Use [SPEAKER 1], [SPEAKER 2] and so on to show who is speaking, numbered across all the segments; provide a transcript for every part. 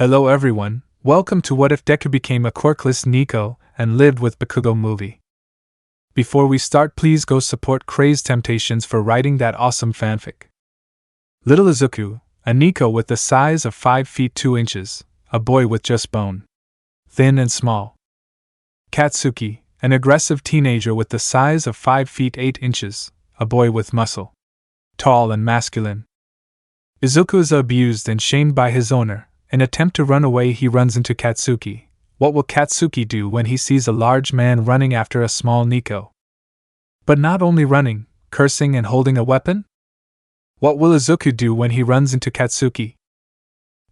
[SPEAKER 1] Hello everyone, welcome to What If Deku Became a Quirkless Neko and Lived with Bakugo movie. Before we start, please go support CrazedTemptations for writing that awesome fanfic. Little Izuku, a Neko with the size of 5 feet 2 inches, a boy with just bone. Thin and small. Katsuki, an aggressive teenager with the size of 5 feet 8 inches, a boy with muscle. Tall and masculine. Izuku is abused and shamed by his owner. In an attempt to run away, he runs into Katsuki. What will Katsuki do when he sees a large man running after a small Neko? But not only running, cursing and holding a weapon? What will Izuku do when he runs into Katsuki?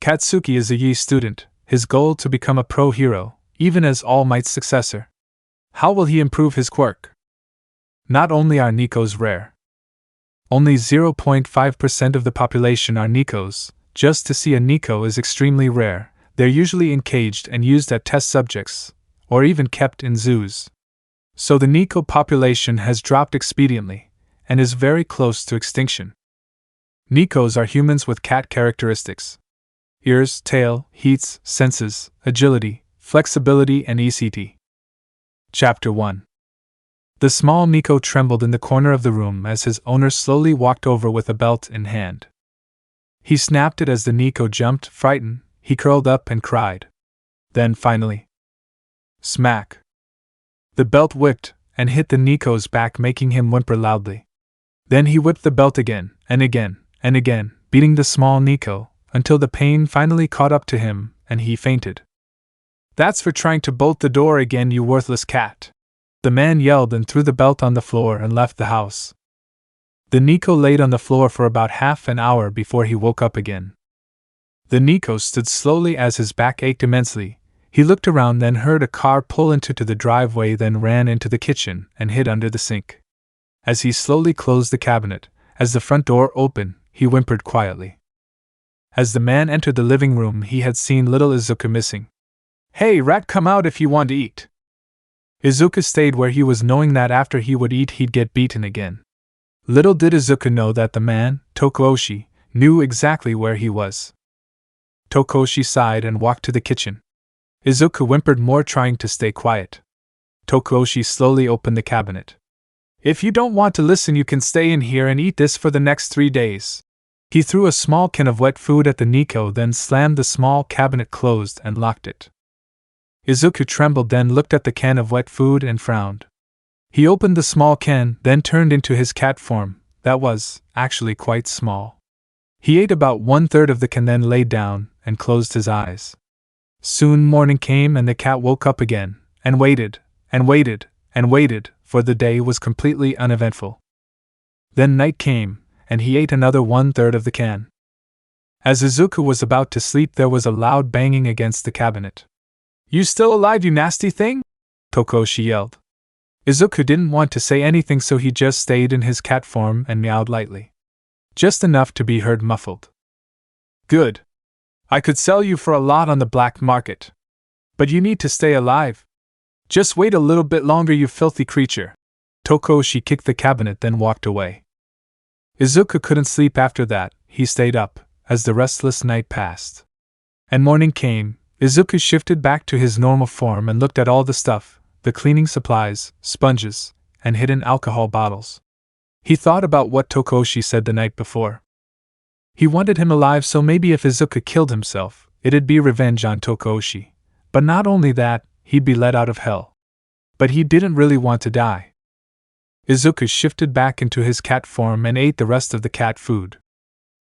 [SPEAKER 1] Katsuki is a Yuuei student, his goal to become a pro hero, even as All Mights Successor. How will he improve his quirk? Not only are Nekos rare. Only 0.5% of the population are Nekos. Just to see a Neko is extremely rare. They're usually encaged and used as test subjects, or even kept in zoos. So the Neko population has dropped expediently, and is very close to extinction. Nekos are humans with cat characteristics. Ears, tail, heats, senses, agility, flexibility and ECT. Chapter 1. The small Neko trembled in the corner of the room as his owner slowly walked over with a belt in hand. He snapped it as the Neko jumped, frightened. He curled up and cried. Then finally, smack! The belt whipped and hit the Neko's back, making him whimper loudly. Then he whipped the belt again, and again, and again, beating the small Neko, until the pain finally caught up to him, and he fainted. "That's for trying to bolt the door again, you worthless cat!" The man yelled and threw the belt on the floor and left the house. The Neko laid on the floor for about half an hour before he woke up again. The Neko stood slowly as his back ached immensely. He looked around, then heard a car pull into the driveway, then ran into the kitchen and hid under the sink. As he slowly closed the cabinet, as the front door opened, he whimpered quietly. As the man entered the living room, he had seen little Izuku missing. "Hey, rat, come out if you want to eat." Izuku stayed where he was, knowing that after he would eat he'd get beaten again. Little did Izuku know that the man, Tokoshi, knew exactly where he was. Tokoshi sighed and walked to the kitchen. Izuku whimpered more, trying to stay quiet. Tokoshi slowly opened the cabinet. "If you don't want to listen, you can stay in here and eat this for the next 3 days. He threw a small can of wet food at the Neko, then slammed the small cabinet closed and locked it. Izuku trembled, then looked at the can of wet food and frowned. He opened the small can, then turned into his cat form, that was, actually quite small. He ate about 1/3 of the can, then laid down and closed his eyes. Soon morning came and the cat woke up again, and waited, and waited, and waited, for the day was completely uneventful. Then night came, and he ate another 1/3 of the can. As Izuku was about to sleep, there was a loud banging against the cabinet. "You still alive, you nasty thing?" Tokoshi yelled. Izuku didn't want to say anything, so he just stayed in his cat form and meowed lightly. Just enough to be heard muffled. "Good. I could sell you for a lot on the black market. But you need to stay alive. Just wait a little bit longer, you filthy creature." Tokoshi kicked the cabinet, then walked away. Izuku couldn't sleep after that. He stayed up, as the restless night passed. And morning came. Izuku shifted back to his normal form and looked at all the stuff, the cleaning supplies, sponges, and hidden alcohol bottles. He thought about what Tokoshi said the night before. He wanted him alive, so maybe if Izuku killed himself, it'd be revenge on Tokoshi. But not only that, he'd be let out of hell. But he didn't really want to die. Izuku shifted back into his cat form and ate the rest of the cat food.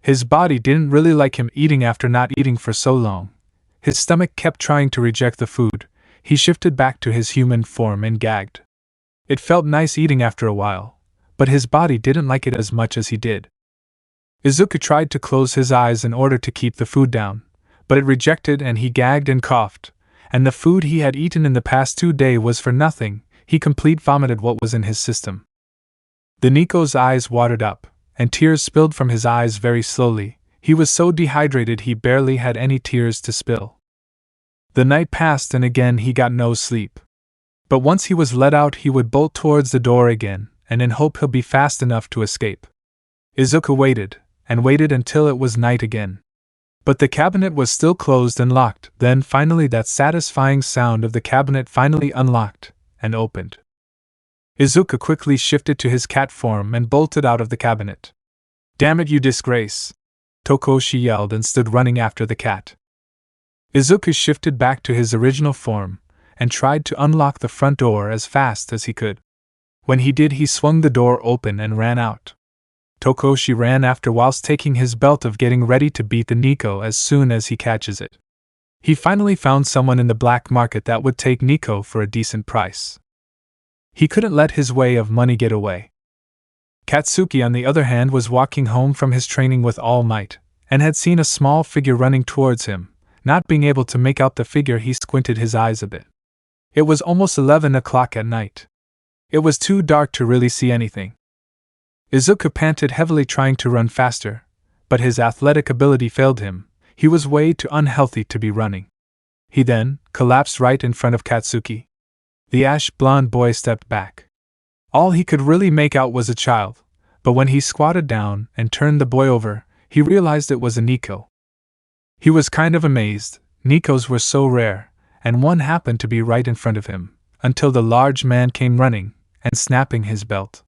[SPEAKER 1] His body didn't really like him eating after not eating for so long. His stomach kept trying to reject the food. He shifted back to his human form and gagged. It felt nice eating after a while, but his body didn't like it as much as he did. Izuku tried to close his eyes in order to keep the food down, but it rejected and he gagged and coughed, and the food he had eaten in the past 2 days was for nothing. He complete vomited what was in his system. The Neko's eyes watered up, and tears spilled from his eyes very slowly. He was so dehydrated he barely had any tears to spill. The night passed and again he got no sleep. But once he was let out, he would bolt towards the door again, and in hope he'll be fast enough to escape. Izuku waited, and waited until it was night again. But the cabinet was still closed and locked. Then finally that satisfying sound of the cabinet finally unlocked and opened. Izuku quickly shifted to his cat form and bolted out of the cabinet. "Damn it, you disgrace!" Tokoshi yelled and stood running after the cat. Izuku shifted back to his original form and tried to unlock the front door as fast as he could. When he did, he swung the door open and ran out. Tokoshi ran after whilst taking his belt of getting ready to beat the Neko as soon as he catches it. He finally found someone in the black market that would take Neko for a decent price. He couldn't let his way of money get away. Katsuki, on the other hand, was walking home from his training with All Might, and had seen a small figure running towards him. Not being able to make out the figure, he squinted his eyes a bit. It was almost 11 o'clock at night. It was too dark to really see anything. Izuku panted heavily, trying to run faster, but his athletic ability failed him. He was way too unhealthy to be running. He then collapsed right in front of Katsuki. The ash-blonde boy stepped back. All he could really make out was a child, but when he squatted down and turned the boy over, he realized it was a Neko. He was kind of amazed. Nekos were so rare, and one happened to be right in front of him, until the large man came running and snapping his belt.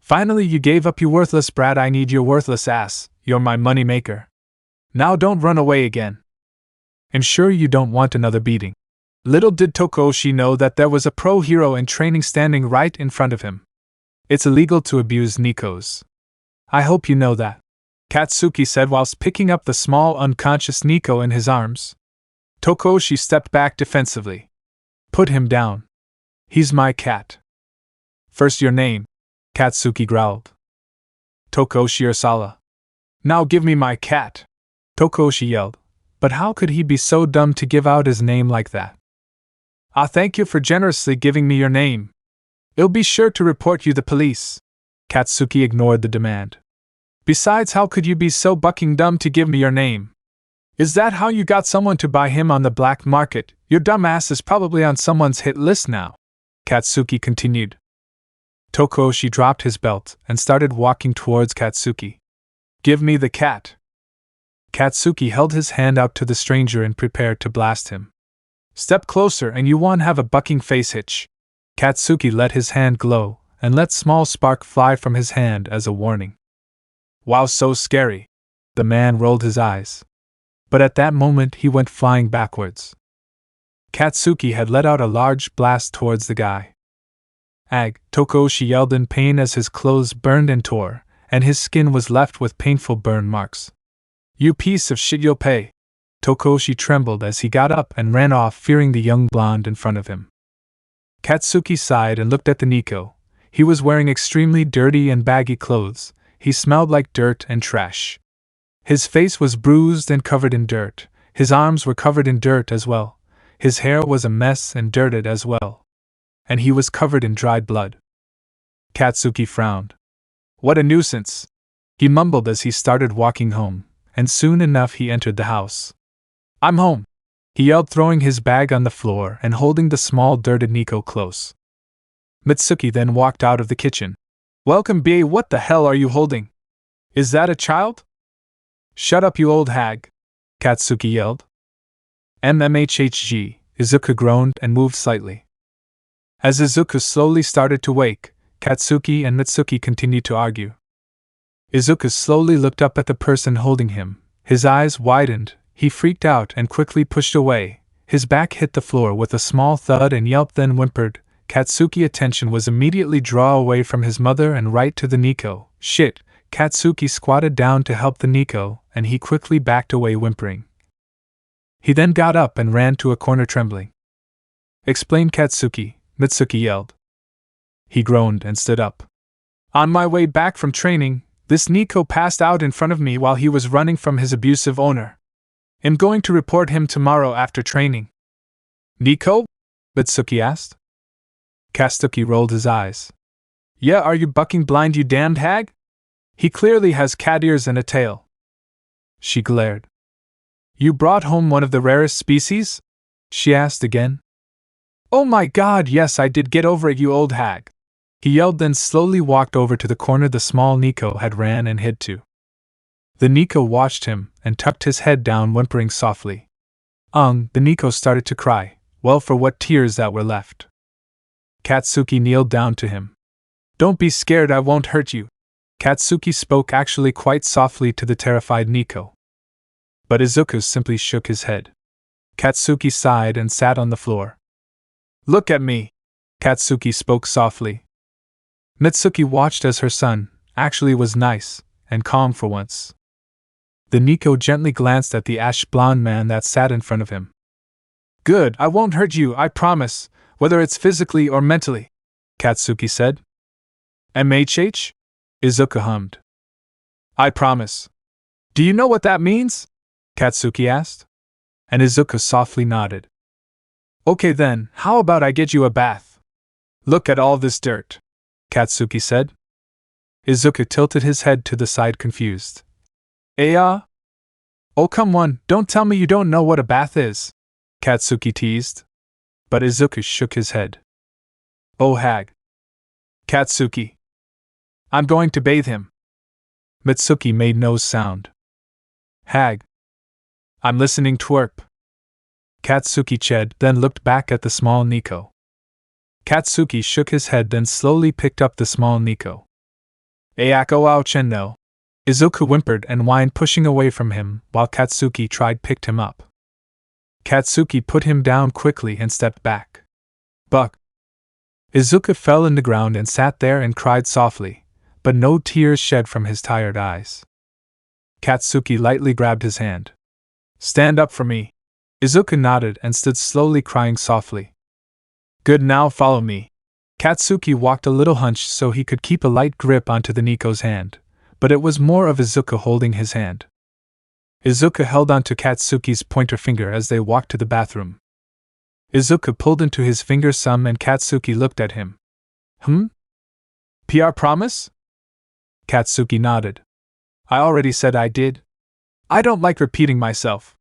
[SPEAKER 1] "Finally you gave up, you worthless brat. I need your worthless ass. You're my money maker. Now don't run away again. I'm sure you don't want another beating." Little did Tokoshi know that there was a pro hero in training standing right in front of him. It's illegal to abuse Nekos. I hope you know that, Katsuki said whilst picking up the small unconscious Neko in his arms. Tokoshi stepped back defensively. "Put him down. He's my cat." "First your name," Katsuki growled. "Tokoshi Ursala." "Now give me my cat," Tokoshi yelled, but how could he be so dumb to give out his name like that? "Ah, thank you for generously giving me your name. I'll be sure to report you the police." Katsuki ignored the demand. "Besides, how could you be so bucking dumb to give me your name? Is that how you got someone to buy him on the black market? Your dumb ass is probably on someone's hit list now," Katsuki continued. Tokoshi dropped his belt and started walking towards Katsuki. "Give me the cat." Katsuki held his hand out to the stranger and prepared to blast him. "Step closer and you won't have a bucking face hitch." Katsuki let his hand glow and let small spark fly from his hand as a warning. "Wow, so scary." The man rolled his eyes. But at that moment he went flying backwards. Katsuki had let out a large blast towards the guy. "Ag!" Tokoshi yelled in pain as his clothes burned and tore, and his skin was left with painful burn marks. "You piece of shit, you'll pay." Tokoshi trembled as he got up and ran off, fearing the young blonde in front of him. Katsuki sighed and looked at the Neko. He was wearing extremely dirty and baggy clothes. He smelled like dirt and trash. His face was bruised and covered in dirt. His arms were covered in dirt as well. His hair was a mess and dirted as well. And he was covered in dried blood. Katsuki frowned. "What a nuisance," he mumbled as he started walking home, and soon enough he entered the house. "I'm home," he yelled, throwing his bag on the floor and holding the small dirted Neko close. Mitsuki then walked out of the kitchen. "Welcome, B.A. What the hell are you holding? Is that a child?" "Shut up, you old hag," Katsuki yelled. "MMHHG," Izuku groaned and moved slightly. As Izuku slowly started to wake, Katsuki and Mitsuki continued to argue. Izuku slowly looked up at the person holding him. His eyes widened, he freaked out and quickly pushed away. His back hit the floor with a small thud and yelped, then whimpered. Katsuki's attention was immediately drawn away from his mother and right to the Neko. "Shit!" Katsuki squatted down to help the Neko, and he quickly backed away whimpering. He then got up and ran to a corner trembling. "Explain, Katsuki," Mitsuki yelled. He groaned and stood up. "On my way back from training, this Neko passed out in front of me while he was running from his abusive owner. I'm going to report him tomorrow after training." "Neko?" Mitsuki asked. Katsuki rolled his eyes. "Yeah, are you bucking blind, you damned hag? He clearly has cat ears and a tail." She glared. "You brought home one of the rarest species?" she asked again. "Oh my god, yes, I did. Get over it, you old hag," he yelled, then slowly walked over to the corner the small Neko had ran and hid to. The Neko watched him and tucked his head down, whimpering softly. The Neko started to cry. Well, for what tears that were left. Katsuki kneeled down to him. Don't be scared, I won't hurt you. Katsuki spoke actually quite softly to the terrified Neko. But Izuku simply shook his head. Katsuki sighed and sat on the floor. Look at me, Katsuki spoke softly. Mitsuki watched as her son actually was nice and calm for once. The Neko gently glanced at the ash-blonde man that sat in front of him. Good, I won't hurt you, I promise, whether it's physically or mentally, Katsuki said. MHH? Izuku hummed. I promise. Do you know what that means? Katsuki asked. And Izuku softly nodded. Okay then, how about I get you a bath? Look at all this dirt, Katsuki said. Izuku tilted his head to the side, confused. Oh come on, don't tell me you don't know what a bath is, Katsuki teased. But Izuku shook his head. Oh hag. Katsuki. I'm going to bathe him. Mitsuki made no sound. Hag. I'm listening, twerp. Katsuki ched, then looked back at the small Neko. Katsuki shook his head, then slowly picked up the small Neko. Ayako Aocheno. Izuku whimpered and whined, pushing away from him, while Katsuki picked him up. Katsuki put him down quickly and stepped back. Buck. Izuku fell in the ground and sat there and cried softly, but no tears shed from his tired eyes. Katsuki lightly grabbed his hand. Stand up for me. Izuku nodded and stood slowly, crying softly. Good, now follow me. Katsuki walked a little hunched so he could keep a light grip onto the Neko's hand, but it was more of Izuku holding his hand. Izuku held onto Katsuki's pointer finger as they walked to the bathroom. Izuku pulled into his finger some and Katsuki looked at him. PR promise? Katsuki nodded. I already said I did. I don't like repeating myself.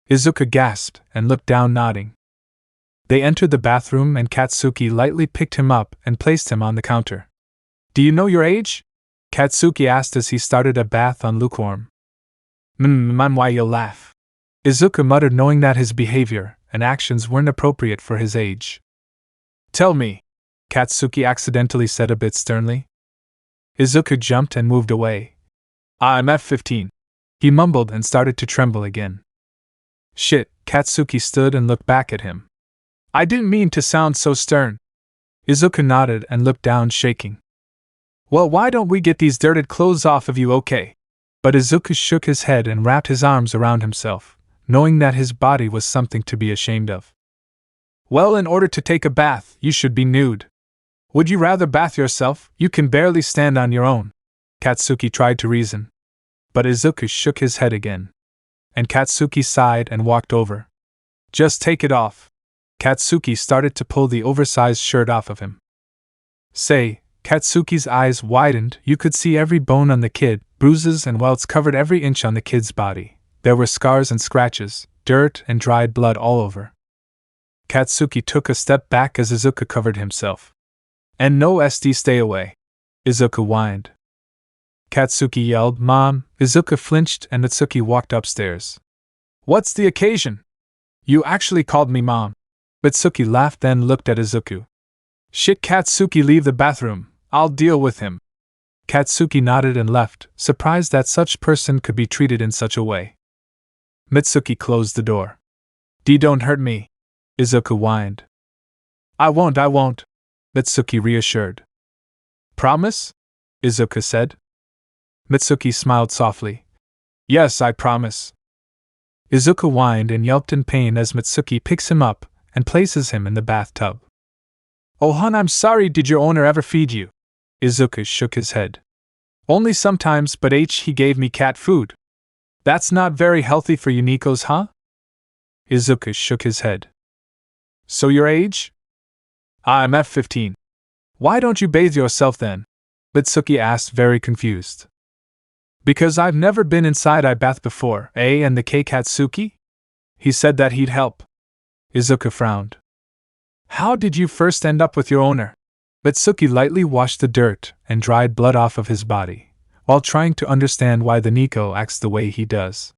[SPEAKER 1] Izuku gasped and looked down, nodding. They entered the bathroom and Katsuki lightly picked him up and placed him on the counter. Do you know your age? Katsuki asked as he started a bath on lukewarm. Why you'll laugh. Izuku muttered, knowing that his behavior and actions weren't appropriate for his age. Tell me, Katsuki accidentally said a bit sternly. Izuku jumped and moved away. I'm at 15. He mumbled and started to tremble again. Shit, Katsuki stood and looked back at him. I didn't mean to sound so stern. Izuku nodded and looked down, shaking. Well, why don't we get these dirted clothes off of you, okay? But Izuku shook his head and wrapped his arms around himself, knowing that his body was something to be ashamed of. Well, in order to take a bath, you should be nude. Would you rather bath yourself? You can barely stand on your own. Katsuki tried to reason. But Izuku shook his head again. And Katsuki sighed and walked over. Just take it off. Katsuki started to pull the oversized shirt off of him. Say, Katsuki's eyes widened. You could see every bone on the kid, bruises and welts covered every inch on the kid's body. There were scars and scratches, dirt and dried blood all over. Katsuki took a step back as Izuku covered himself. And no SD, stay away. Izuku whined. Katsuki yelled, Mom. Izuku flinched and Mitsuki walked upstairs. What's the occasion? You actually called me Mom. Mitsuki laughed, then looked at Izuku. Shit, Katsuki, leave the bathroom. I'll deal with him. Katsuki nodded and left, surprised that such person could be treated in such a way. Mitsuki closed the door. Don't hurt me. Izuku whined. I won't. Mitsuki reassured. Promise? Izuku said. Mitsuki smiled softly. Yes, I promise. Izuku whined and yelped in pain as Mitsuki picks him up and places him in the bathtub. Oh hon, I'm sorry, did your owner ever feed you? Izuku shook his head. Only sometimes, but he gave me cat food. That's not very healthy for you Nekos, huh? Izuku shook his head. So your age? I'm at 15. Why don't you bathe yourself then? Mitsuki asked, very confused. Because I've never been inside a bath before, and the Katsuki? He said that he'd help. Izuku frowned. How did you first end up with your owner? Mitsuki lightly washed the dirt and dried blood off of his body, while trying to understand why the Neko acts the way he does.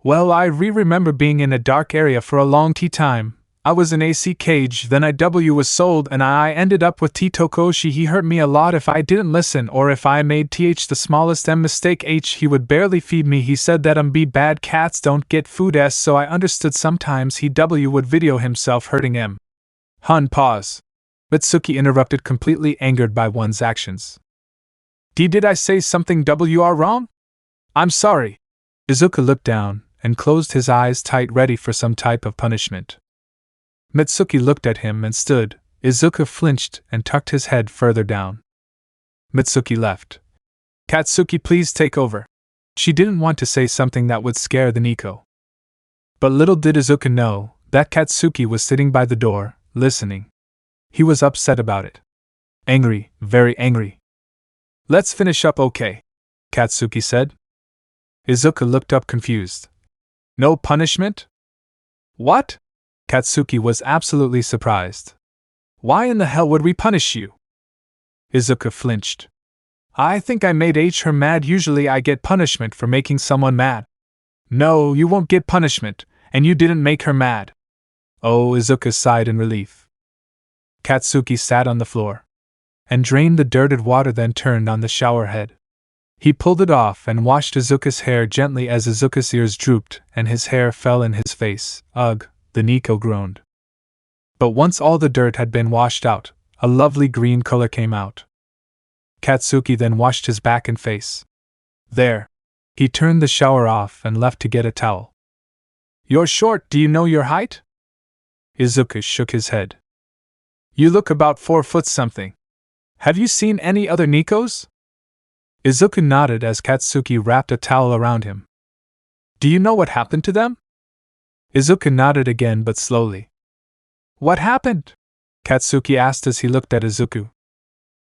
[SPEAKER 1] Well, I remember being in a dark area for a long time. I was in AC cage, then IW was sold, and I ended up with Tokoshi. He hurt me a lot if I didn't listen, or if I made the smallest mistake. He would barely feed me. He said that bad cats don't get food, so I understood sometimes he would video himself hurting him. Hun, pause. Mitsuki interrupted, completely angered by one's actions. Did I say something wrong? I'm sorry. Izuku looked down and closed his eyes tight, ready for some type of punishment. Mitsuki looked at him and stood. Izuku flinched and tucked his head further down. Mitsuki left. Katsuki, please take over. She didn't want to say something that would scare the Neko. But little did Izuku know that Katsuki was sitting by the door, listening. He was upset about it. Angry, very angry. Let's finish up, okay? Katsuki said. Izuku looked up confused. No punishment? What? Katsuki was absolutely surprised. Why in the hell would we punish you? Izuku flinched. I think I made her mad. Usually I get punishment for making someone mad. No, you won't get punishment, and you didn't make her mad. Oh, Izuku sighed in relief. Katsuki sat on the floor and drained the dirted water, then turned on the shower head. He pulled it off and washed Izuku's hair gently as Izuku's ears drooped and his hair fell in his face. Ugh, the Neko groaned. But once all the dirt had been washed out, a lovely green color came out. Katsuki then washed his back and face. There. He turned the shower off and left to get a towel. You're short, do you know your height? Izuku shook his head. You look about 4 foot something. Have you seen any other Nekos? Izuku nodded as Katsuki wrapped a towel around him. Do you know what happened to them? Izuku nodded again, but slowly. What happened? Katsuki asked as he looked at Izuku.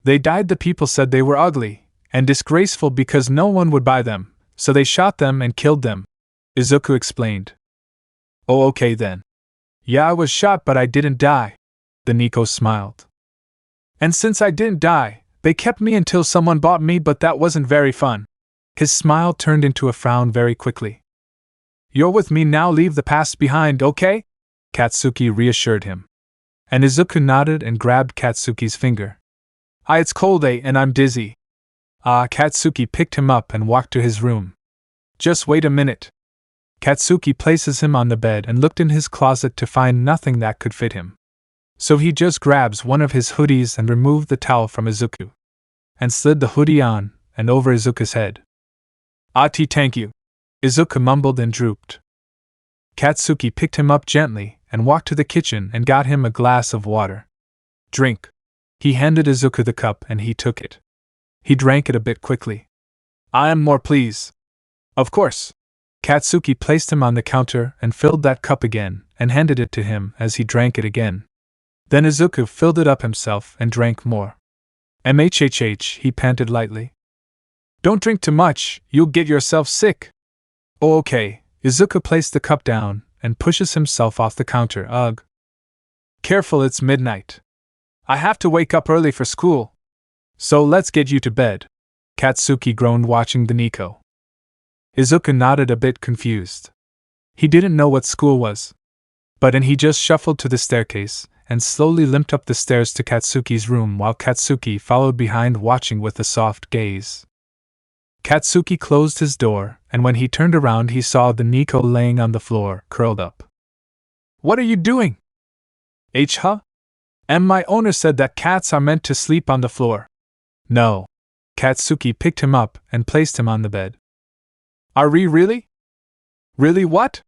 [SPEAKER 1] They died. The people said they were ugly and disgraceful because no one would buy them, so they shot them and killed them, Izuku explained. Oh, okay then. Yeah, I was shot, but I didn't die, the Neko smiled. And since I didn't die, they kept me until someone bought me, but that wasn't very fun. His smile turned into a frown very quickly. You're with me now, leave the past behind, okay? Katsuki reassured him. And Izuku nodded and grabbed Katsuki's finger. It's cold, and I'm dizzy. Katsuki picked him up and walked to his room. Just wait a minute. Katsuki places him on the bed and looked in his closet to find nothing that could fit him. So he just grabs one of his hoodies and removed the towel from Izuku. And slid the hoodie on and over Izuku's head. Thank you. Izuku mumbled and drooped. Katsuki picked him up gently and walked to the kitchen and got him a glass of water. Drink. He handed Izuku the cup and he took it. He drank it a bit quickly. I am more, please. Of course. Katsuki placed him on the counter and filled that cup again and handed it to him as he drank it again. Then Izuku filled it up himself and drank more. Mhhh, he panted lightly. Don't drink too much, you'll get yourself sick. Oh, okay. Izuku placed the cup down and pushes himself off the counter. Ugh. Careful, it's midnight. I have to wake up early for school. So let's get you to bed. Katsuki groaned, watching the Neko. Izuku nodded, a bit confused. He didn't know what school was. But he just shuffled to the staircase and slowly limped up the stairs to Katsuki's room, while Katsuki followed behind, watching with a soft gaze. Katsuki closed his door, and when he turned around he saw the Neko laying on the floor, curled up. What are you doing? Huh? My owner said that cats are meant to sleep on the floor. No. Katsuki picked him up and placed him on the bed. Are we really? Really what?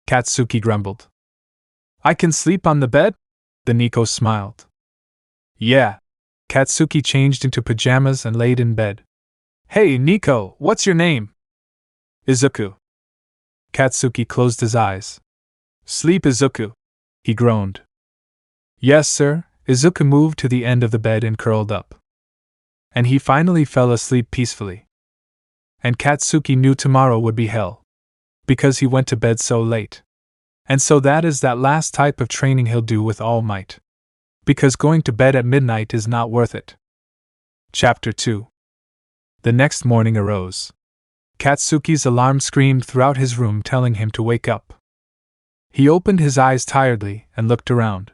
[SPEAKER 1] Katsuki grumbled. I can sleep on the bed? The Neko smiled. Yeah. Katsuki changed into pajamas and laid in bed. Hey, Neko, what's your name? Izuku. Katsuki closed his eyes. Sleep, Izuku. He groaned. Yes, sir. Izuku moved to the end of the bed and curled up. And he finally fell asleep peacefully. And Katsuki knew tomorrow would be hell. Because he went to bed so late. And so that is that last type of training he'll do with All Might. Because going to bed at midnight is not worth it. Chapter 2. The next morning arose. Katsuki's alarm screamed throughout his room, telling him to wake up. He opened his eyes tiredly and looked around.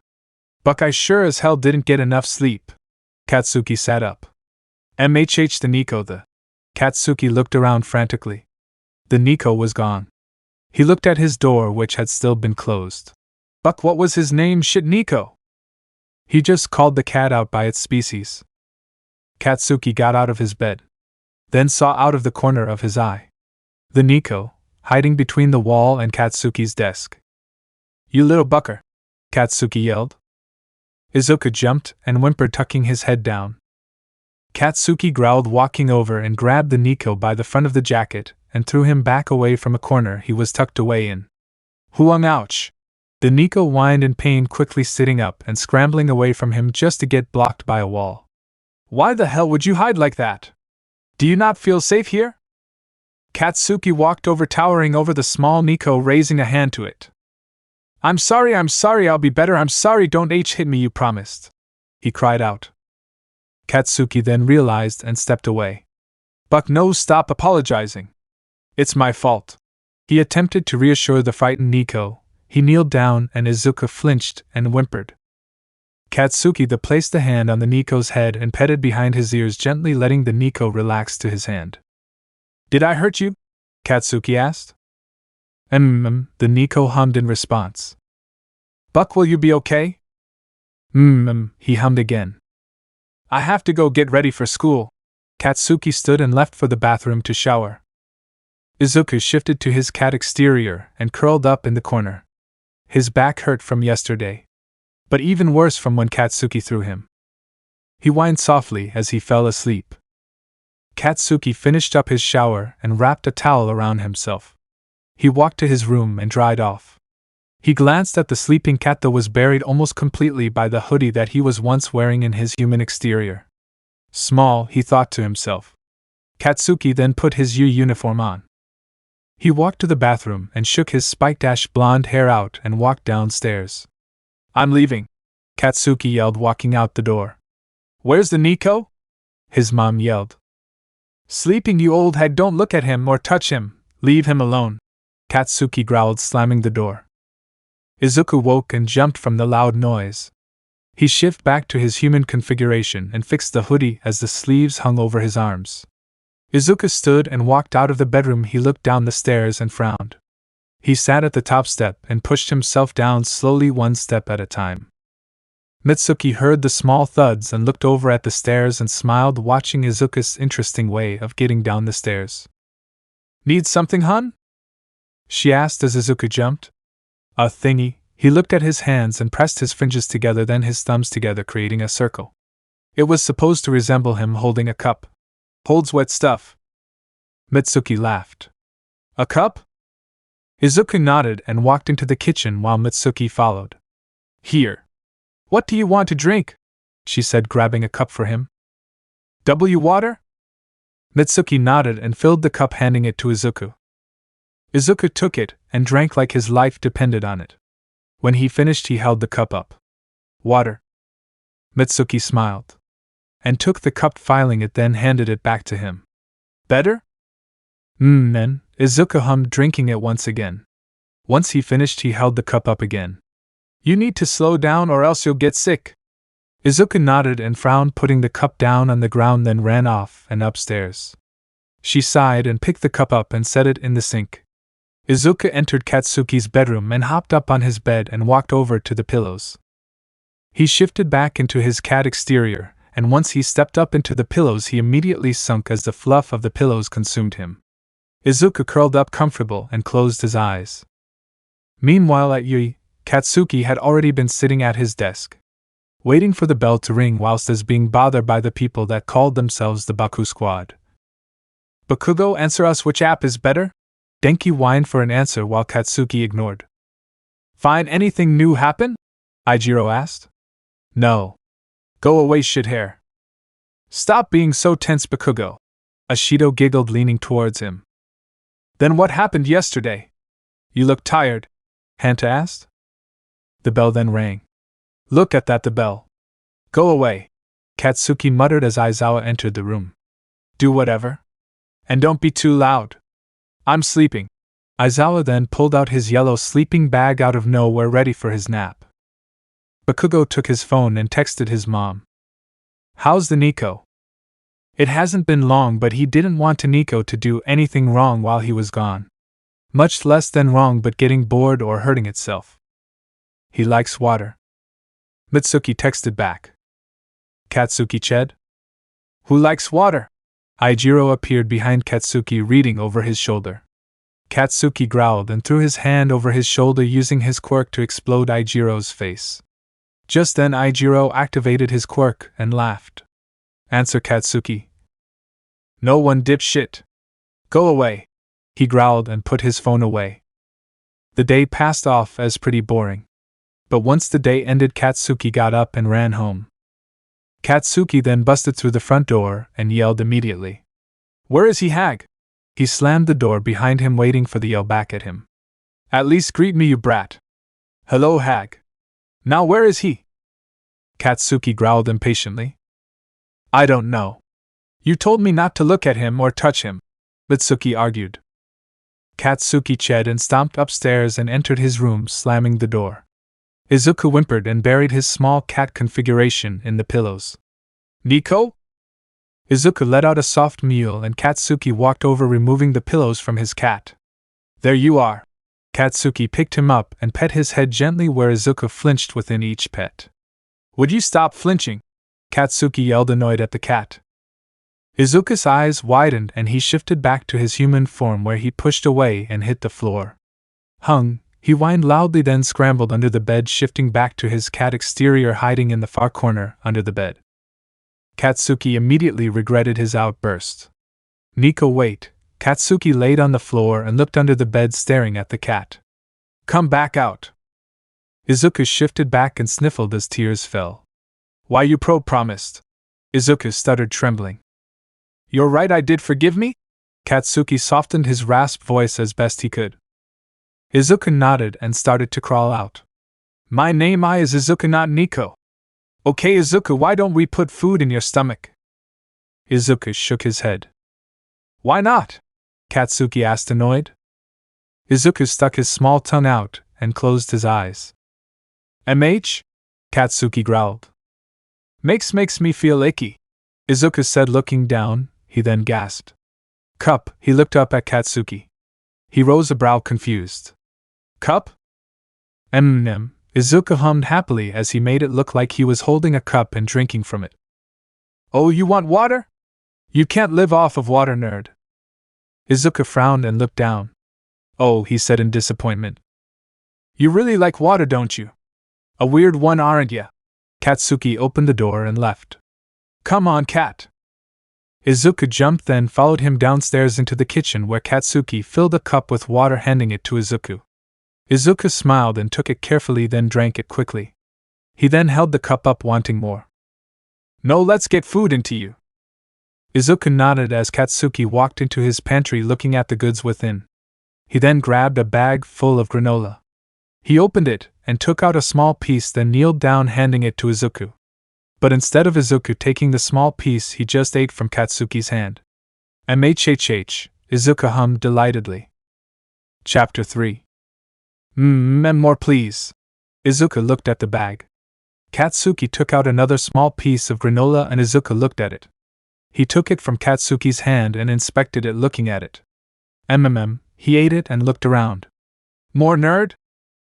[SPEAKER 1] But I sure as hell didn't get enough sleep. Katsuki sat up. The Neko the. Katsuki looked around frantically. The Neko was gone. He looked at his door, which had still been closed. Buck, what was his name? Shit, Neko. He just called the cat out by its species. Katsuki got out of his bed. Then saw out of the corner of his eye the Neko, hiding between the wall and Katsuki's desk. You little bucker! Katsuki yelled. Izuku jumped and whimpered, tucking his head down. Katsuki growled, walking over and grabbed the Neko by the front of the jacket and threw him back away from a corner he was tucked away in. Huang, ouch! The Neko whined in pain, quickly sitting up and scrambling away from him just to get blocked by a wall. Why the hell would you hide like that? Do you not feel safe here? Katsuki walked over, towering over the small Neko, raising a hand to it. I'm sorry, I'll be better, I'm sorry, don't hit me, you promised. He cried out. Katsuki then realized and stepped away. Buck, no, stop apologizing. It's my fault. He attempted to reassure the frightened Neko. He kneeled down and Izuku flinched and whimpered. Katsuki placed a hand on the Neko's head and petted behind his ears, gently letting the Neko relax to his hand. Did I hurt you? Katsuki asked. The Neko hummed in response. Buck, will you be okay? He hummed again. I have to go get ready for school. Katsuki stood and left for the bathroom to shower. Izuku shifted to his cat exterior and curled up in the corner. His back hurt from yesterday, but even worse from when Katsuki threw him. He whined softly as he fell asleep. Katsuki finished up his shower and wrapped a towel around himself. He walked to his room and dried off. He glanced at the sleeping cat that was buried almost completely by the hoodie that he was once wearing in his human exterior. Small, he thought to himself. Katsuki then put his Yuuei uniform on. He walked to the bathroom and shook his spiked blonde hair out and walked downstairs. I'm leaving, Katsuki yelled, walking out the door. Where's the Neko? His mom yelled. Sleeping, you old hag, don't look at him or touch him, leave him alone, Katsuki growled, slamming the door. Izuku woke and jumped from the loud noise. He shifted back to his human configuration and fixed the hoodie as the sleeves hung over his arms. Izuku stood and walked out of the bedroom. He looked down the stairs and frowned. He sat at the top step and pushed himself down slowly, one step at a time. Mitsuki heard the small thuds and looked over at the stairs and smiled, watching Izuku's interesting way of getting down the stairs. Need something, hun? She asked as Izuku jumped. A thingy. He looked at his hands and pressed his fingers together, then his thumbs together, creating a circle. It was supposed to resemble him holding a cup. Holds wet stuff. Mitsuki laughed. A cup? Izuku nodded and walked into the kitchen while Mitsuki followed. Here. What do you want to drink? She said, grabbing a cup for him. Water? Mitsuki nodded and filled the cup, handing it to Izuku. Izuku took it and drank like his life depended on it. When he finished, he held the cup up. Water. Mitsuki smiled and took the cup, filing it, then handed it back to him. Better? Then, Izuku hummed, drinking it once again. Once he finished, he held the cup up again. You need to slow down or else you'll get sick. Izuku nodded and frowned, putting the cup down on the ground, then ran off and upstairs. She sighed and picked the cup up and set it in the sink. Izuku entered Katsuki's bedroom and hopped up on his bed and walked over to the pillows. He shifted back into his cat exterior, and once he stepped up into the pillows, he immediately sunk as the fluff of the pillows consumed him. Izuku curled up comfortable and closed his eyes. Meanwhile at Yuuei, Katsuki had already been sitting at his desk, waiting for the bell to ring whilst as being bothered by the people that called themselves the Baku Squad. Bakugo, answer us, which app is better? Denki whined for an answer while Katsuki ignored. Find anything new happen? Ijiro asked. No. Go away, shithair. Stop being so tense, Bakugo. Ashido giggled, leaning towards him. Then what happened yesterday? You look tired, Hanta asked. The bell then rang. Look at that, the bell. Go away, Katsuki muttered as Aizawa entered the room. Do whatever. And don't be too loud. I'm sleeping. Aizawa then pulled out his yellow sleeping bag out of nowhere ready for his nap. Bakugo took his phone and texted his mom. How's the Neko? It hasn't been long, but he didn't want Neko to do anything wrong while he was gone. Much less than wrong but getting bored or hurting itself. He likes water. Mitsuki texted back. Katsuki Ched? Who likes water? Aijiro appeared behind Katsuki reading over his shoulder. Katsuki growled and threw his hand over his shoulder using his quirk to explode Aijiro's face. Just then Aijiro activated his quirk and laughed. Answer Katsuki. No one dipshit. Go away. He growled and put his phone away. The day passed off as pretty boring. But once the day ended, Katsuki got up and ran home. Katsuki then busted through the front door and yelled immediately. Where is he, Hag? He slammed the door behind him, waiting for the yell back at him. At least greet me, you brat. Hello, Hag. Now where is he? Katsuki growled impatiently. I don't know. You told me not to look at him or touch him, Mitsuki argued. Katsuki ched and stomped upstairs and entered his room, slamming the door. Izuku whimpered and buried his small cat configuration in the pillows. Neko? Izuku let out a soft mew and Katsuki walked over, removing the pillows from his cat. There you are. Katsuki picked him up and pet his head gently where Izuku flinched within each pet. Would you stop flinching? Katsuki yelled, annoyed at the cat. Izuku's eyes widened and he shifted back to his human form, where he pushed away and hit the floor. He whined loudly, then scrambled under the bed, shifting back to his cat exterior hiding in the far corner under the bed. Katsuki immediately regretted his outburst. Neko, wait. Katsuki laid on the floor and looked under the bed, staring at the cat. Come back out. Izuku shifted back and sniffled as tears fell. Why, you promised. Izuku stuttered, trembling. You're right, I did. Forgive me? Katsuki softened his rasped voice as best he could. Izuku nodded and started to crawl out. My name is Izuku, not Neko. Okay, Izuku, why don't we put food in your stomach? Izuku shook his head. Why not? Katsuki asked, annoyed. Izuku stuck his small tongue out and closed his eyes. MH? Katsuki growled. Makes me feel icky, Izuku said, looking down. He then gasped. Cup, he looked up at Katsuki. He rose a brow, confused. Cup? Izuku hummed happily as he made it look like he was holding a cup and drinking from it. Oh, you want water? You can't live off of water, nerd. Izuku frowned and looked down. Oh, he said in disappointment. You really like water, don't you? A weird one, aren't ya? Katsuki opened the door and left. Come on, cat. Izuku jumped, then followed him downstairs into the kitchen, where Katsuki filled a cup with water, handing it to Izuku. Izuku smiled and took it carefully, then drank it quickly. He then held the cup up, wanting more. No, let's get food into you. Izuku nodded as Katsuki walked into his pantry, looking at the goods within. He then grabbed a bag full of granola. He opened it and took out a small piece, then kneeled down, handing it to Izuku. But instead of Izuku taking the small piece, he just ate from Katsuki's hand. MHHH, Izuku hummed delightedly. Chapter 3. More please. Izuku looked at the bag. Katsuki took out another small piece of granola and Izuku looked at it. He took it from Katsuki's hand and inspected it, looking at it. He ate it and looked around. More, nerd?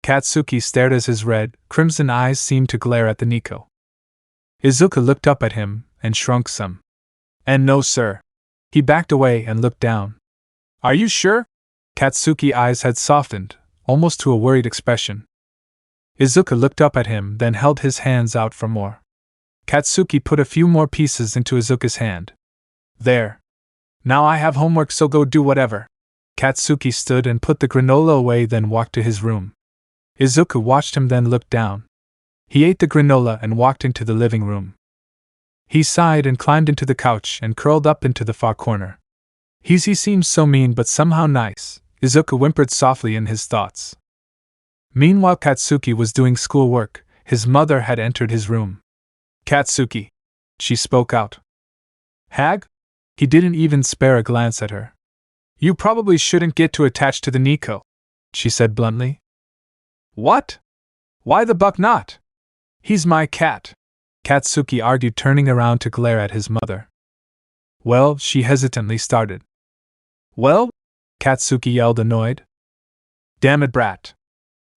[SPEAKER 1] Katsuki stared as his red, crimson eyes seemed to glare at the Neko. Izuku looked up at him and shrunk some. And no, sir. He backed away and looked down. Are you sure? Katsuki's eyes had softened, almost to a worried expression. Izuku looked up at him, then held his hands out for more. Katsuki put a few more pieces into Izuku's hand. There. Now I have homework, so go do whatever. Katsuki stood and put the granola away, then walked to his room. Izuku watched him, then looked down. He ate the granola and walked into the living room. He sighed and climbed into the couch and curled up into the far corner. He seems so mean but somehow nice, Izuku whimpered softly in his thoughts. Meanwhile, Katsuki was doing schoolwork. His mother had entered his room. Katsuki. She spoke out. Hag? He didn't even spare a glance at her. You probably shouldn't get too attached to the Neko, she said bluntly. What? Why the buck not? He's my cat, Katsuki argued, turning around to glare at his mother. Well, she hesitantly started. Well? Katsuki yelled, annoyed. Damn it, brat.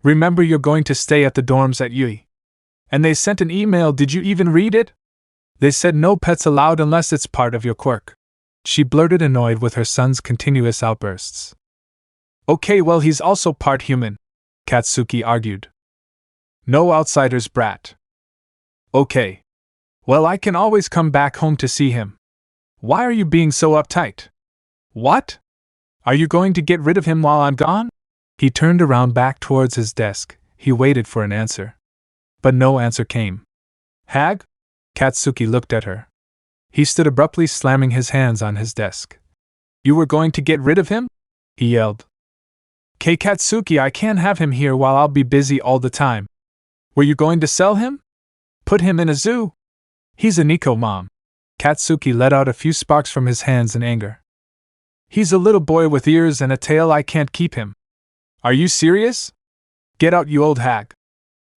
[SPEAKER 1] Remember, you're going to stay at the dorms at Yuuei. And they sent an email, did you even read it? They said no pets allowed unless it's part of your quirk. She blurted, annoyed with her son's continuous outbursts. Okay, well, he's also part human, Katsuki argued. No outsiders, brat. Okay. Well, I can always come back home to see him. Why are you being so uptight? What? Are you going to get rid of him while I'm gone? He turned around back towards his desk. He waited for an answer. But no answer came. Hag? Katsuki looked at her. He stood abruptly, slamming his hands on his desk. You were going to get rid of him? He yelled. Katsuki, I can't have him here while I'll be busy all the time. Were you going to sell him? Put him in a zoo? He's a Neko, Mom. Katsuki let out a few sparks from his hands in anger. He's a little boy with ears and a tail, I can't keep him. Are you serious? Get out, you old hag.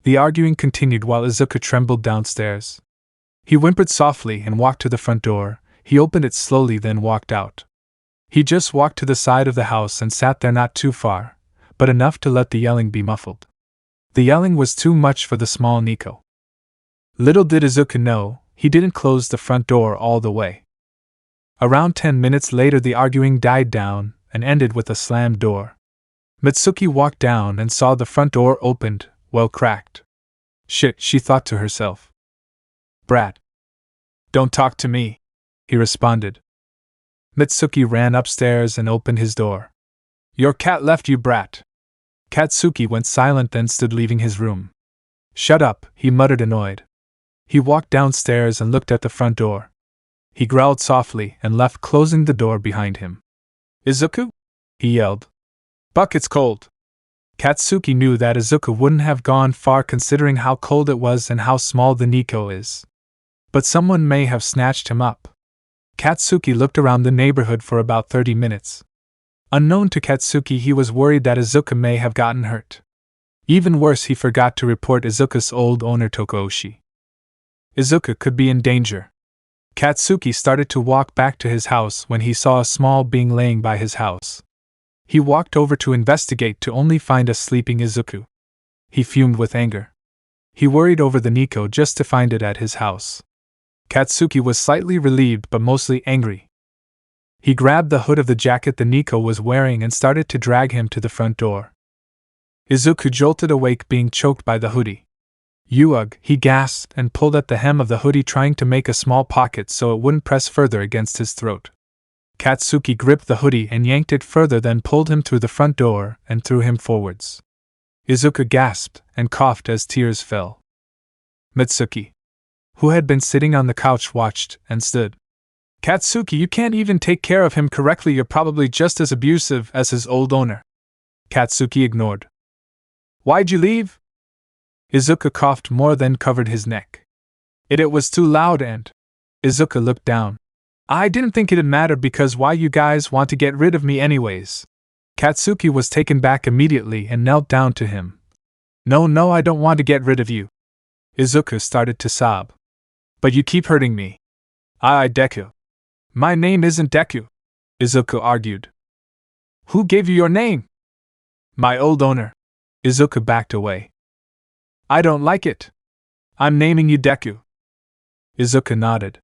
[SPEAKER 1] The arguing continued while Izuku trembled downstairs. He whimpered softly and walked to the front door. He opened it slowly, then walked out. He just walked to the side of the house and sat there, not too far, but enough to let the yelling be muffled. The yelling was too much for the small Neko. Little did Izuku know, he didn't close the front door all the way. Around 10 minutes later, the arguing died down and ended with a slammed door. Mitsuki walked down and saw the front door opened, well cracked. Shit, she thought to herself. Brat. Don't talk to me, he responded. Mitsuki ran upstairs and opened his door. Your cat left you, brat. Katsuki went silent, then stood leaving his room. Shut up, he muttered, annoyed. He walked downstairs and looked at the front door. He growled softly and left, closing the door behind him. Izuku? He yelled. Buck, it's cold. Katsuki knew that Izuku wouldn't have gone far considering how cold it was and how small the Neko is. But someone may have snatched him up. Katsuki looked around the neighborhood for about 30 minutes. Unknown to Katsuki, he was worried that Izuku may have gotten hurt. Even worse, he forgot to report Izuku's old owner, Tokoshi. Izuku could be in danger. Katsuki started to walk back to his house when he saw a small being laying by his house. He walked over to investigate to only find a sleeping Izuku. He fumed with anger. He worried over the Neko just to find it at his house. Katsuki was slightly relieved but mostly angry. He grabbed the hood of the jacket the Neko was wearing and started to drag him to the front door. Izuku jolted awake, being choked by the hoodie. Yuuei, he gasped and pulled at the hem of the hoodie, trying to make a small pocket so it wouldn't press further against his throat. Katsuki gripped the hoodie and yanked it further, then pulled him through the front door and threw him forwards. Izuku gasped and coughed as tears fell. Mitsuki, who had been sitting on the couch, watched and stood. Katsuki, you can't even take care of him correctly. You're probably just as abusive as his old owner. Katsuki ignored. Why'd you leave? Izuku coughed more, then covered his neck. It was too loud and... Izuku looked down. I didn't think it'd matter because why you guys want to get rid of me anyways? Katsuki was taken back immediately and knelt down to him. No, I don't want to get rid of you. Izuku started to sob. But you keep hurting me. Deku. My name isn't Deku, Izuku argued. Who gave you your name? My old owner. Izuku backed away. I don't like it. I'm naming you Deku. Izuku nodded.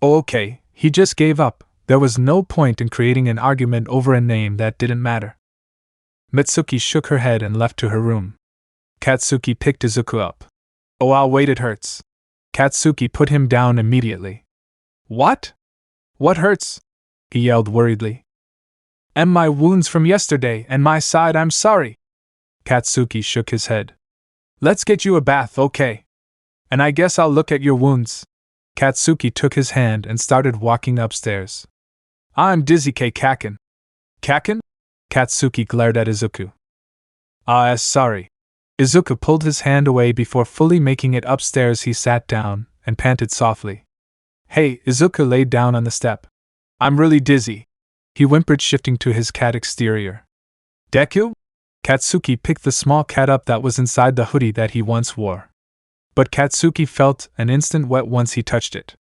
[SPEAKER 1] Oh, okay, he just gave up. There was no point in creating an argument over a name that didn't matter. Mitsuki shook her head and left to her room. Katsuki picked Izuku up. Oh, I'll wait, it hurts. Katsuki put him down immediately. What? What hurts? He yelled worriedly. And my wounds from yesterday and my side, I'm sorry. Katsuki shook his head. Let's get you a bath, okay? And I guess I'll look at your wounds. Katsuki took his hand and started walking upstairs. I'm dizzy, Kaken. Kaken? Katsuki glared at Izuku. Sorry. Izuku pulled his hand away before fully making it upstairs. He sat down and panted softly. Hey, Izuku laid down on the step. I'm really dizzy, he whimpered, shifting to his cat exterior. Deku? Katsuki picked the small cat up that was inside the hoodie that he once wore. But Katsuki felt an instant wet once he touched it.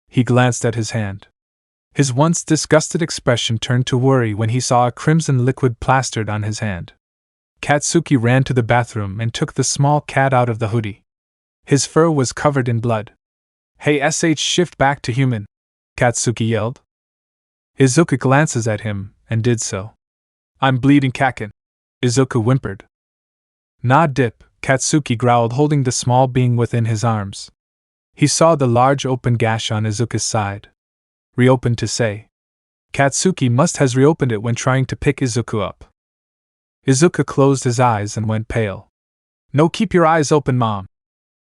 [SPEAKER 1] He glanced at his hand. His once disgusted expression turned to worry when he saw a crimson liquid plastered on his hand. Katsuki ran to the bathroom and took the small cat out of the hoodie. His fur was covered in blood. Hey, shift back to human, Katsuki yelled. Izuku glances at him, and did so. I'm bleeding, Kaken, Izuku whimpered. Nah dip, Katsuki growled, holding the small being within his arms. He saw the large open gash on Izuku's side. Reopened to say. Katsuki must has reopened it when trying to pick Izuku up. Izuku closed his eyes and went pale. No, keep your eyes open, Mom.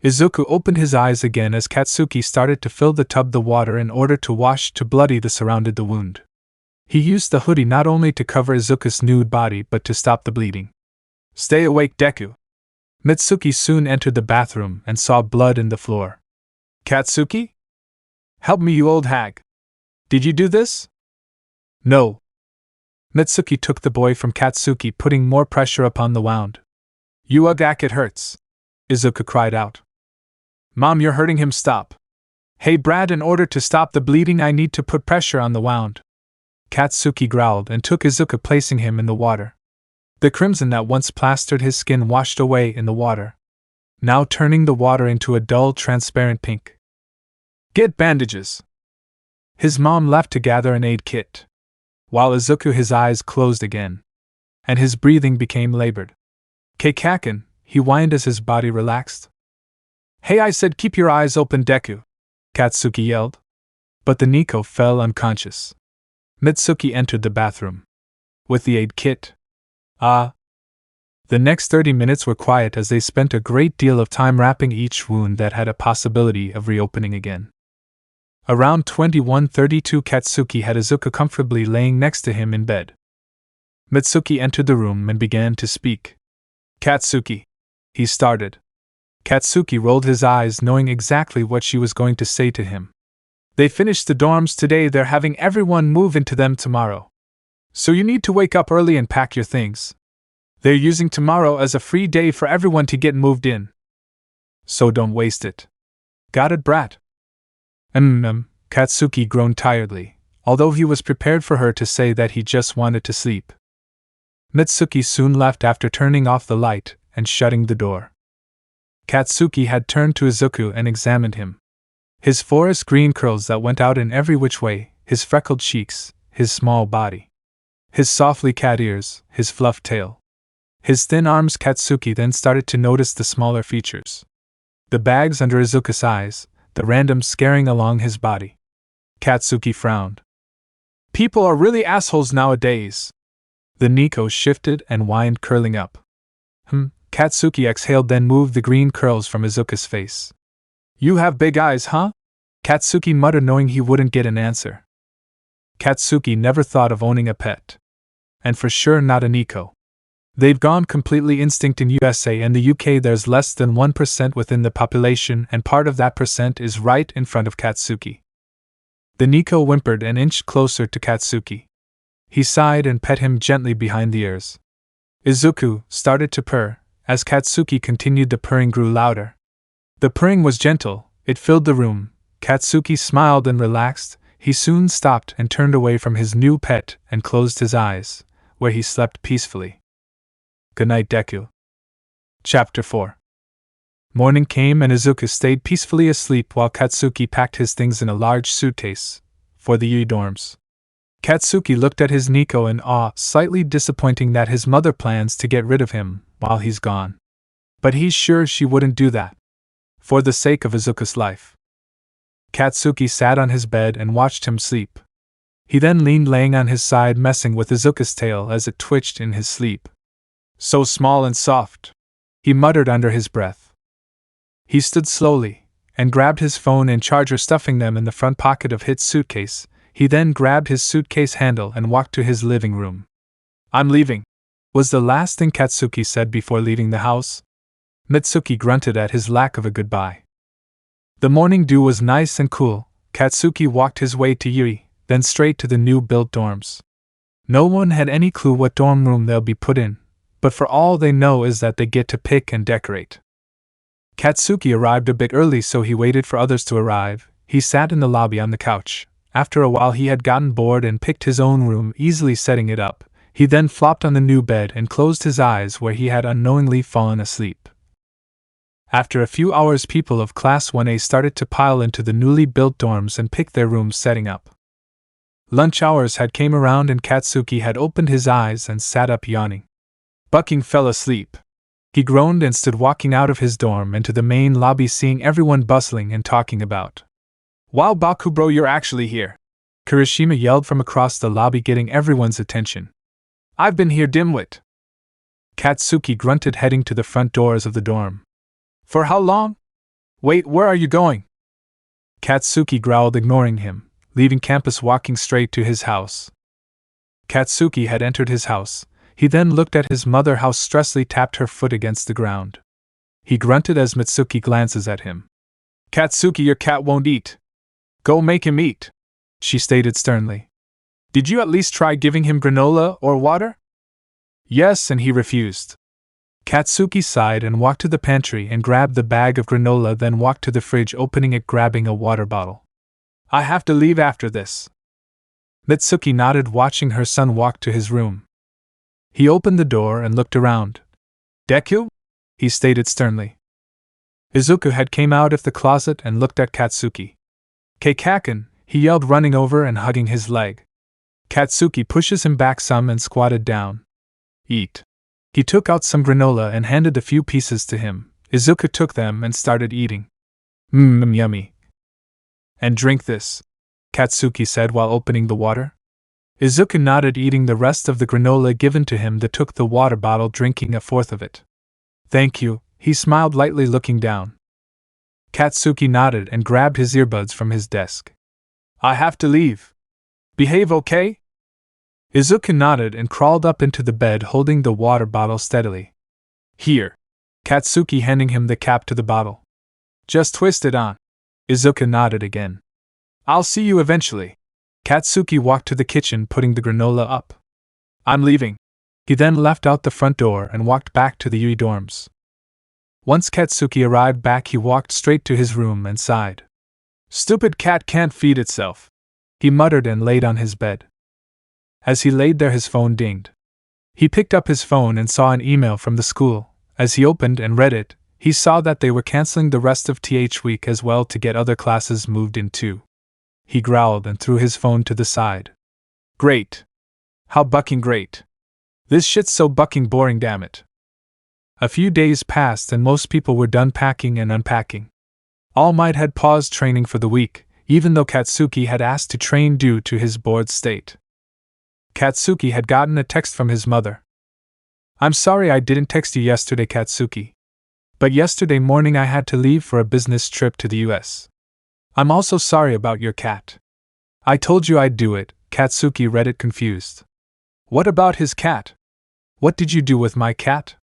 [SPEAKER 1] Izuku opened his eyes again as Katsuki started to fill the tub with water in order to wash to bloody the surrounded the wound. He used the hoodie not only to cover Izuku's nude body but to stop the bleeding. Stay awake, Deku. Mitsuki soon entered the bathroom and saw blood in the floor. Katsuki? Help me, you old hag. Did you do this? No. Mitsuki took the boy from Katsuki, putting more pressure upon the wound. You ugak, it hurts, Izuku cried out. Mom, you're hurting him, stop. Hey Brad, in order to stop the bleeding I need to put pressure on the wound. Katsuki growled and took Izuku, placing him in the water. The crimson that once plastered his skin washed away in the water, now turning the water into a dull transparent pink. Get bandages. His mom left to gather an aid kit, while Izuku, his eyes closed again, and his breathing became labored. Kaken, he whined as his body relaxed. Hey, I said keep your eyes open, Deku, Katsuki yelled. But the Neko fell unconscious. Mitsuki entered the bathroom with the aid kit. The next 30 minutes were quiet as they spent a great deal of time wrapping each wound that had a possibility of reopening again. Around 21:32, Katsuki had Izuku comfortably laying next to him in bed. Mitsuki entered the room and began to speak. Katsuki, he started. Katsuki rolled his eyes, knowing exactly what she was going to say to him. They finished the dorms today, they're having everyone move into them tomorrow. So you need to wake up early and pack your things. They're using tomorrow as a free day for everyone to get moved in. So don't waste it. Got it, brat? Katsuki groaned tiredly, although he was prepared for her to say that he just wanted to sleep. Mitsuki soon left after turning off the light and shutting the door. Katsuki had turned to Izuku and examined him. His forest green curls that went out in every which way, his freckled cheeks, his small body, his softly cat ears, his fluffed tail, his thin arms. Katsuki then started to notice the smaller features. The bags under Izuku's eyes, the random scarring along his body. Katsuki frowned. People are really assholes nowadays. The Neko shifted and whined, curling up. Katsuki exhaled, then moved the green curls from Izuku's face. You have big eyes, huh? Katsuki muttered, knowing he wouldn't get an answer. Katsuki never thought of owning a pet. And for sure not a Neko. They've gone completely extinct in USA and the UK. There's less than 1% within the population, and part of that percent is right in front of Katsuki. The Neko whimpered and inched closer to Katsuki. He sighed and pet him gently behind the ears. Izuku started to purr. As Katsuki continued, the purring grew louder. The purring was gentle, it filled the room. Katsuki smiled and relaxed. He soon stopped and turned away from his new pet and closed his eyes, where he slept peacefully. Good night, Deku. Chapter 4. Morning came and Izuku stayed peacefully asleep while Katsuki packed his things in a large suitcase for the Yuuei dorms. Katsuki looked at his Neko in awe, slightly disappointing that his mother plans to get rid of him while he's gone. But he's sure she wouldn't do that, for the sake of Izuku's life. Katsuki sat on his bed and watched him sleep. He then leaned, laying on his side, messing with Izuku's tail as it twitched in his sleep. So small and soft, he muttered under his breath. He stood slowly and grabbed his phone and charger, stuffing them in the front pocket of his suitcase. He then grabbed his suitcase handle and walked to his living room. I'm leaving, was the last thing Katsuki said before leaving the house. Mitsuki grunted at his lack of a goodbye. The morning dew was nice and cool. Katsuki walked his way to Yuuei, then straight to the new built dorms. No one had any clue what dorm room they'll be put in, but for all they know is that they get to pick and decorate. Katsuki arrived a bit early, so he waited for others to arrive. He sat in the lobby on the couch. After a while he had gotten bored and picked his own room, easily setting it up. He then flopped on the new bed and closed his eyes where he had unknowingly fallen asleep. After a few hours, people of Class 1A started to pile into the newly built dorms and pick their rooms, setting up. Lunch hours had came around and Katsuki had opened his eyes and sat up yawning. Bucking fell asleep. He groaned and stood walking out of his dorm into the main lobby, seeing everyone bustling and talking about. "Wow, Bakugo, you're actually here!" Kirishima yelled from across the lobby, getting everyone's attention. "I've been here, dimwit!" Katsuki grunted, heading to the front doors of the dorm. "For how long? Wait, where are you going?" Katsuki growled, ignoring him, leaving campus, walking straight to his house. Katsuki had entered his house. He then looked at his mother, how stressfully tapped her foot against the ground. He grunted as Mitsuki glances at him. "Katsuki, your cat won't eat. Go make him eat," she stated sternly. "Did you at least try giving him granola or water?" "Yes, and he refused." Katsuki sighed and walked to the pantry and grabbed the bag of granola, then walked to the fridge, opening it, grabbing a water bottle. "I have to leave after this." Mitsuki nodded, watching her son walk to his room. He opened the door and looked around. "Deku?" he stated sternly. Izuku had came out of the closet and looked at Katsuki. "Keikaken," he yelled, running over and hugging his leg. Katsuki pushes him back some and squatted down. "Eat." He took out some granola and handed a few pieces to him. Izuku took them and started eating. Yummy." "And drink this," Katsuki said while opening the water. Izuku nodded, eating the rest of the granola given to him, that took the water bottle, drinking a fourth of it. "Thank you," he smiled lightly, looking down. Katsuki nodded and grabbed his earbuds from his desk. "I have to leave. Behave, okay?" Izuku nodded and crawled up into the bed, holding the water bottle steadily. "Here." Katsuki handing him the cap to the bottle. "Just twist it on." Izuku nodded again. "I'll see you eventually." Katsuki walked to the kitchen, putting the granola up. "I'm leaving." He then left out the front door and walked back to the Yuuei dorms. Once Katsuki arrived back, he walked straight to his room and sighed. "Stupid cat can't feed itself," he muttered and laid on his bed. As he laid there, his phone dinged. He picked up his phone and saw an email from the school. As he opened and read it, he saw that they were canceling the rest of TH week as well to get other classes moved in too. He growled and threw his phone to the side. "Great. How bucking great. This shit's so bucking boring, damn it." A few days passed and most people were done packing and unpacking. All Might had paused training for the week, even though Katsuki had asked to train due to his bored state. Katsuki had gotten a text from his mother. "I'm sorry I didn't text you yesterday, Katsuki. But yesterday morning I had to leave for a business trip to the US. I'm also sorry about your cat. I told you I'd do it." Katsuki read it, confused. "What about his cat? What did you do with my cat?"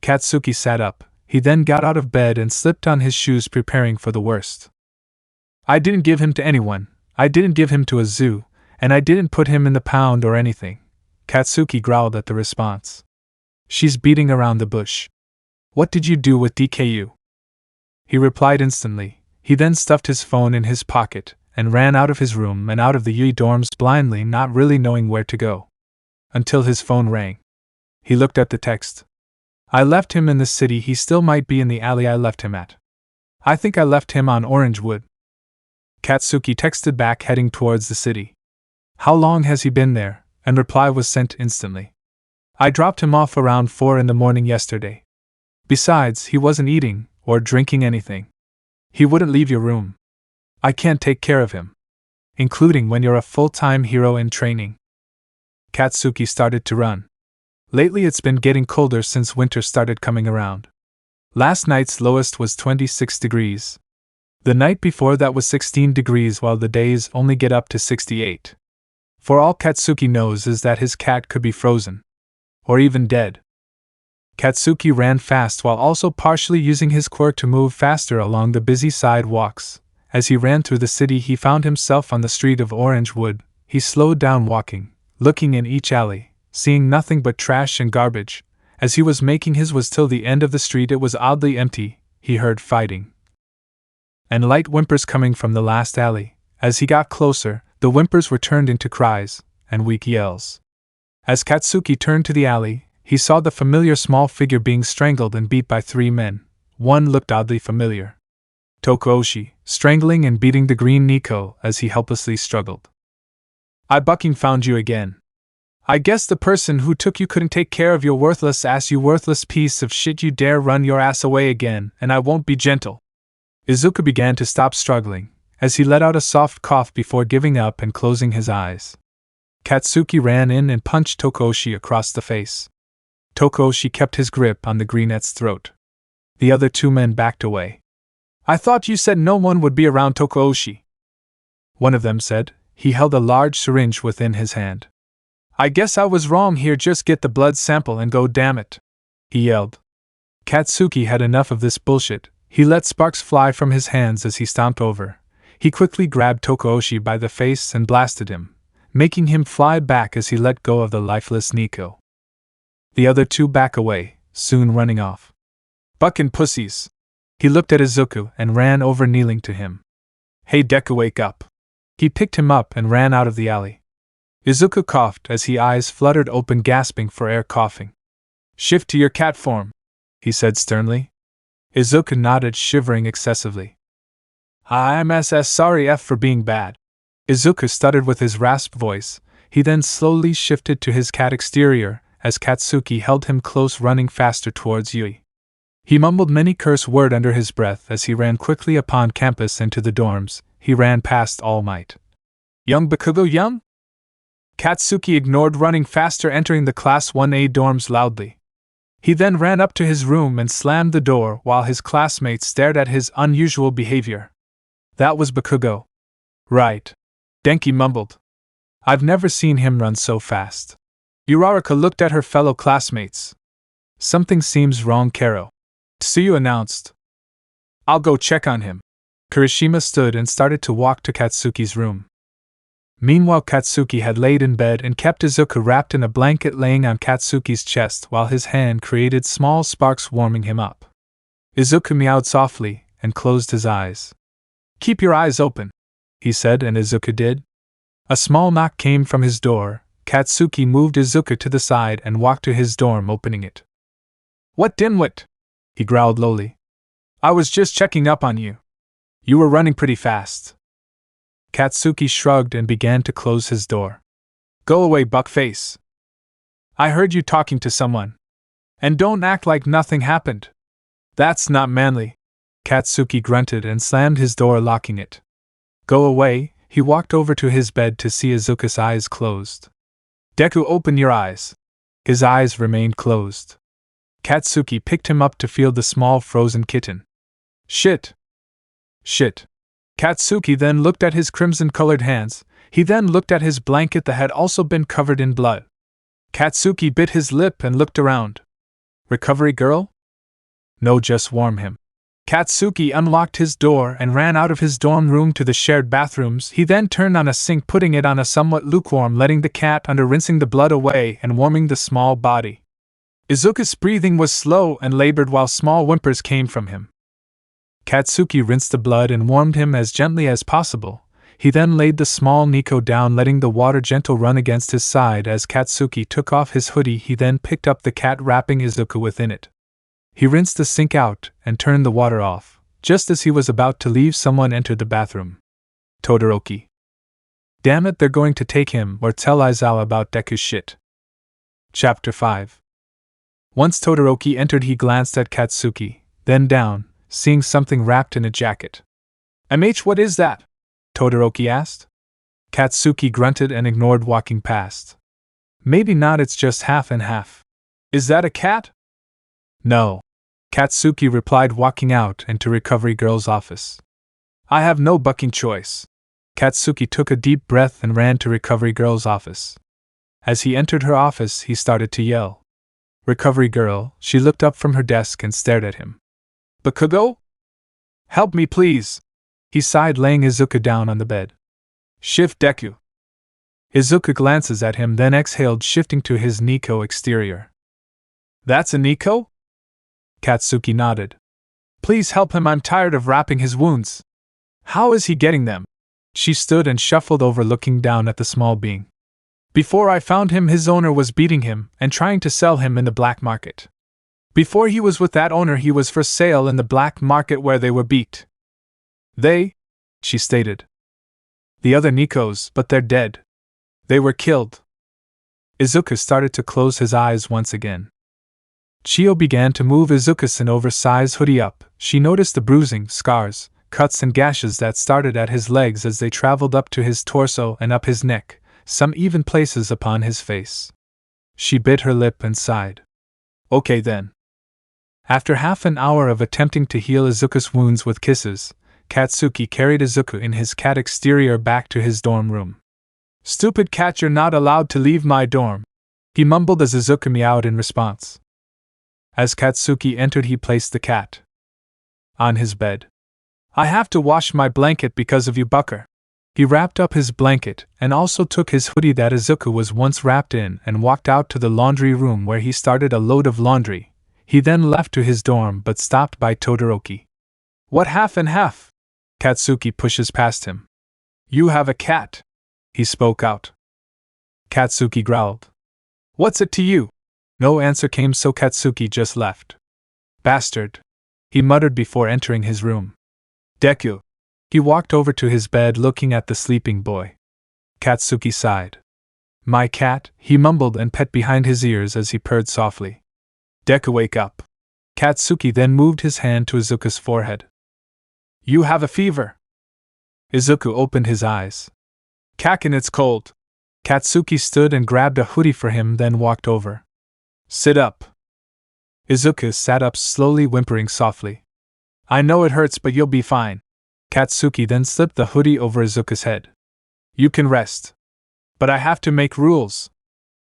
[SPEAKER 1] Katsuki sat up. He then got out of bed and slipped on his shoes, preparing for the worst. "I didn't give him to anyone. I didn't give him to a zoo, and I didn't put him in the pound or anything." Katsuki growled at the response. "She's beating around the bush. What did you do with DKU?" He replied instantly. He then stuffed his phone in his pocket and ran out of his room and out of the Yuuei dorms blindly, not really knowing where to go. Until his phone rang. He looked at the text. "I left him in the city. He still might be in the alley I left him at. I think I left him on Orangewood." Katsuki texted back, heading towards the city. "How long has he been there?" And reply was sent instantly. "I dropped him off around 4 in the morning yesterday. Besides, he wasn't eating or drinking anything. He wouldn't leave your room. I can't take care of him. Including when you're a full-time hero in training." Katsuki started to run. Lately it's been getting colder since winter started coming around. Last night's lowest was 26 degrees. The night before that was 16 degrees, while the days only get up to 68. For all Katsuki knows is that his cat could be frozen. Or even dead. Katsuki ran fast while also partially using his quirk to move faster along the busy sidewalks. As he ran through the city, he found himself on the street of Orangewood, he slowed down walking, looking in each alley, seeing nothing but trash and garbage. As he was making his way till the end of the street, it was oddly empty. He heard fighting and light whimpers coming from the last alley. As he got closer, the whimpers were turned into cries and weak yells. As Katsuki turned to the alley, he saw the familiar small figure being strangled and beat by 3 men. One looked oddly familiar. Tokoshi, strangling and beating the green Neko as he helplessly struggled. "I bucking found you again. I guess the person who took you couldn't take care of your worthless ass, you worthless piece of shit. You dare run your ass away again, and I won't be gentle." Izuku began to stop struggling, as he let out a soft cough before giving up and closing his eyes. Katsuki ran in and punched Tokoshi across the face. Tokoshi kept his grip on the greenette's throat. The other 2 men backed away. "I thought you said no one would be around, Tokoshi," one of them said. He held a large syringe within his hand. "I guess I was wrong here, just get the blood sample and go, damn it," he yelled. Katsuki had enough of this bullshit. He let sparks fly from his hands as he stomped over. He quickly grabbed Tokoshi by the face and blasted him, making him fly back as he let go of the lifeless Neko. The other 2 back away, soon running off. "Buckin' pussies." He looked at Izuku and ran over, kneeling to him. "Hey Deku, wake up." He picked him up and ran out of the alley. Izuku coughed as his eyes fluttered open, gasping for air, coughing. "Shift to your cat form," he said sternly. Izuku nodded, shivering excessively. "I'm sorry for being bad." Izuku stuttered with his rasped voice. He then slowly shifted to his cat exterior, as Katsuki held him close, running faster towards Yuuei. He mumbled many curse words under his breath as he ran quickly upon campus into the dorms. He ran past All Might. "Young Bakugo, young?" Katsuki ignored, running faster, entering the Class 1A dorms loudly. He then ran up to his room and slammed the door while his classmates stared at his unusual behavior. That was Bakugo. Right. Denki mumbled. "I've never seen him run so fast." Uraraka looked at her fellow classmates. "Something seems wrong, Karo," Tsuyu announced. "I'll go check on him." Kirishima stood and started to walk to Katsuki's room. Meanwhile, Katsuki had laid in bed and kept Izuku wrapped in a blanket laying on Katsuki's chest while his hand created small sparks warming him up. Izuku meowed softly and closed his eyes. "Keep your eyes open," he said, and Izuku did. A small knock came from his door. Katsuki moved Izuku to the side and walked to his dorm, opening it. "What dimwit?" he growled lowly. "I was just checking up on you. You were running pretty fast." Katsuki shrugged and began to close his door. "Go away, buckface. I heard you talking to someone. And don't act like nothing happened. That's not manly." Katsuki grunted and slammed his door, locking it. "Go away." He walked over to his bed to see Izuku's eyes closed. "Deku, open your eyes." His eyes remained closed. Katsuki picked him up to feel the small frozen kitten. "Shit. Shit." Katsuki then looked at his crimson-colored hands. He then looked at his blanket that had also been covered in blood. Katsuki bit his lip and looked around. "Recovery girl?" "No, just warm him." Katsuki unlocked his door and ran out of his dorm room to the shared bathrooms. He then turned on a sink, putting it on a somewhat lukewarm, letting the cat under, rinsing the blood away and warming the small body. Izuku's breathing was slow and labored while small whimpers came from him. Katsuki rinsed the blood and warmed him as gently as possible. He then laid the small Neko down, letting the water gentle run against his side. As Katsuki took off his hoodie, he then picked up the cat, wrapping Izuku within it. He rinsed the sink out and turned the water off. Just as he was about to leave, someone entered the bathroom. Todoroki. "Damn it, they're going to take him or tell Aizawa about Deku's shit." Chapter 5. Once Todoroki entered, he glanced at Katsuki, then down, seeing something wrapped in a jacket. "MH, what is that?" Todoroki asked. Katsuki grunted and ignored, walking past. "Maybe not, it's just half and half." "Is that a cat?" "No." Katsuki replied, walking out into Recovery Girl's office. "I have no bucking choice." Katsuki took a deep breath and ran to Recovery Girl's office. As he entered her office, he started to yell. "Recovery Girl!" She looked up from her desk and stared at him. "Bakugo? Help me, please!" He sighed, laying Izuku down on the bed. "Shift Deku." Izuku glances at him, then exhaled, shifting to his Neko exterior. That's a Neko? Katsuki nodded. Please help him, I'm tired of wrapping his wounds. How is he getting them? She stood and shuffled over, looking down at the small being. Before I found him, his owner was beating him and trying to sell him in the black market. Before he was with that owner, he was for sale in the black market where they were beat. They? She stated. The other Nekos, but they're dead. They were killed. Izuku started to close his eyes once again. Chio began to move Izuku's oversized hoodie up. She noticed the bruising, scars, cuts and gashes that started at his legs as they traveled up to his torso and up his neck, some even places upon his face. She bit her lip and sighed. Okay then. After half an hour of attempting to heal Izuku's wounds with kisses, Katsuki carried Izuku in his cat exterior back to his dorm room. Stupid cat, you're not allowed to leave my dorm, he mumbled as Izuku meowed in response. As Katsuki entered, he placed the cat on his bed. I have to wash my blanket because of you, Bucker. He wrapped up his blanket and also took his hoodie that Izuku was once wrapped in and walked out to the laundry room where he started a load of laundry. He then left to his dorm but stopped by Todoroki. What, half and half? Katsuki pushes past him. You have a cat, he spoke out. Katsuki growled. What's it to you? No answer came, so Katsuki just left. Bastard, he muttered before entering his room. Deku. He walked over to his bed looking at the sleeping boy. Katsuki sighed. My cat, he mumbled and pet behind his ears as he purred softly. Deku, wake up. Katsuki then moved his hand to Izuku's forehead. You have a fever. Izuku opened his eyes. Kaken, it's cold. Katsuki stood and grabbed a hoodie for him, then walked over. Sit up. Izuku sat up slowly, whimpering softly. I know it hurts, but you'll be fine. Katsuki then slipped the hoodie over Izuku's head. You can rest. But I have to make rules.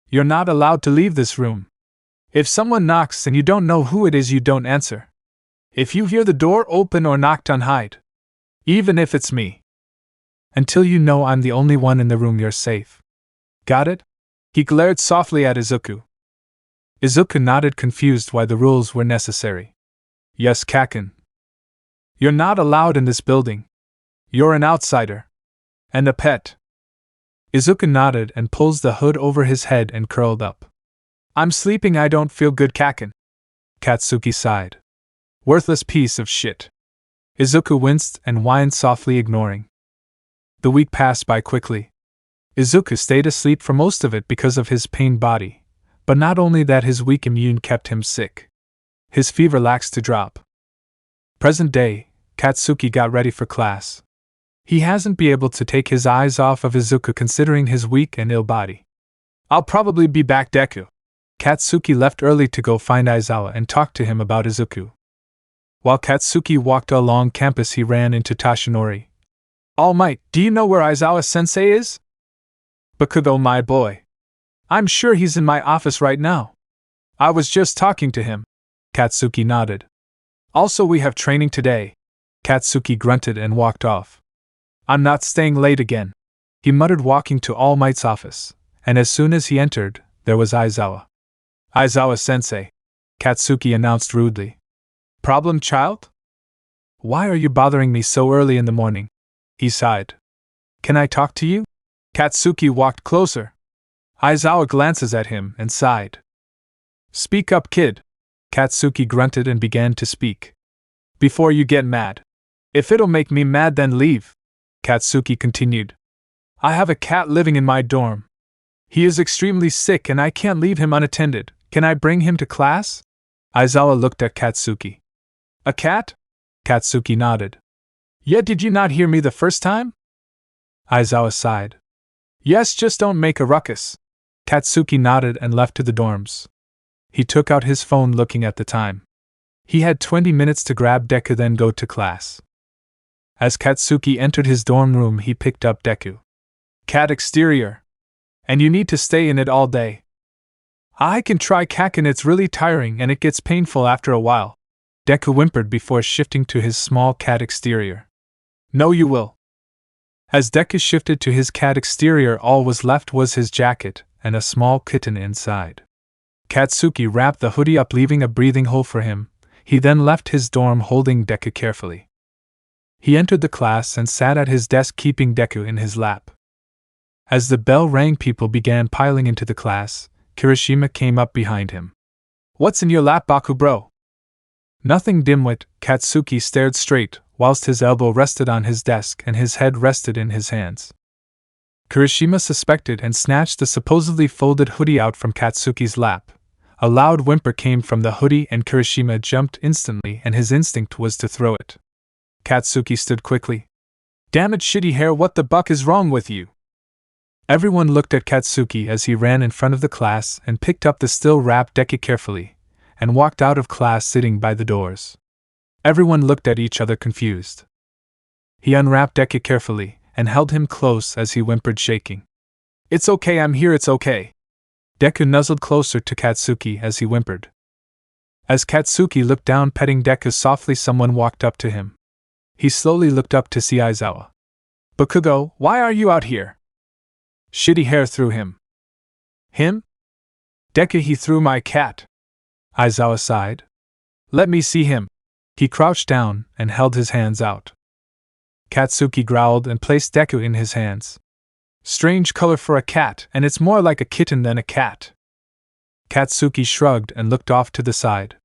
[SPEAKER 1] You're not allowed to leave this room. If someone knocks and you don't know who it is, you don't answer. If you hear the door open or knocked on, hide. Even if it's me. Until you know I'm the only one in the room, you're safe. Got it? He glared softly at Izuku. Izuku nodded, confused why the rules were necessary. Yes, Kaken. You're not allowed in this building. You're an outsider. And a pet. Izuku nodded and pulls the hood over his head and curled up. I'm sleeping, I don't feel good, Kaken. Katsuki sighed. Worthless piece of shit. Izuku winced and whined softly, ignoring. The week passed by quickly. Izuku stayed asleep for most of it because of his pained body. But not only that, his weak immune kept him sick. His fever lacked to drop. Present day, Katsuki got ready for class. He hasn't been able to take his eyes off of Izuku considering his weak and ill body. I'll probably be back, Deku. Katsuki left early to go find Aizawa and talk to him about Izuku. While Katsuki walked along campus, he ran into Toshinori. All Might, do you know where Aizawa-sensei is? Bakugo, my boy. I'm sure he's in my office right now. I was just talking to him. Katsuki nodded. Also, we have training today. Katsuki grunted and walked off. I'm not staying late again, he muttered, walking to All Might's office, and as soon as he entered, there was Aizawa. Aizawa-sensei, Katsuki announced rudely. Problem, child? Why are you bothering me so early in the morning? He sighed. Can I talk to you? Katsuki walked closer. Aizawa glances at him and sighed. Speak up, kid. Katsuki grunted and began to speak. Before you get mad. If it'll make me mad, then leave. Katsuki continued. I have a cat living in my dorm. He is extremely sick and I can't leave him unattended. Can I bring him to class? Aizawa looked at Katsuki. A cat? Katsuki nodded. Yeah, did you not hear me the first time? Aizawa sighed. Yes, just don't make a ruckus. Katsuki nodded and left to the dorms. He took out his phone, looking at the time. He had 20 minutes to grab Deku, then go to class. As Katsuki entered his dorm room, he picked up Deku. Cat exterior. And you need to stay in it all day. I can try, Kaken, it's really tiring and it gets painful after a while. Deku whimpered before shifting to his small cat exterior. No, you will. As Deku shifted to his cat exterior, all was left was his jacket and a small kitten inside. Katsuki wrapped the hoodie up, leaving a breathing hole for him. He then left his dorm holding Deku carefully. He entered the class and sat at his desk, keeping Deku in his lap. As the bell rang, people began piling into the class. Kirishima came up behind him. "What's in your lap, Baku bro?" "Nothing, dimwit." Katsuki stared straight, whilst his elbow rested on his desk and his head rested in his hands. Kirishima suspected and snatched the supposedly folded hoodie out from Katsuki's lap. A loud whimper came from the hoodie and Kirishima jumped instantly, and his instinct was to throw it. Katsuki stood quickly. "Damn it, shitty hair, what the buck is wrong with you?" Everyone looked at Katsuki as he ran in front of the class and picked up the still wrapped Deku carefully, and walked out of class sitting by the doors. Everyone looked at each other confused. He unwrapped Deku carefully and held him close as he whimpered, shaking. "It's okay, I'm here, it's okay." Deku nuzzled closer to Katsuki as he whimpered. As Katsuki looked down, petting Deku softly, someone walked up to him. He slowly looked up to see Aizawa. "Bakugo, why are you out here?" Shitty hair threw him. "Him? Deku, he threw my cat." Aizawa sighed. "Let me see him." He crouched down and held his hands out. Katsuki growled and placed Deku in his hands. "Strange color for a cat, and it's more like a kitten than a cat." Katsuki shrugged and looked off to the side.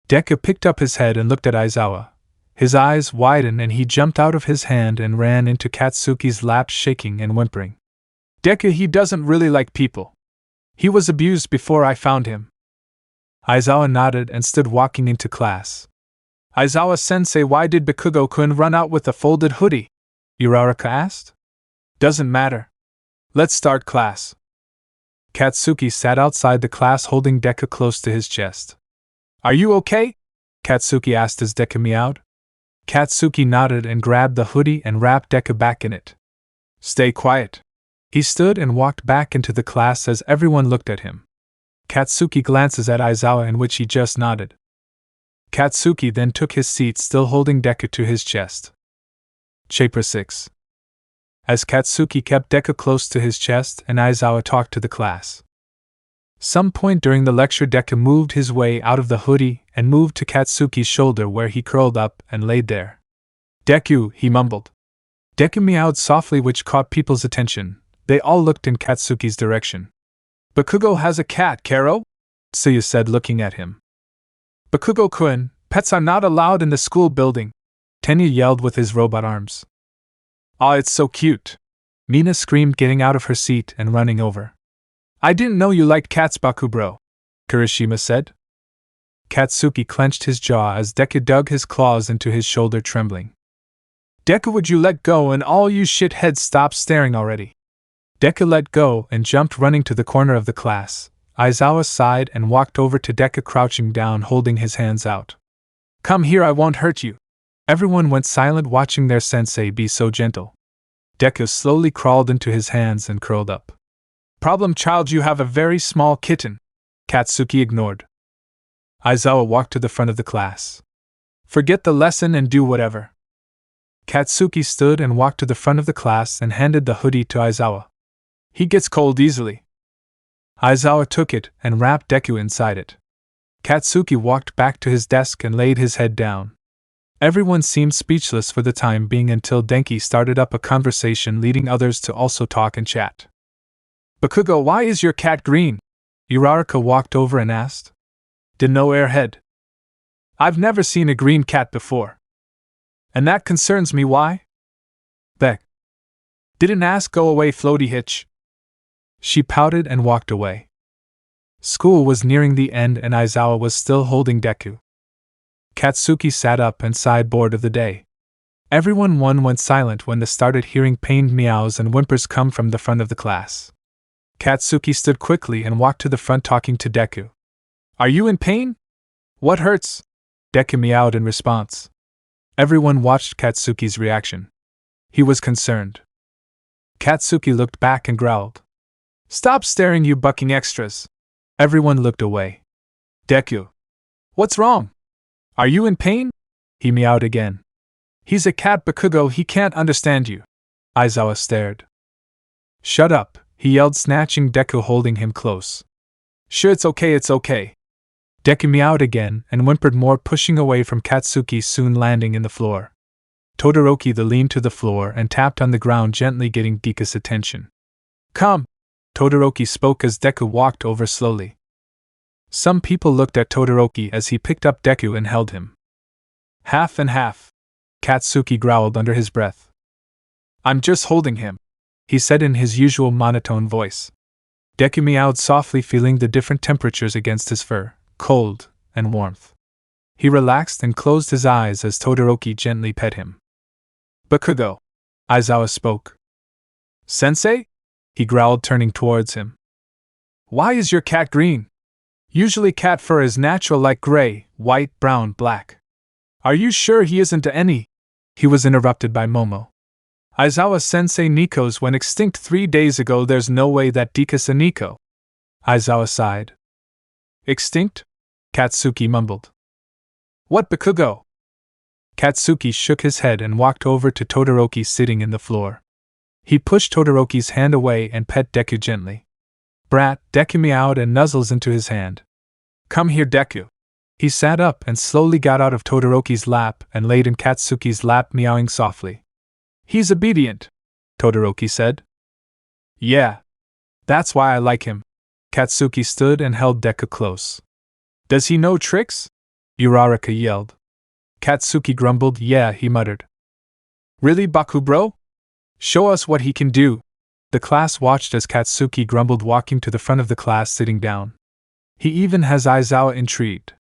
[SPEAKER 1] Deku picked up his head and looked at Aizawa. His eyes widened and he jumped out of his hand and ran into Katsuki's lap, shaking and whimpering. "Deku, he doesn't really like people. He was abused before I found him." Aizawa nodded and stood walking into class. "Aizawa-sensei, why did Bakugo-kun run out with a folded hoodie?" Uraraka asked. "Doesn't matter. Let's start class." Katsuki sat outside the class holding Deku close to his chest. "Are you okay?" Katsuki asked as Deku meowed. Katsuki nodded and grabbed the hoodie and wrapped Deku back in it. "Stay quiet." He stood and walked back into the class as everyone looked at him. Katsuki glances at Aizawa, in which he just nodded. Katsuki then took his seat, still holding Deku to his chest. Chapter 6. As Katsuki kept Deku close to his chest and Aizawa talked to the class. Some point during the lecture, Deku moved his way out of the hoodie and moved to Katsuki's shoulder, where he curled up and laid there. "Deku," he mumbled. Deku meowed softly, which caught people's attention. They all looked in Katsuki's direction. "Bakugo has a cat, Karo?" Tsuyu said, looking at him. "Bakugo-kun, pets are not allowed in the school building," Tenya yelled with his robot arms. "Aw, it's so cute!" Mina screamed, getting out of her seat and running over. "I didn't know you liked cats, Bakubro," Kirishima said. Katsuki clenched his jaw as Deku dug his claws into his shoulder, trembling. "Deku, would you let go, and all you shitheads stop staring already?" Deku let go and jumped, running to the corner of the class. Aizawa sighed and walked over to Deku, crouching down, holding his hands out. "Come here, I won't hurt you." Everyone went silent, watching their sensei be so gentle. Deku slowly crawled into his hands and curled up. "Problem child, you have a very small kitten," Katsuki ignored. Aizawa walked to the front of the class. "Forget the lesson and do whatever." Katsuki stood and walked to the front of the class and handed the hoodie to Aizawa. "He gets cold easily." Aizawa took it and wrapped Deku inside it. Katsuki walked back to his desk and laid his head down. Everyone seemed speechless for the time being until Denki started up a conversation, leading others to also talk and chat. "Bakugo, why is your cat green?" Uraraka walked over and asked. "Dunno, airhead. I've never seen a green cat before. And that concerns me, why?" "Beck. Didn't ask, go away, floaty hitch." She pouted and walked away. School was nearing the end and Aizawa was still holding Deku. Katsuki sat up and sighed, bored of the day. Everyone went silent when they started hearing pained meows and whimpers come from the front of the class. Katsuki stood quickly and walked to the front, talking to Deku. "Are you in pain? What hurts?" Deku meowed in response. Everyone watched Katsuki's reaction. He was concerned. Katsuki looked back and growled. "Stop staring, you bucking extras." Everyone looked away. "Deku. What's wrong? Are you in pain?" He meowed again. "He's a cat, Bakugo, he can't understand you." Aizawa stared. Shut up, he yelled, snatching Deku, holding him close. Sure, it's okay. Deku meowed again and whimpered more, pushing away from Katsuki, soon landing in the floor. Todoroki leaned to the floor and tapped on the ground, gently getting Deku's attention. Come! Todoroki spoke as Deku walked over slowly. Some people looked at Todoroki as he picked up Deku and held him. Half and half, Katsuki growled under his breath. I'm just holding him, he said in his usual monotone voice. Deku meowed softly, feeling the different temperatures against his fur, cold and warmth. He relaxed and closed his eyes as Todoroki gently pet him. Bakugo, Aizawa spoke. Sensei? He growled, turning towards him. Why is your cat green? Usually cat fur is natural, like gray, white, brown, black. Are you sure he isn't any? He was interrupted by Momo. Aizawa-sensei Nekos went extinct 3 days ago. There's no way that Deku's a Neko. Aizawa sighed. Extinct? Katsuki mumbled. What, Bakugo? Katsuki shook his head and walked over to Todoroki sitting in the floor. He pushed Todoroki's hand away and pet Deku gently. Brat, Deku meowed and nuzzles into his hand. Come here, Deku. He sat up and slowly got out of Todoroki's lap and laid in Katsuki's lap, meowing softly. He's obedient, Todoroki said. Yeah. That's why I like him. Katsuki stood and held Deku close. Does he know tricks? Uraraka yelled. Katsuki grumbled. Yeah, he muttered. Really, Baku bro? Show us what he can do. The class watched as Katsuki grumbled, walking to the front of the class, sitting down. He even has Aizawa intrigued.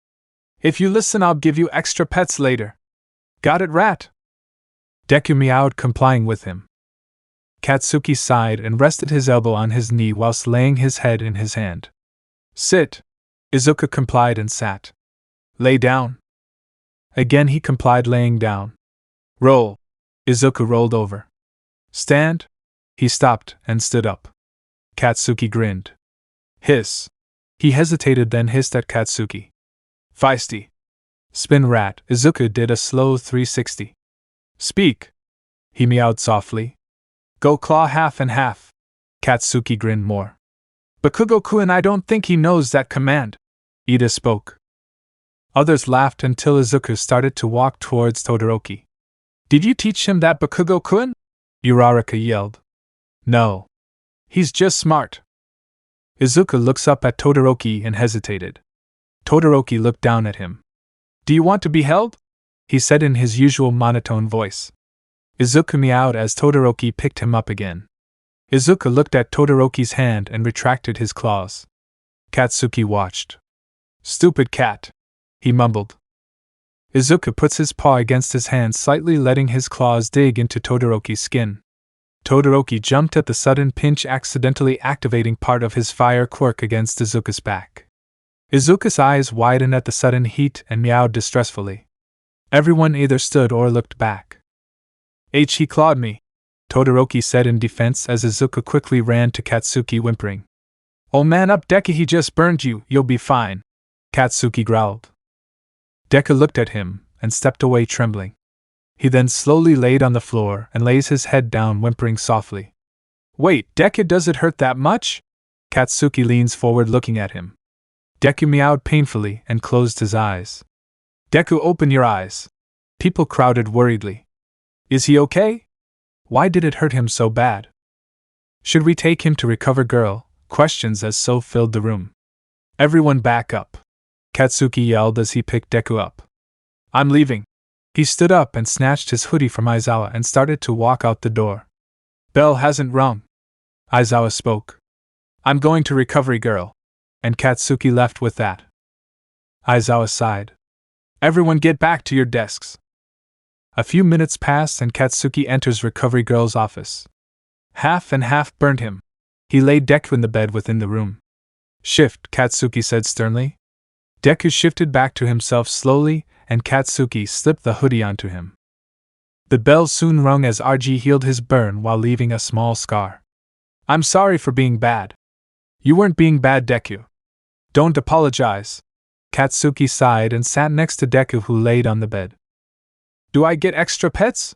[SPEAKER 1] If you listen, I'll give you extra pets later. Got it, rat? Deku meowed, complying with him. Katsuki sighed and rested his elbow on his knee whilst laying his head in his hand. Sit. Izuku complied and sat. Lay down. Again he complied, laying down. Roll. Izuku rolled over. Stand. He stopped and stood up. Katsuki grinned. Hiss. He hesitated, then hissed at Katsuki. Feisty. Spin, rat. Izuku did a slow 360. Speak. He meowed softly. Go claw half and half. Katsuki grinned more. Bakugo-kun, I don't think he knows that command. Ida spoke. Others laughed until Izuku started to walk towards Todoroki. Did you teach him that, Bakugo-kun? Uraraka yelled. No. He's just smart. Izuku looks up at Todoroki and hesitated. Todoroki looked down at him. Do you want to be held? He said in his usual monotone voice. Izuku meowed as Todoroki picked him up again. Izuku looked at Todoroki's hand and retracted his claws. Katsuki watched. Stupid cat, he mumbled. Izuku puts his paw against his hand, slightly letting his claws dig into Todoroki's skin. Todoroki jumped at the sudden pinch, accidentally activating part of his fire quirk against Izuku's back. Izuku's eyes widened at the sudden heat and meowed distressfully. Everyone either stood or looked back. He clawed me, Todoroki said in defense as Izuku quickly ran to Katsuki, whimpering. Oh, man up, Deku, he just burned you, you'll be fine, Katsuki growled. Deku looked at him and stepped away, trembling. He then slowly laid on the floor and lays his head down, whimpering softly. Wait, Deku, does it hurt that much? Katsuki leans forward, looking at him. Deku meowed painfully and closed his eyes. Deku, open your eyes. People crowded worriedly. Is he okay? Why did it hurt him so bad? Should we take him to recover, girl? Questions as so filled the room. Everyone back up, Katsuki yelled as he picked Deku up. I'm leaving. He stood up and snatched his hoodie from Aizawa and started to walk out the door. Bell hasn't rung, Aizawa spoke. I'm going to recovery, girl. And Katsuki left with that. Aizawa sighed. Everyone get back to your desks. A few minutes pass and Katsuki enters recovery girl's office. Half and half burned him. He laid Deku in the bed within the room. Shift, Katsuki said sternly. Deku shifted back to himself slowly, and Katsuki slipped the hoodie onto him. The bell soon rung as RG healed his burn while leaving a small scar. I'm sorry for being bad. You weren't being bad, Deku. Don't apologize. Katsuki sighed and sat next to Deku, who laid on the bed. Do I get extra pets?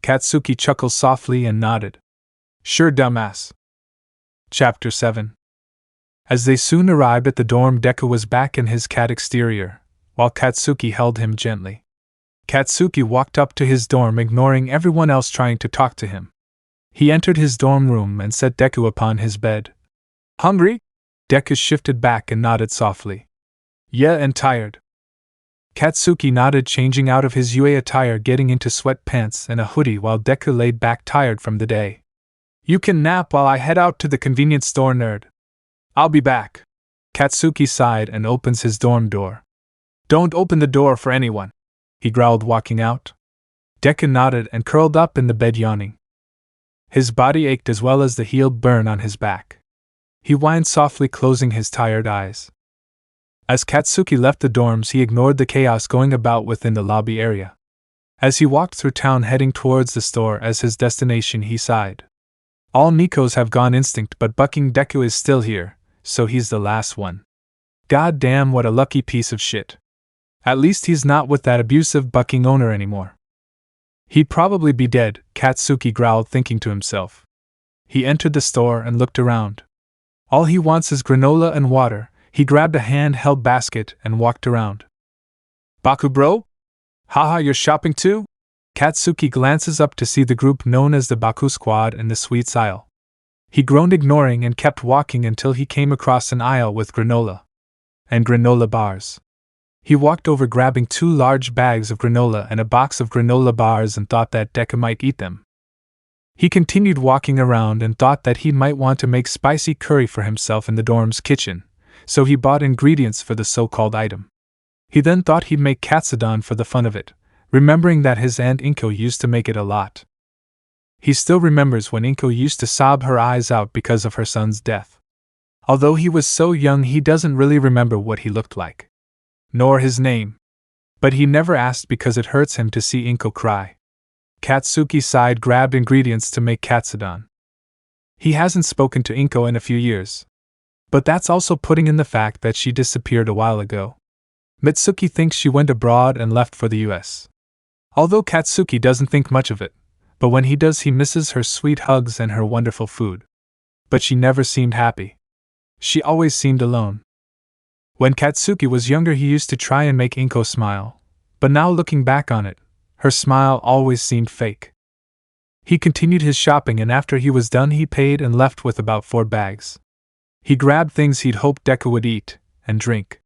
[SPEAKER 1] Katsuki chuckled softly and nodded. Sure, dumbass. Chapter 7. As they soon arrived at the dorm, Deku was back in his cat exterior, while Katsuki held him gently. Katsuki walked up to his dorm, ignoring everyone else trying to talk to him. He entered his dorm room and set Deku upon his bed. Hungry? Deku shifted back and nodded softly. Yeah, and tired. Katsuki nodded, changing out of his Yuuei attire, getting into sweatpants and a hoodie while Deku laid back tired from the day. You can nap while I head out to the convenience store, nerd. I'll be back. Katsuki sighed and opens his dorm door. Don't open the door for anyone, he growled, walking out. Deku nodded and curled up in the bed, yawning. His body ached as well as the healed burn on his back. He whined softly, closing his tired eyes. As Katsuki left the dorms, he ignored the chaos going about within the lobby area. As he walked through town heading towards the store as his destination, he sighed. All Nekos have gone instinct, but bucking Deku is still here, so he's the last one. God damn, what a lucky piece of shit. At least he's not with that abusive bucking owner anymore. He'd probably be dead, Katsuki growled, thinking to himself. He entered the store and looked around. All he wants is granola and water. He grabbed a hand-held basket and walked around. Baku bro? Haha, you're shopping too? Katsuki glances up to see the group known as the Baku Squad in the sweets aisle. He groaned, ignoring, and kept walking until he came across an aisle with granola and granola bars. He walked over, grabbing 2 large bags of granola and a box of granola bars, and thought that Deku might eat them. He continued walking around and thought that he might want to make spicy curry for himself in the dorm's kitchen, so he bought ingredients for the so-called item. He then thought he'd make katsudon for the fun of it, remembering that his aunt Inko used to make it a lot. He still remembers when Inko used to sob her eyes out because of her son's death. Although he was so young, he doesn't really remember what he looked like, nor his name. But he never asked because it hurts him to see Inko cry. Katsuki sighed, grabbed ingredients to make katsudon. He hasn't spoken to Inko in a few years. But that's also putting in the fact that she disappeared a while ago. Mitsuki thinks she went abroad and left for the US. Although Katsuki doesn't think much of it, but when he does, he misses her sweet hugs and her wonderful food. But she never seemed happy. She always seemed alone. When Katsuki was younger, he used to try and make Inko smile, but now looking back on it, her smile always seemed fake. He continued his shopping, and after he was done, he paid and left with about 4 bags. He grabbed things he'd hoped Deku would eat and drink.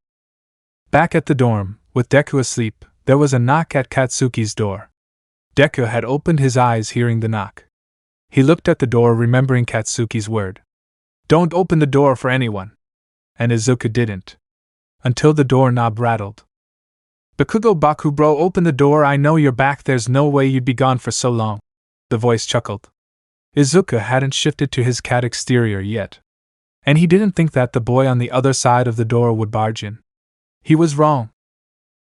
[SPEAKER 1] Back at the dorm, with Deku asleep, there was a knock at Katsuki's door. Deku had opened his eyes hearing the knock. He looked at the door, remembering Katsuki's word. Don't open the door for anyone. And Izuku didn't. Until the doorknob rattled. Bakugo Baku bro, open the door, I know you're back, there's no way you'd be gone for so long. The voice chuckled. Izuku hadn't shifted to his cat exterior yet. And he didn't think that the boy on the other side of the door would barge in. He was wrong.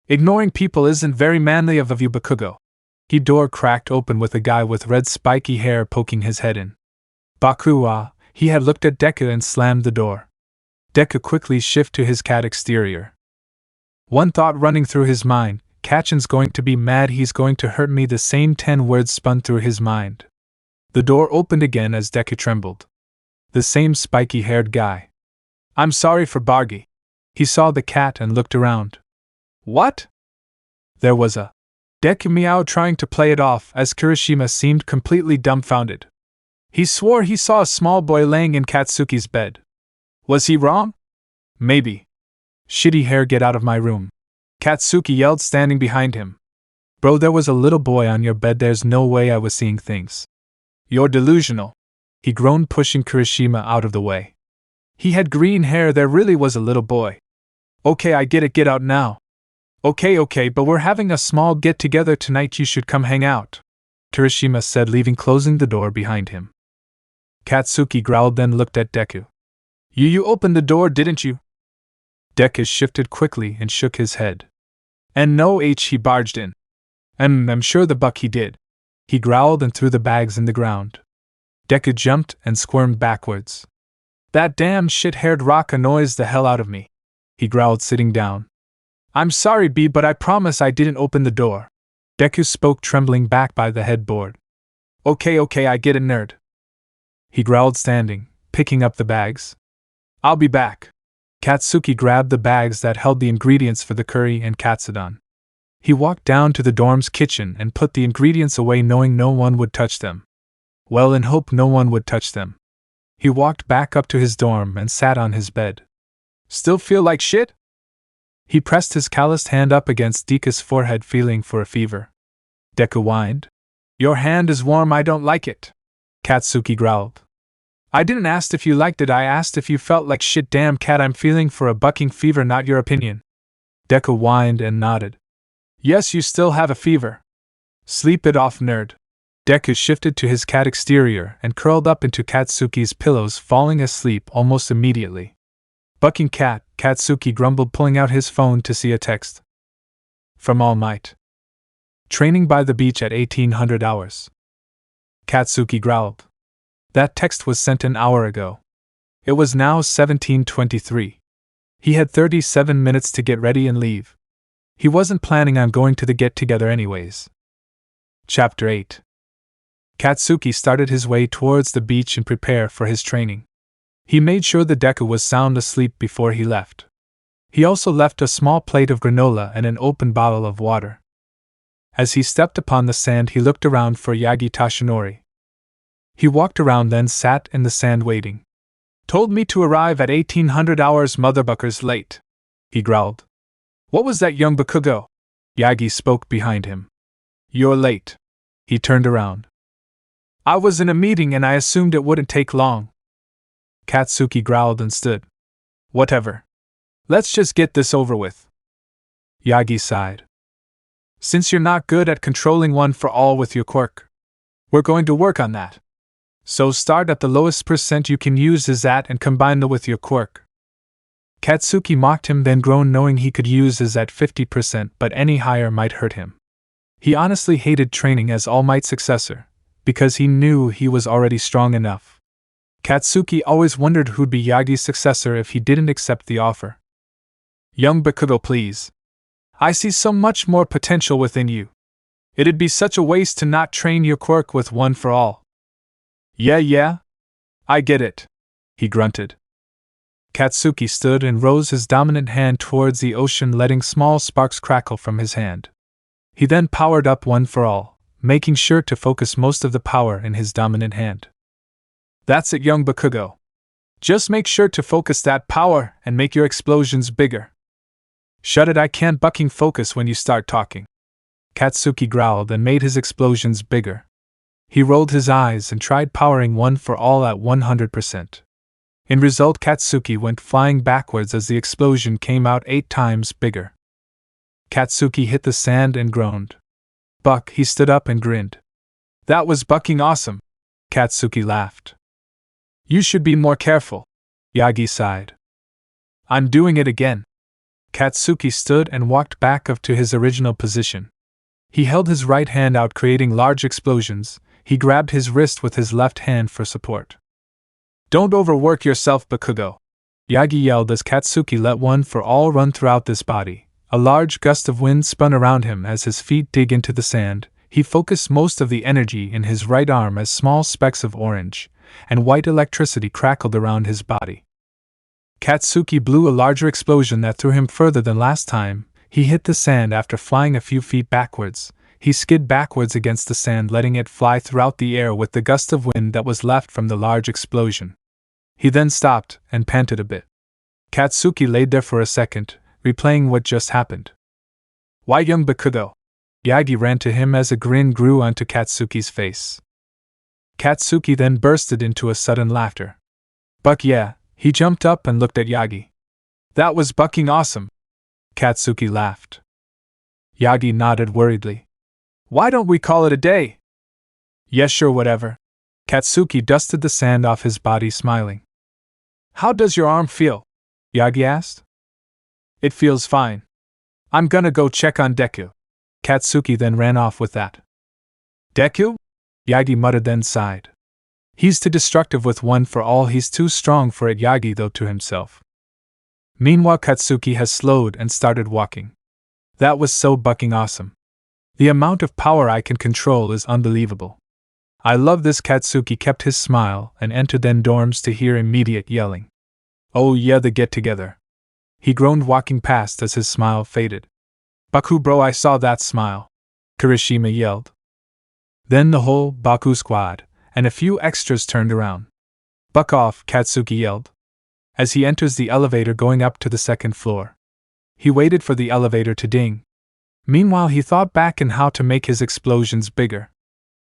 [SPEAKER 1] Ignoring people isn't very manly of you, Bakugo. The door cracked open with a guy with red spiky hair poking his head in. Bakuwa, he had looked at Deku and slammed the door. Deku quickly shifted to his cat exterior. One thought running through his mind, Kachin's going to be mad, he's going to hurt me, the same 10 words spun through his mind. The door opened again as Deku trembled. The same spiky-haired guy. I'm sorry for Bargy. He saw the cat and looked around. What? There was a Deku meowed, trying to play it off, as Kirishima seemed completely dumbfounded. He swore he saw a small boy laying in Katsuki's bed. Was he wrong? Maybe. Shitty hair, get out of my room. Katsuki yelled, standing behind him. Bro, there was a little boy on your bed, there's no way I was seeing things. You're delusional. He groaned, pushing Kirishima out of the way. He had green hair, there really was a little boy. Okay, I get it, get out now. Okay, but we're having a small get-together tonight, you should come hang out. Kirishima said, leaving, closing the door behind him. Katsuki growled, then looked at Deku. You opened the door, didn't you? Deku shifted quickly and shook his head. And no, he barged in. I'm sure the buck he did. He growled and threw the bags in the ground. Deku jumped and squirmed backwards. That damn shit-haired rock annoys the hell out of me. He growled, sitting down. I'm sorry, B, but I promise I didn't open the door. Deku spoke, trembling back by the headboard. Okay, I get it, nerd. He growled, standing, picking up the bags. I'll be back. Katsuki grabbed the bags that held the ingredients for the curry and katsudon. He walked down to the dorm's kitchen and put the ingredients away, knowing no one would touch them. Well, in hope no one would touch them. He walked back up to his dorm and sat on his bed. Still feel like shit? He pressed his calloused hand up against Deku's forehead, feeling for a fever. Deku whined. Your hand is warm, I don't like it. Katsuki growled. I didn't ask if you liked it, I asked if you felt like shit. Damn cat, I'm feeling for a bucking fever, not your opinion. Deku whined and nodded. Yes, you still have a fever. Sleep it off, nerd. Deku shifted to his cat exterior and curled up into Katsuki's pillows, falling asleep almost immediately. Bucking cat, Katsuki grumbled, pulling out his phone to see a text. From All Might. Training by the beach at 1800 hours. Katsuki growled. That text was sent an hour ago. It was now 17:23. He had 37 minutes to get ready and leave. He wasn't planning on going to the get-together anyways. Chapter 8. Katsuki started his way towards the beach and prepared for his training. He made sure the Deku was sound asleep before he left. He also left a small plate of granola and an open bottle of water. As he stepped upon the sand, he looked around for Yagi Tashinori. He walked around, then sat in the sand waiting. Told me to arrive at 1800 hours, motherfuckers late, he growled. What was that, young Bakugo? Yagi spoke behind him. You're late. He turned around. I was in a meeting and I assumed it wouldn't take long. Katsuki growled and stood. Whatever. Let's just get this over with. Yagi sighed. Since you're not good at controlling one for all with your quirk, we're going to work on that. So start at the lowest percent you can use is that and combine them with your quirk. Katsuki mocked him, then groaned, knowing he could use is at 50%, but any higher might hurt him. He honestly hated training as All Mights Successor, because he knew he was already strong enough. Katsuki always wondered who'd be Yagi's successor if he didn't accept the offer. Young Bakugo, please. I see so much more potential within you. It'd be such a waste to not train your quirk with one for all. Yeah. I get it. He grunted. Katsuki stood and rose his dominant hand towards the ocean, letting small sparks crackle from his hand. He then powered up one for all, making sure to focus most of the power in his dominant hand. That's it, young Bakugo. Just make sure to focus that power and make your explosions bigger. Shut it, I can't bucking focus when you start talking. Katsuki growled and made his explosions bigger. He rolled his eyes and tried powering one for all at 100%. In result, Katsuki went flying backwards as the explosion came out 8 times bigger. Katsuki hit the sand and groaned. Buck, he stood up and grinned. That was bucking awesome. Katsuki laughed. You should be more careful. Yagi sighed. I'm doing it again. Katsuki stood and walked back up to his original position. He held his right hand out, creating large explosions. He grabbed his wrist with his left hand for support. Don't overwork yourself, Bakugo. Yagi yelled as Katsuki let one for all run throughout this body. A large gust of wind spun around him as his feet dig into the sand. He focused most of the energy in his right arm as small specks of orange and white electricity crackled around his body. Katsuki blew a larger explosion that threw him further than last time. He hit the sand after flying a few feet backwards. He skid backwards against the sand, letting it fly throughout the air with the gust of wind that was left from the large explosion. He then stopped and panted a bit. Katsuki laid there for a second, replaying what just happened. Why, young Bakugo? Yagi ran to him as a grin grew onto Katsuki's face. Katsuki then bursted into a sudden laughter. Buck, yeah, he jumped up and looked at Yagi. That was bucking awesome. Katsuki laughed. Yagi nodded worriedly. Why don't we call it a day? Yes, sure, whatever. Katsuki dusted the sand off his body, smiling. How does your arm feel? Yagi asked. It feels fine. I'm gonna go check on Deku. Katsuki then ran off with that. Deku? Yagi muttered, then sighed. He's too destructive with one for all, he's too strong for it, Yagi thought to himself. Meanwhile, Katsuki has slowed and started walking. That was so bucking awesome. The amount of power I can control is unbelievable. I love this. Katsuki kept his smile and entered then dorms to hear immediate yelling. Oh yeah, the get-together. He groaned walking past as his smile faded. Baku bro, I saw that smile, Kirishima yelled. Then the whole Baku squad and a few extras turned around. Buck off, Katsuki yelled, as he enters the elevator going up to the second floor. He waited for the elevator to ding. Meanwhile he thought back on how to make his explosions bigger.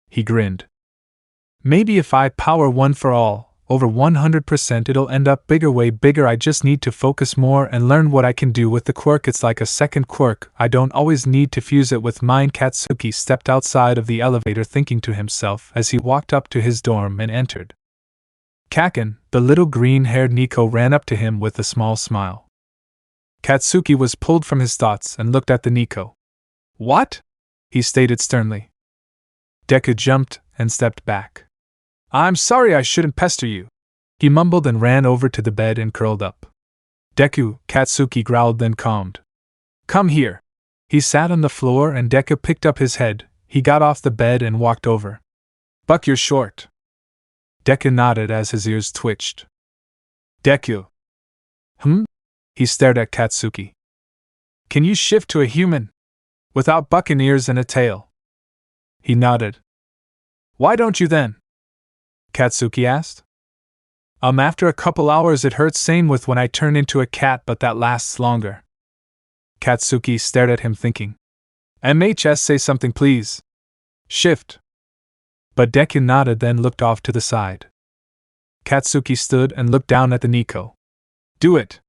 [SPEAKER 1] He grinned. Maybe if I power one for all, over 100% it'll end up bigger, way bigger. I just need to focus more and learn what I can do with the quirk. It's like a second quirk, I don't always need to fuse it with mine. Katsuki stepped outside of the elevator thinking to himself as he walked up to his dorm and entered. Kaken, the little green-haired Neko, ran up to him with a small smile. Katsuki was pulled from his thoughts and looked at the Neko. What? He stated sternly. Deku jumped and stepped back. I'm sorry, I shouldn't pester you, he mumbled and ran over to the bed and curled up. Deku, Katsuki growled, then calmed. Come here. He sat on the floor and Deku picked up his head. He got off the bed and walked over. Buck, you're short. Deku nodded as his ears twitched. Deku. He stared at Katsuki. Can you shift to a human? Without bucking ears and a tail? He nodded. Why don't you then? Katsuki asked. After a couple hours it hurts, same with when I turn into a cat, but that lasts longer. Katsuki stared at him thinking. MHS, say something please. Shift. But Deku nodded, then looked off to the side. Katsuki stood and looked down at the Neko. Do it.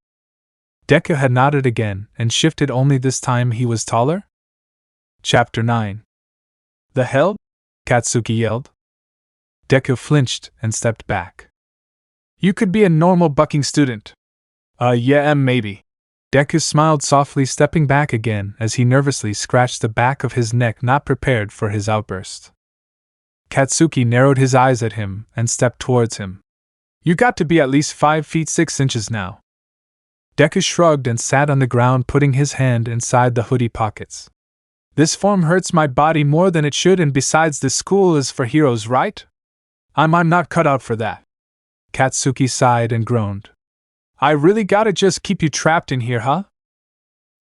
[SPEAKER 1] Deku had nodded again and shifted, only this time he was taller? Chapter 9. The hell? Katsuki yelled. Deku flinched and stepped back. You could be a normal bucking student. Yeah, maybe. Deku smiled softly, stepping back again as he nervously scratched the back of his neck, not prepared for his outburst. Katsuki narrowed his eyes at him and stepped towards him. You got to be at least 5 feet 6 inches now. Deku shrugged and sat on the ground, putting his hand inside the hoodie pockets. This form hurts my body more than it should, and besides, this school is for heroes, right? I'm not cut out for that. Katsuki sighed and groaned. I really gotta just keep you trapped in here, huh?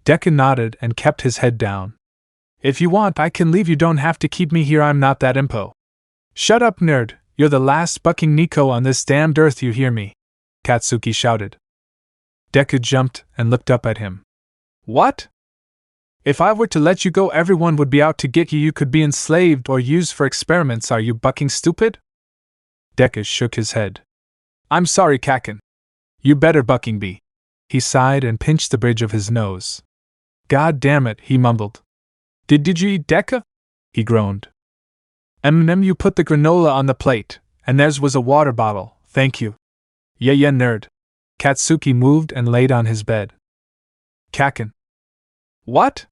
[SPEAKER 1] Deku nodded and kept his head down. If you want, I can leave. You don't have to keep me here. I'm not that impo. Shut up, nerd. You're the last bucking Neko on this damned earth, you hear me? Katsuki shouted. Deku jumped and looked up at him. What? If I were to let you go, everyone would be out to get you. You could be enslaved or used for experiments. Are you bucking stupid? Deku shook his head. I'm sorry, Kaken. You better bucking be. He sighed and pinched the bridge of his nose. God damn it, he mumbled. Did you eat, Deku? He groaned. You put the granola on the plate, and theirs was a water bottle, thank you. Yeah, nerd. Katsuki moved and laid on his bed. Kaken. What?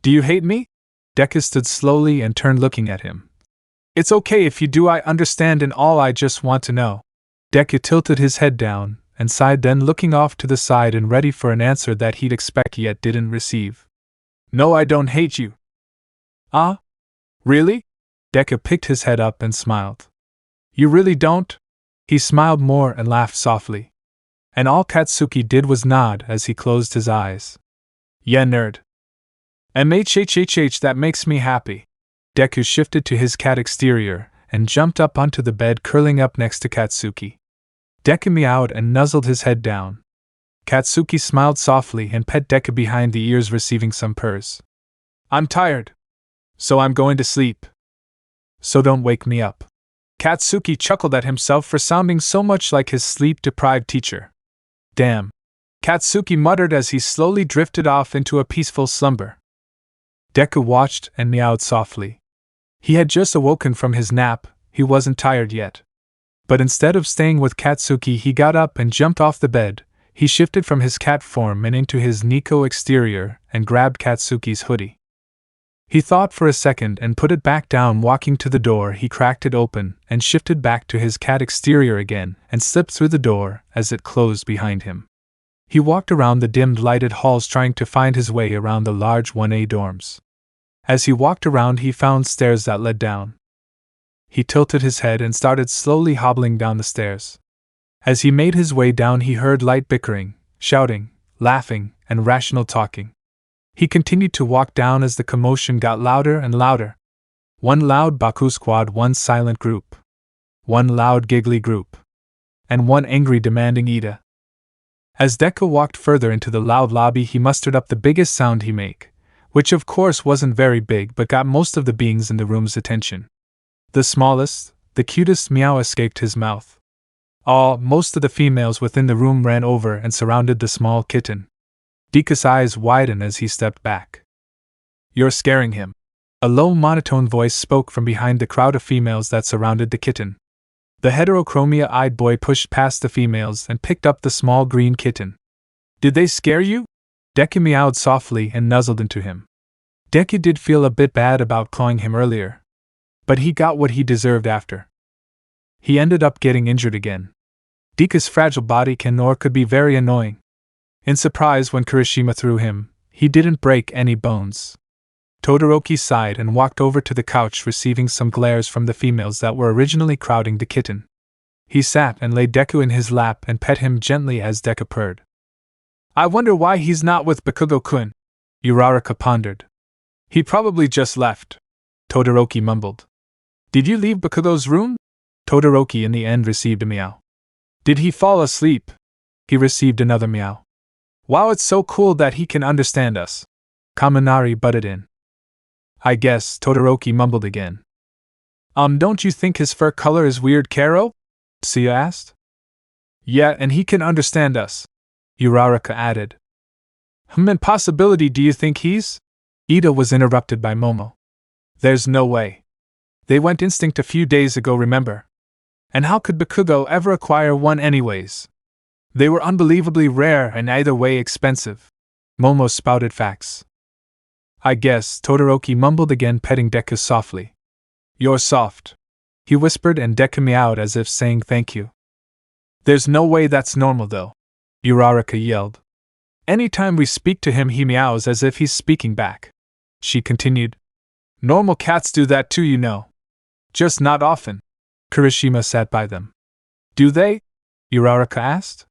[SPEAKER 1] Do you hate me? Deku stood slowly and turned, looking at him. It's okay if you do, I understand, and all. I just want to know. Deku tilted his head down and sighed, then looking off to the side and ready for an answer that he'd expect yet didn't receive. No, I don't hate you. Ah? Really? Deku picked his head up and smiled. You really don't? He smiled more and laughed softly. And all Katsuki did was nod as he closed his eyes. Yeah, nerd. MHHHH, that makes me happy. Deku shifted to his cat exterior and jumped up onto the bed, curling up next to Katsuki. Deku meowed and nuzzled his head down. Katsuki smiled softly and pet Deku behind the ears, receiving some purrs. I'm tired. So I'm going to sleep. So don't wake me up. Katsuki chuckled at himself for sounding so much like his sleep-deprived teacher. Damn. Katsuki muttered as he slowly drifted off into a peaceful slumber. Deku watched and meowed softly. He had just awoken from his nap, he wasn't tired yet. But instead of staying with Katsuki, he got up and jumped off the bed. He shifted from his cat form and into his Neko exterior and grabbed Katsuki's hoodie. He thought for a second and put it back down. Walking to the door, he cracked it open and shifted back to his cat exterior again and slipped through the door as it closed behind him. He walked around the dimmed lighted halls, trying to find his way around the large 1A dorms. As he walked around, he found stairs that led down. He tilted his head and started slowly hobbling down the stairs. As he made his way down, he heard light bickering, shouting, laughing, and rational talking. He continued to walk down as the commotion got louder and louder. One loud Baku squad, one silent group. One loud giggly group. And one angry demanding Ida. As Deku walked further into the loud lobby, he mustered up the biggest sound he make, which of course wasn't very big but got most of the beings in the room's attention. The smallest, the cutest meow escaped his mouth. Most of the females within the room ran over and surrounded the small kitten. Deku's eyes widened as he stepped back. "You're scaring him." A low monotone voice spoke from behind the crowd of females that surrounded the kitten. The heterochromia-eyed boy pushed past the females and picked up the small green kitten. "Did they scare you?" Deku meowed softly and nuzzled into him. Deku did feel a bit bad about clawing him earlier, but he got what he deserved after. He ended up getting injured again. Deku's fragile body could be very annoying. In surprise when Kirishima threw him, he didn't break any bones. Todoroki sighed and walked over to the couch, receiving some glares from the females that were originally crowding the kitten. He sat and laid Deku in his lap and pet him gently as Deku purred. "I wonder why he's not with Bakugo-kun," Uraraka pondered. "He probably just left," Todoroki mumbled. "Did you leave Bakugo's room?" Todoroki in the end received a meow. "Did he fall asleep?" He received another meow. "Wow, it's so cool that he can understand us," Kaminari butted in. "I guess," Todoroki mumbled again. Don't you think his fur color is weird, Karo?" Sia asked. "Yeah, and he can understand us," Uraraka added. And possibility do you think he's?" Ida was interrupted by Momo. "There's no way. They went instinct a few days ago, remember? And how could Bakugo ever acquire one anyways? They were unbelievably rare and either way expensive." Momo spouted facts. "I guess," Todoroki mumbled again, petting Deku softly. "You're soft," he whispered, and Deku meowed as if saying thank you. "There's no way that's normal though," Uraraka yelled. "Anytime we speak to him he meows as if he's speaking back," she continued. "Normal cats do that too, you know. Just not often." Kirishima sat by them. "Do they?" Uraraka asked.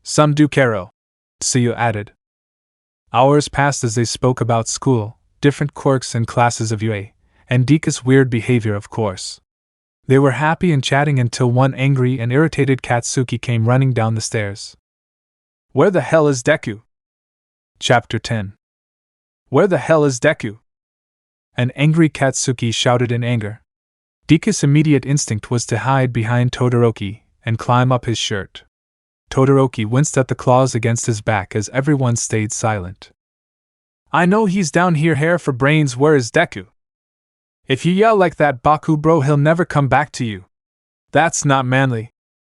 [SPEAKER 1] "Some do, Karo," Tsuyu added. Hours passed as they spoke about school, different quirks and classes of Yuuei, and Deku's weird behavior, of course. They were happy and chatting until one angry and irritated Katsuki came running down the stairs. "Where the hell is Deku?" Chapter 10. "Where the hell is Deku?" An angry Katsuki shouted in anger. Deku's immediate instinct was to hide behind Todoroki and climb up his shirt. Todoroki winced at the claws against his back as everyone stayed silent. "I know he's down here, hair for brains. Where is Deku? If you yell like that, Baku bro, he'll never come back to you." "That's not manly,"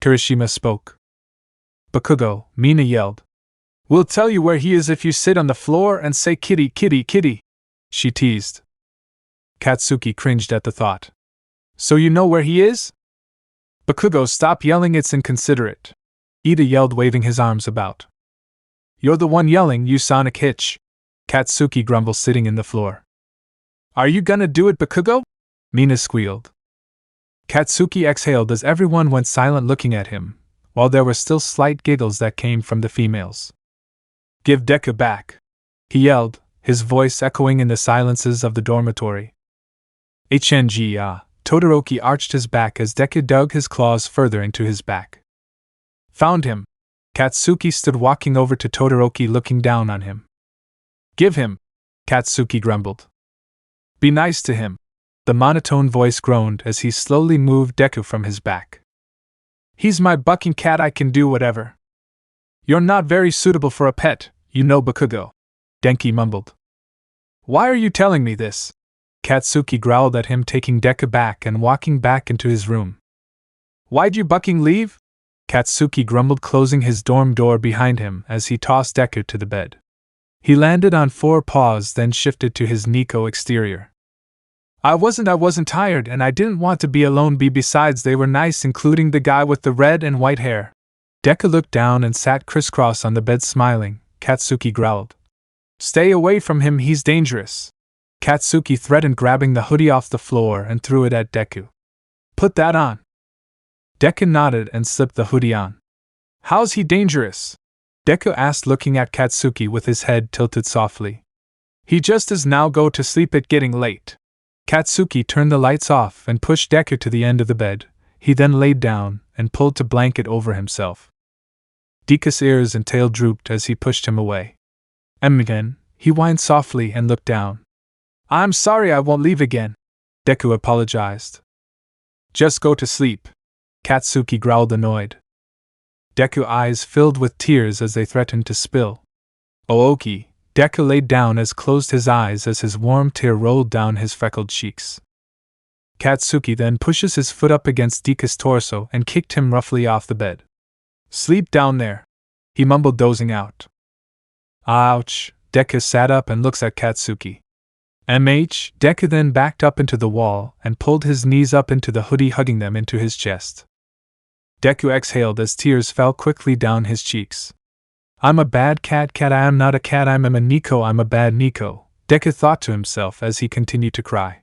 [SPEAKER 1] Kirishima spoke. "Bakugo," Mina yelled. "We'll tell you where he is if you sit on the floor and say kitty, kitty, kitty," she teased. Katsuki cringed at the thought. "So you know where he is?" "Bakugo, stop yelling, it's inconsiderate," Ida yelled, waving his arms about. "You're the one yelling, you sonic hitch," Katsuki grumbled, sitting in the floor. "Are you gonna do it, Bakugo?" Mina squealed. Katsuki exhaled as everyone went silent, looking at him, while there were still slight giggles that came from the females. "Give Deku back," he yelled, his voice echoing in the silences of the dormitory. "HNG, Todoroki arched his back as Deku dug his claws further into his back. "Found him." Katsuki stood walking over to Todoroki, looking down on him. "Give him," Katsuki grumbled. "Be nice to him," the monotone voice groaned as he slowly moved Deku from his back. "He's my bucking cat, I can do whatever." "You're not very suitable for a pet, you know, Bakugo," Denki mumbled. "Why are you telling me this?" Katsuki growled at him, taking Deku back and walking back into his room. "Why'd you bucking leave?" Katsuki grumbled, closing his dorm door behind him as he tossed Deku to the bed. He landed on 4 paws, then shifted to his Neko exterior. I wasn't tired, and I didn't want to be alone. Besides, they were nice, including the guy with the red and white hair." Deku looked down and sat crisscross on the bed, smiling. Katsuki growled. "Stay away from him, he's dangerous," Katsuki threatened, grabbing the hoodie off the floor and threw it at Deku. Put that on. Deku nodded and slipped the hoodie on. How's he dangerous? Deku asked, looking at Katsuki with his head tilted softly. He just is now. Go to sleep, it getting late. Katsuki turned the lights off and pushed Deku to the end of the bed. He then laid down and pulled the blanket over himself. Deku's ears and tail drooped as he pushed him away. Again, he whined softly and looked down. I'm sorry, I won't leave again. Deku apologized. Just go to sleep. Katsuki growled, annoyed. Deku's eyes filled with tears as they threatened to spill. Ooki. Deku laid down as closed his eyes as his warm tear rolled down his freckled cheeks. Katsuki then pushes his foot up against Deku's torso and kicked him roughly off the bed. Sleep down there, he mumbled, dozing out. Ouch. Deku sat up and looks at Katsuki. Deku then backed up into the wall and pulled his knees up into the hoodie, hugging them into his chest. Deku exhaled as tears fell quickly down his cheeks. I'm a bad cat, I am not a cat, I'm a Neko, I'm a bad Neko, Deku thought to himself as he continued to cry.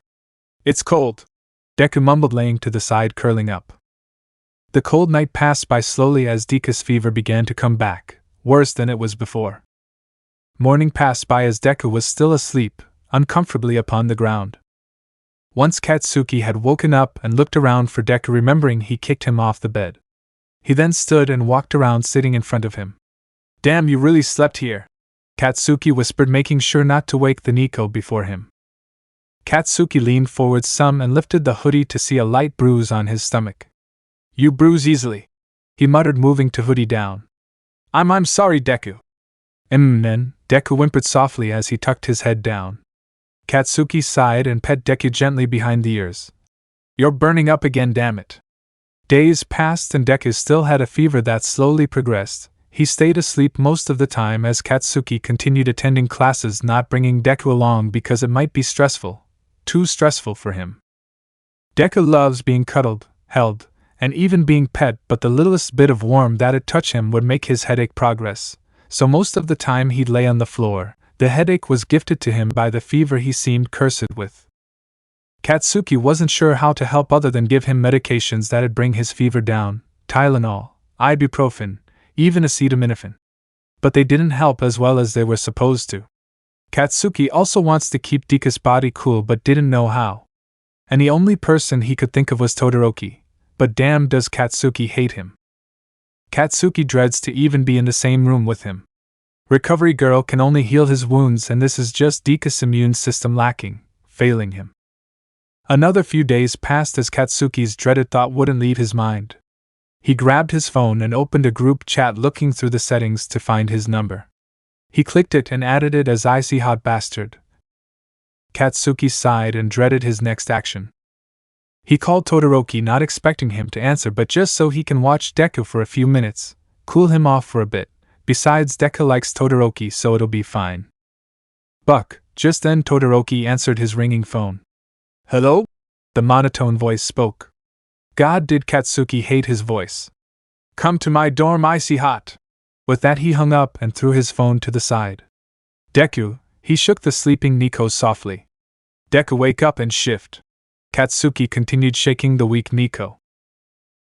[SPEAKER 1] It's cold, Deku mumbled, laying to the side, curling up. The cold night passed by slowly as Deku's fever began to come back, worse than it was before. Morning passed by as Deku was still asleep, uncomfortably upon the ground. Once Katsuki had woken up and looked around for Deku, remembering he kicked him off the bed. He then stood and walked around, sitting in front of him. Damn, you really slept here, Katsuki whispered, making sure not to wake the Neko before him. Katsuki leaned forward some and lifted the hoodie to see a light bruise on his stomach. You bruise easily, he muttered, moving the hoodie down. I'm sorry, Deku. Then, Deku whimpered softly as he tucked his head down. Katsuki sighed and pet Deku gently behind the ears. You're burning up again, damn it. Days passed and Deku still had a fever that slowly progressed. He stayed asleep most of the time as Katsuki continued attending classes, not bringing Deku along because it might be stressful, too stressful for him. Deku loves being cuddled, held, and even being pet, but the littlest bit of warmth that'd touch him would make his headache progress, so most of the time he'd lay on the floor. The headache was gifted to him by the fever he seemed cursed with. Katsuki wasn't sure how to help other than give him medications that'd bring his fever down, Tylenol, ibuprofen, even acetaminophen. But they didn't help as well as they were supposed to. Katsuki also wants to keep Deku's body cool but didn't know how. And the only person he could think of was Todoroki, but damn does Katsuki hate him. Katsuki dreads to even be in the same room with him. Recovery Girl can only heal his wounds, and this is just Deku's immune system lacking, failing him. Another few days passed as Katsuki's dreaded thought wouldn't leave his mind. He grabbed his phone and opened a group chat, looking through the settings to find his number. He clicked it and added it as Icy Hot Bastard. Katsuki sighed and dreaded his next action. He called Todoroki, not expecting him to answer but just so he can watch Deku for a few minutes, cool him off for a bit. Besides, Deku likes Todoroki, so it'll be fine. Buck, just then Todoroki answered his ringing phone. Hello? The monotone voice spoke. God, did Katsuki hate his voice. Come to my dorm, Icy Hot. With that he hung up and threw his phone to the side. Deku, he shook the sleeping Neko softly. Deku, wake up and shift. Katsuki continued shaking the weak Neko.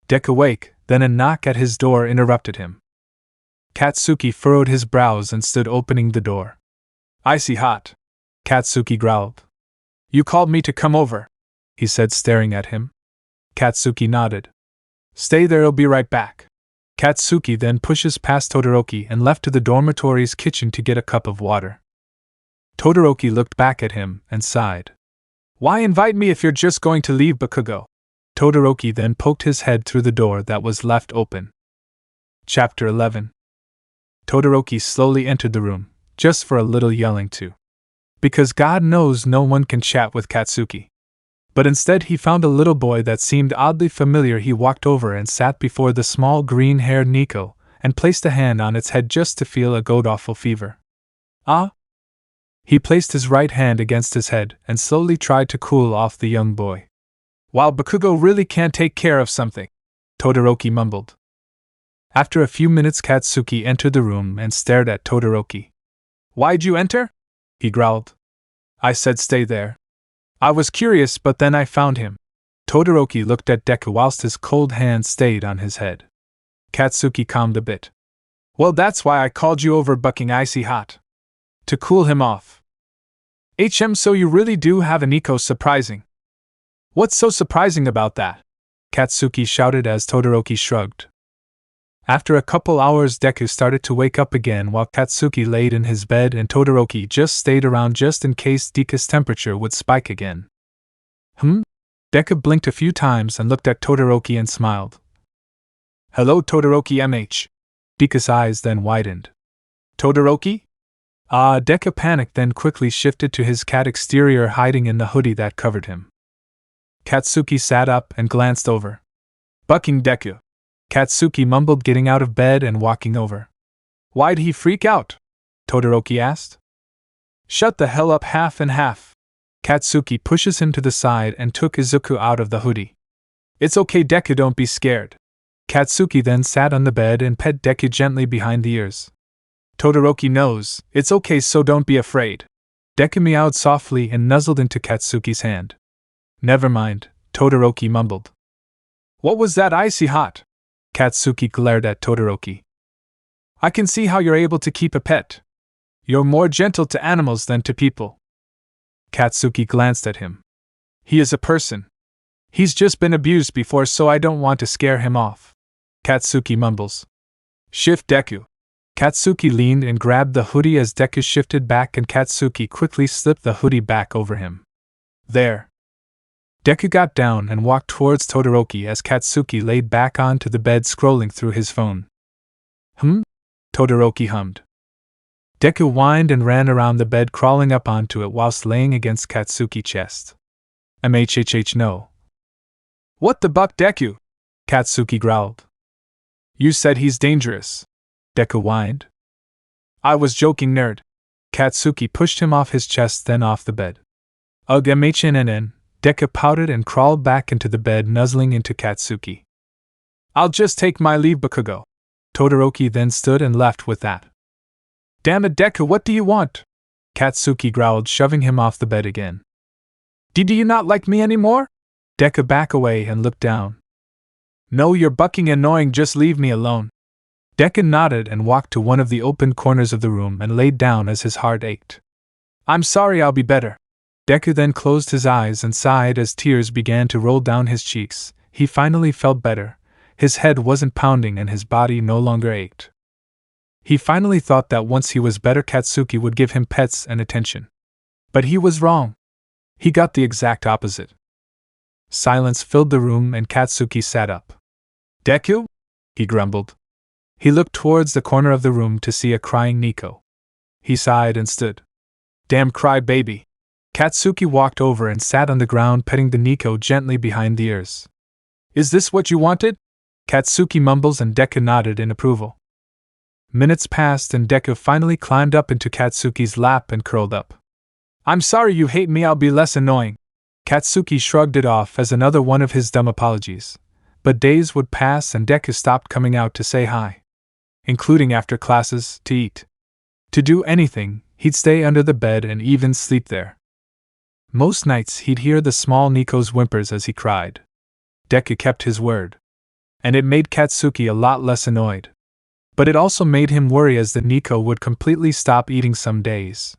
[SPEAKER 1] Deku, wake, then a knock at his door interrupted him. Katsuki furrowed his brows and stood opening the door. Icy Hot, Katsuki growled. You called me to come over, he said, staring at him. Katsuki nodded. Stay there, I'll be right back. Katsuki then pushes past Todoroki and left to the dormitory's kitchen to get a cup of water. Todoroki looked back at him and sighed. Why invite me if you're just going to leave, Bakugo? Todoroki then poked his head through the door that was left open. Chapter 11. Todoroki slowly entered the room, just for a little yelling too. Because God knows no one can chat with Katsuki. But instead he found a little boy that seemed oddly familiar. He walked over and sat before the small green-haired Neko, and placed a hand on its head just to feel a god-awful fever. Ah? He placed his right hand against his head and slowly tried to cool off the young boy. Wow, Bakugo really can't take care of something, Todoroki mumbled. After a few minutes Katsuki entered the room and stared at Todoroki. Why'd you enter? He growled. I said stay there. I was curious, but then I found him. Todoroki looked at Deku whilst his cold hand stayed on his head. Katsuki calmed a bit. Well, that's why I called you over bucking icy hot. To cool him off. So you really do have a Neko surprising. What's so surprising about that? Katsuki shouted as Todoroki shrugged. After a couple hours, Deku started to wake up again while Katsuki laid in his bed and Todoroki just stayed around just in case Deku's temperature would spike again. Deku blinked a few times and looked at Todoroki and smiled. Hello, Todoroki MH. Deku's eyes then widened. Todoroki? Deku panicked, then quickly shifted to his cat exterior, hiding in the hoodie that covered him. Katsuki sat up and glanced over. Bucking Deku. Katsuki mumbled, getting out of bed and walking over. Why'd he freak out? Todoroki asked. Shut the hell up, half and half. Katsuki pushes him to the side and took Izuku out of the hoodie. It's okay, Deku, don't be scared. Katsuki then sat on the bed and pet Deku gently behind the ears. Todoroki knows, it's okay, so don't be afraid. Deku meowed softly and nuzzled into Katsuki's hand. Never mind, Todoroki mumbled. What was that icy hot? Katsuki glared at Todoroki. I can see how you're able to keep a pet. You're more gentle to animals than to people. Katsuki glanced at him. He is a person. He's just been abused before, so I don't want to scare him off. Katsuki mumbles. Shift, Deku. Katsuki leaned and grabbed the hoodie as Deku shifted back, and Katsuki quickly slipped the hoodie back over him. There. Deku got down and walked towards Todoroki as Katsuki laid back onto the bed scrolling through his phone. Todoroki hummed. Deku whined and ran around the bed, crawling up onto it whilst laying against Katsuki's chest. No. What the buck, Deku? Katsuki growled. You said he's dangerous. Deku whined. I was joking, nerd. Katsuki pushed him off his chest, then off the bed. Ugh, MHNNN. Deku pouted and crawled back into the bed, nuzzling into Katsuki. I'll just take my leave, Bakugo. Todoroki then stood and left with that. Damn it, Deku, what do you want? Katsuki growled, shoving him off the bed again. Do you not like me anymore? Deku backed away and looked down. No, you're bucking annoying, just leave me alone. Deku nodded and walked to one of the open corners of the room and laid down as his heart ached. I'm sorry, I'll be better. Deku then closed his eyes and sighed as tears began to roll down his cheeks. He finally felt better. His head wasn't pounding and his body no longer ached. He finally thought that once he was better, Katsuki would give him pets and attention. But he was wrong. He got the exact opposite. Silence filled the room and Katsuki sat up. Deku? He grumbled. He looked towards the corner of the room to see a crying Neko. He sighed and stood. Damn cry baby. Katsuki walked over and sat on the ground, petting the Neko gently behind the ears. Is this what you wanted? Katsuki mumbles and Deku nodded in approval. Minutes passed and Deku finally climbed up into Katsuki's lap and curled up. I'm sorry you hate me, I'll be less annoying. Katsuki shrugged it off as another one of his dumb apologies. But days would pass and Deku stopped coming out to say hi. Including after classes, to eat. To do anything, he'd stay under the bed and even sleep there. Most nights he'd hear the small Neko's whimpers as he cried. Deku kept his word. And it made Katsuki a lot less annoyed. But it also made him worry as the Neko would completely stop eating some days.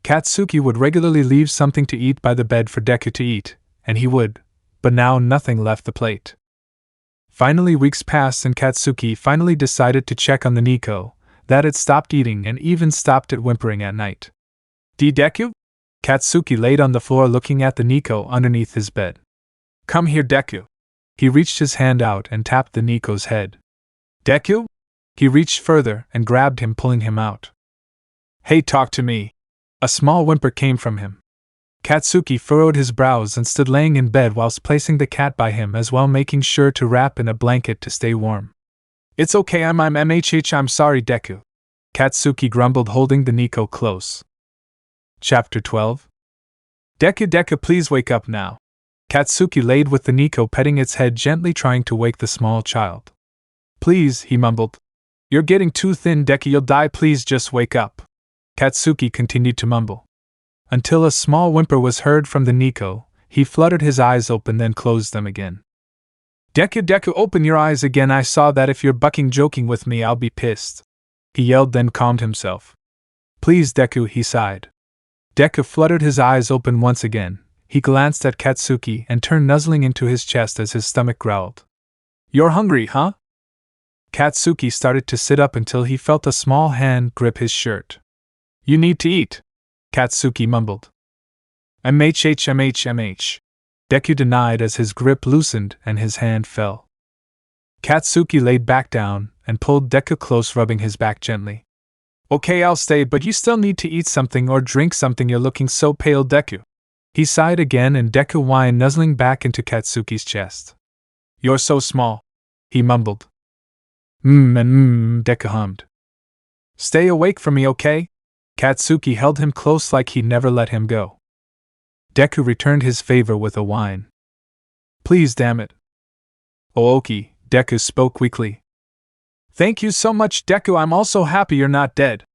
[SPEAKER 1] Katsuki would regularly leave something to eat by the bed for Deku to eat, and he would, but now nothing left the plate. Finally weeks passed and Katsuki finally decided to check on the Neko, that it stopped eating and even stopped it whimpering at night. Deku? Katsuki laid on the floor looking at the Neko underneath his bed. Come here, Deku. He reached his hand out and tapped the Neko's head. Deku? He reached further and grabbed him, pulling him out. Hey, talk to me. A small whimper came from him. Katsuki furrowed his brows and stood laying in bed whilst placing the cat by him as well, making sure to wrap in a blanket to stay warm. It's okay, I'm sorry, Deku. Katsuki grumbled, holding the Neko close. Chapter 12. Deku, please wake up now. Katsuki laid with the Neko, petting its head gently, trying to wake the small child. Please, he mumbled. You're getting too thin, Deku, you'll die, please just wake up. Katsuki continued to mumble. Until a small whimper was heard from the Neko. He fluttered his eyes open, then closed them again. Deku, open your eyes again. I saw that. If you're joking with me, I'll be pissed. He yelled, then calmed himself. Please, Deku, he sighed. Deku fluttered his eyes open once again. He glanced at Katsuki and turned nuzzling into his chest as his stomach growled. You're hungry, huh? Katsuki started to sit up until he felt a small hand grip his shirt. You need to eat, Katsuki mumbled. MH. Deku denied as his grip loosened and his hand fell. Katsuki laid back down and pulled Deku close, rubbing his back gently. Okay, I'll stay, but you still need to eat something or drink something. You're looking so pale, Deku. He sighed again and Deku whined, nuzzling back into Katsuki's chest. You're so small, he mumbled. Deku hummed. Stay awake for me, okay? Katsuki held him close like he'd never let him go. Deku returned his favor with a whine. Please, damn it. Oh, okay, Deku spoke weakly. Thank you so much, Deku. I'm also happy you're not dead,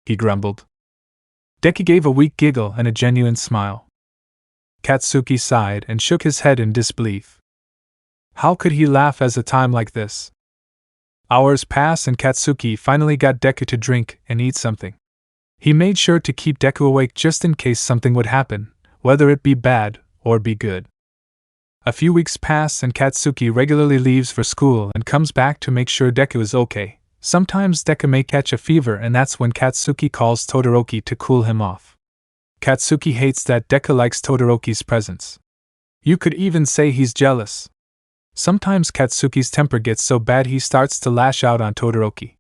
[SPEAKER 1] he grumbled. Deku gave a weak giggle and a genuine smile. Katsuki sighed and shook his head in disbelief. How could he laugh at a time like this? Hours passed and Katsuki finally got Deku to drink and eat something. He made sure to keep Deku awake just in case something would happen, whether it be bad or be good. A few weeks pass and Katsuki regularly leaves for school and comes back to make sure Deku is okay. Sometimes Deku may catch a fever, and that's when Katsuki calls Todoroki to cool him off. Katsuki hates that Deku likes Todoroki's presence. You could even say he's jealous. Sometimes Katsuki's temper gets so bad he starts to lash out on Todoroki.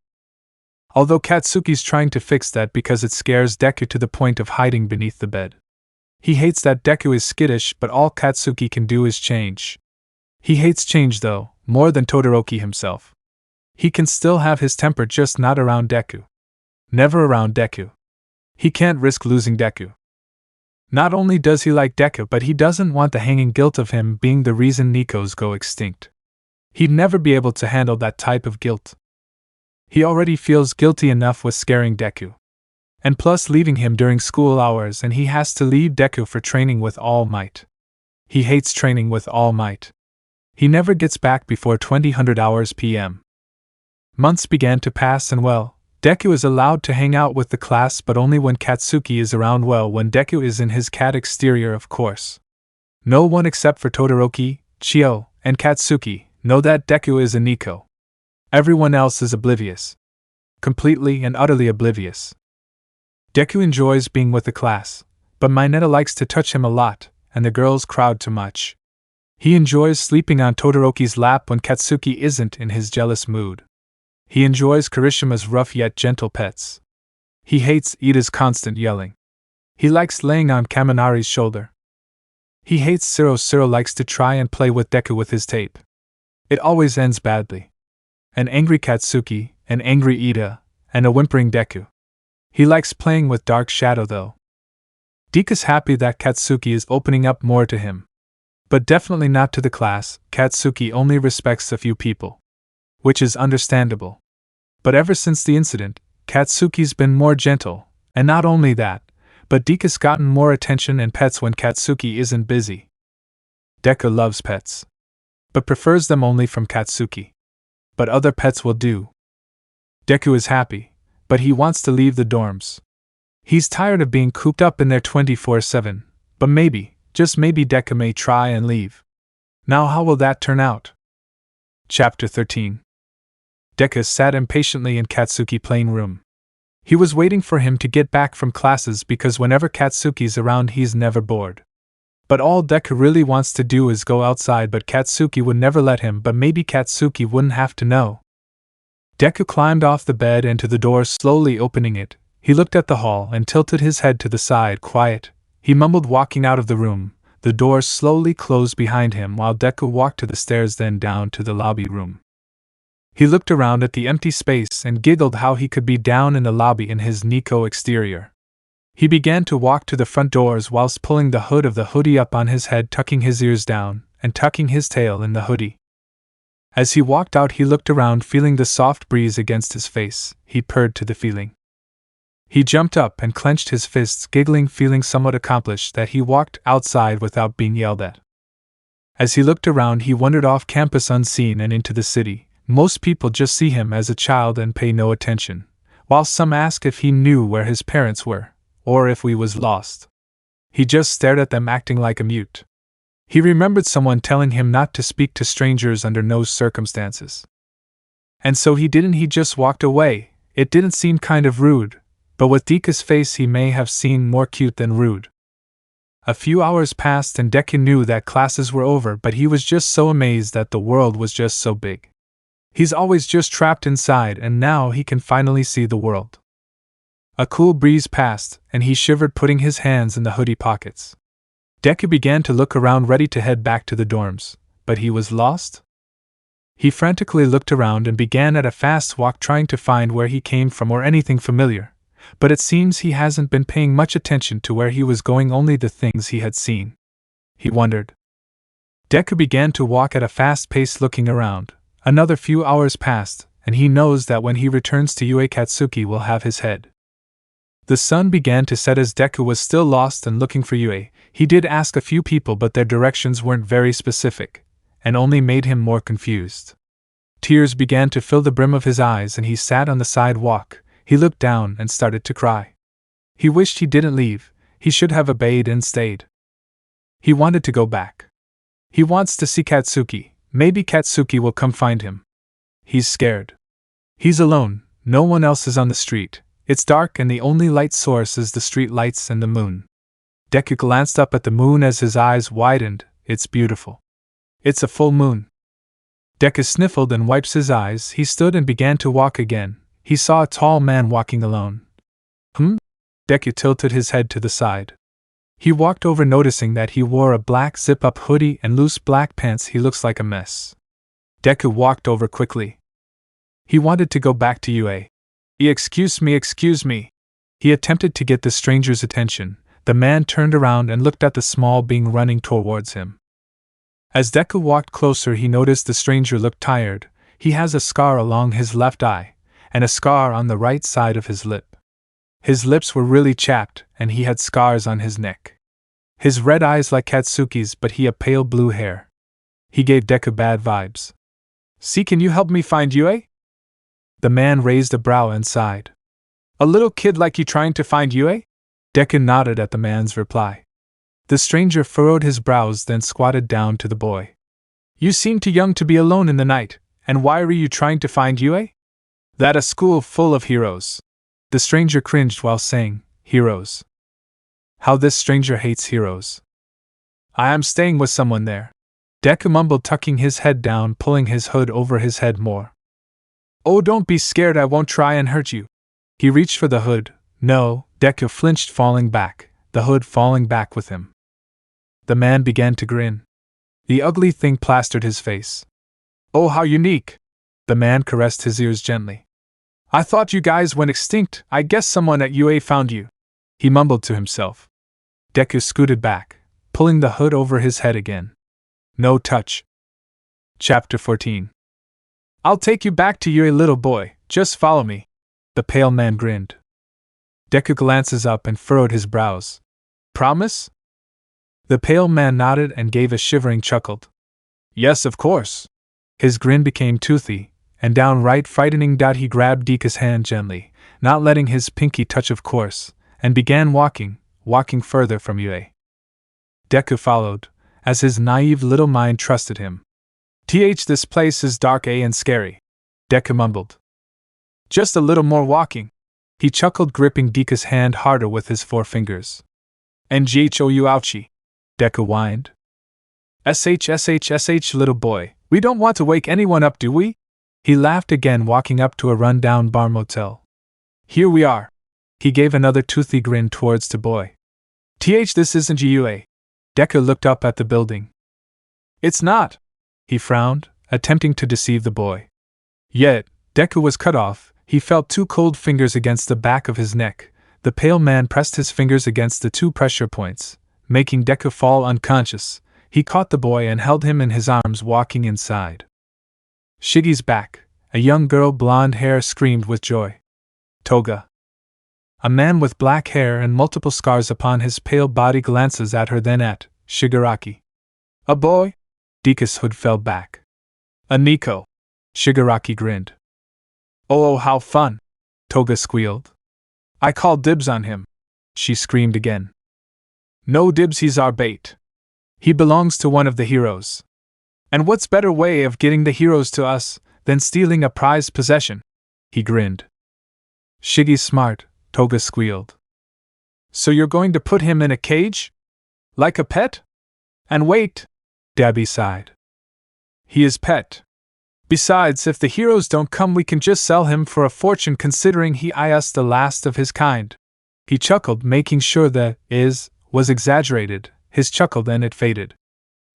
[SPEAKER 1] Although Katsuki's trying to fix that because it scares Deku to the point of hiding beneath the bed. He hates that Deku is skittish, but all Katsuki can do is change. He hates change, though, more than Todoroki himself. He can still have his temper, just not around Deku. Never around Deku. He can't risk losing Deku. Not only does he like Deku, but he doesn't want the hanging guilt of him being the reason Nekos go extinct. He'd never be able to handle that type of guilt. He already feels guilty enough with scaring Deku. And plus leaving him during school hours, and he has to leave Deku for training with All Might. He hates training with All Might. He never gets back before 2000 hours p.m. Months began to pass and Deku is allowed to hang out with the class, but only when Katsuki is around. When Deku is in his cat exterior, of course. No one except for Todoroki, Chio, and Katsuki know that Deku is a Neko. Everyone else is oblivious. Completely and utterly oblivious. Deku enjoys being with the class, but Mineta likes to touch him a lot, and the girls crowd too much. He enjoys sleeping on Todoroki's lap when Katsuki isn't in his jealous mood. He enjoys Kirishima's rough yet gentle pets. He hates Ida's constant yelling. He likes laying on Kaminari's shoulder. He hates Siro likes to try and play with Deku with his tape. It always ends badly. An angry Katsuki, an angry Ida, and a whimpering Deku. He likes playing with Dark Shadow, though. Deku's happy that Katsuki is opening up more to him. But definitely not to the class. Katsuki only respects a few people. Which is understandable. But ever since the incident, Katsuki's been more gentle, and not only that, but Deku's gotten more attention and pets when Katsuki isn't busy. Deku loves pets. But prefers them only from Katsuki. But other pets will do. Deku is happy, but he wants to leave the dorms. He's tired of being cooped up in there 24/7, but maybe, just maybe Deku may try and leave. Now how will that turn out? Chapter 13. Deku sat impatiently in Katsuki's playroom. He was waiting for him to get back from classes because whenever Katsuki's around he's never bored. But all Deku really wants to do is go outside, but Katsuki would never let him, but maybe Katsuki wouldn't have to know. Deku climbed off the bed and to the door, slowly opening it. He looked at the hall and tilted his head to the side. Quiet, he mumbled, walking out of the room. The door slowly closed behind him while Deku walked to the stairs, then down to the lobby room. He looked around at the empty space and giggled how he could be down in the lobby in his Neko exterior. He began to walk to the front doors whilst pulling the hood of the hoodie up on his head, tucking his ears down, and tucking his tail in the hoodie. As he walked out, he looked around, feeling the soft breeze against his face. He purred to the feeling. He jumped up and clenched his fists, giggling, feeling somewhat accomplished that he walked outside without being yelled at. As he looked around, he wandered off campus unseen and into the city. Most people just see him as a child and pay no attention, while some ask if he knew where his parents were, or if he was lost. He just stared at them, acting like a mute. He remembered someone telling him not to speak to strangers under no circumstances. And so he didn't, he just walked away. It didn't seem kind of rude, but with Deku's face he may have seemed more cute than rude. A few hours passed and Deku knew that classes were over, but he was just so amazed that the world was just so big. He's always just trapped inside, and now he can finally see the world. A cool breeze passed, and he shivered, putting his hands in the hoodie pockets. Deku began to look around, ready to head back to the dorms, but he was lost? He frantically looked around and began at a fast walk, trying to find where he came from or anything familiar, but it seems he hasn't been paying much attention to where he was going, only the things he had seen. He wondered. Deku began to walk at a fast pace, looking around. Another few hours passed, and he knows that when he returns to Yuuei, Katsuki will have his head. The sun began to set as Deku was still lost and looking for Yuuei. He did ask a few people, but their directions weren't very specific, and only made him more confused. Tears began to fill the brim of his eyes, and he sat on the sidewalk. He looked down and started to cry. He wished he didn't leave. He should have obeyed and stayed. He wanted to go back. He wants to see Katsuki. Maybe Katsuki will come find him. He's scared. He's alone. No one else is on the street. It's dark and the only light source is the street lights and the moon. Deku glanced up at the moon as his eyes widened. It's beautiful. It's a full moon. Deku sniffled and wiped his eyes. He stood and began to walk again. He saw a tall man walking alone. Deku tilted his head to the side. He walked over, noticing that he wore a black zip-up hoodie and loose black pants. He looks like a mess. Deku walked over quickly. He wanted to go back to Yuuei. Excuse me. He attempted to get the stranger's attention. The man turned around and looked at the small being running towards him. As Deku walked closer, he noticed the stranger looked tired. He has a scar along his left eye, and a scar on the right side of his lip. His lips were really chapped, and he had scars on his neck. His red eyes like Katsuki's, but he had pale blue hair. He gave Deku bad vibes. See, can you help me find Yuuei? The man raised a brow and sighed. A little kid like you trying to find Yuuei? Deku nodded at the man's reply. The stranger furrowed his brows, then squatted down to the boy. You seem too young to be alone in the night, and why are you trying to find Yuuei? That a school full of heroes. The stranger cringed while saying, heroes. How this stranger hates heroes. I am staying with someone there. Deku mumbled, tucking his head down, pulling his hood over his head more. Oh, don't be scared, I won't try and hurt you. He reached for the hood. No, Deku flinched, falling back, the hood falling back with him. The man began to grin. The ugly thing plastered his face. Oh, how unique! The man caressed his ears gently. I thought you guys went extinct. I guess someone at Yuuei found you. He mumbled to himself. Deku scooted back, pulling the hood over his head again. No touch. Chapter 14. I'll take you back to Yuuei, little boy. Just follow me. The pale man grinned. Deku glances up and furrowed his brows. Promise? The pale man nodded and gave a shivering chuckle. Yes, of course. His grin became toothy, and downright frightening. He grabbed Deku's hand gently, not letting his pinky touch, of course, and began walking further from Yuuei. Deku followed, as his naive little mind trusted him. This place is dark and scary. Deku mumbled. Just a little more walking. He chuckled, gripping Deku's hand harder with his forefingers. NGHOU ouchie. Deku whined. SH, little boy, we don't want to wake anyone up, do we? He laughed again, walking up to a run-down bar motel. Here we are. He gave another toothy grin towards the boy. This isn't Yuuei. Deku looked up at the building. It's not. He frowned, attempting to deceive the boy. Yet, Deku was cut off. He felt two cold fingers against the back of his neck. The pale man pressed his fingers against the two pressure points, making Deku fall unconscious. He caught the boy and held him in his arms, walking inside. Shiggy's back. A young girl, blonde hair, screamed with joy. Toga. A man with black hair and multiple scars upon his pale body glances at her, then at Shigaraki. A boy? Deku's hood fell back. A Neko. Shigaraki grinned. Oh, how fun! Toga squealed. I call dibs on him, she screamed again. No dibs, he's our bait. He belongs to one of the heroes. And what's better way of getting the heroes to us than stealing a prized possession? He grinned. Shiggy's smart, Toga squealed. So you're going to put him in a cage? Like a pet? And wait, Dabi sighed. He is pet. Besides, if the heroes don't come, we can just sell him for a fortune, considering he is the last of his kind. He chuckled, making sure the was exaggerated. His chuckle, then it faded.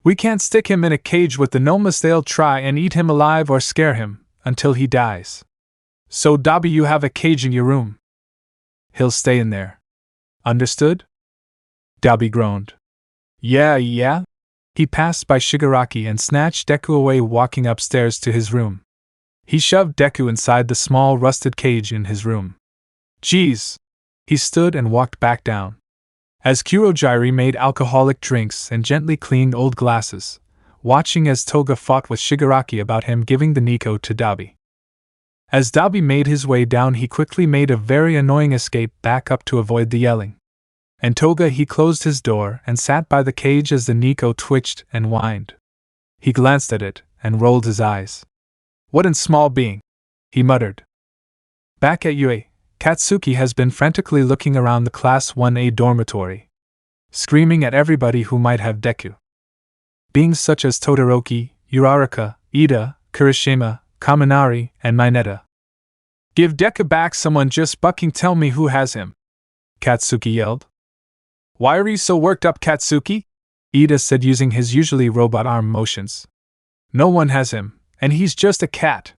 [SPEAKER 1] We can't stick him in a cage with the Nomas. They'll try and eat him alive or scare him until he dies. So, Dabi, you have a cage in your room. He'll stay in there. Understood? Dabi groaned. Yeah. He passed by Shigaraki and snatched Deku away, walking upstairs to his room. He shoved Deku inside the small rusted cage in his room. Geez! He stood and walked back down. As Kurogyri made alcoholic drinks and gently cleaned old glasses, watching as Toga fought with Shigaraki about him giving the Neko to Dabi. As Dabi made his way down, he quickly made a very annoying escape back up to avoid the yelling. And Toga, he closed his door and sat by the cage as the Neko twitched and whined. He glanced at it and rolled his eyes. What a small being, he muttered. Back at Yuuei, Katsuki has been frantically looking around the Class 1A dormitory, screaming at everybody who might have Deku. Beings such as Todoroki, Uraraka, Ida, Kirishima, Kaminari, and Mineta. Give Deku back, someone just bucking tell me who has him, Katsuki yelled. Why are you so worked up, Katsuki? Ida said, using his usually robot arm motions. No one has him, and he's just a cat.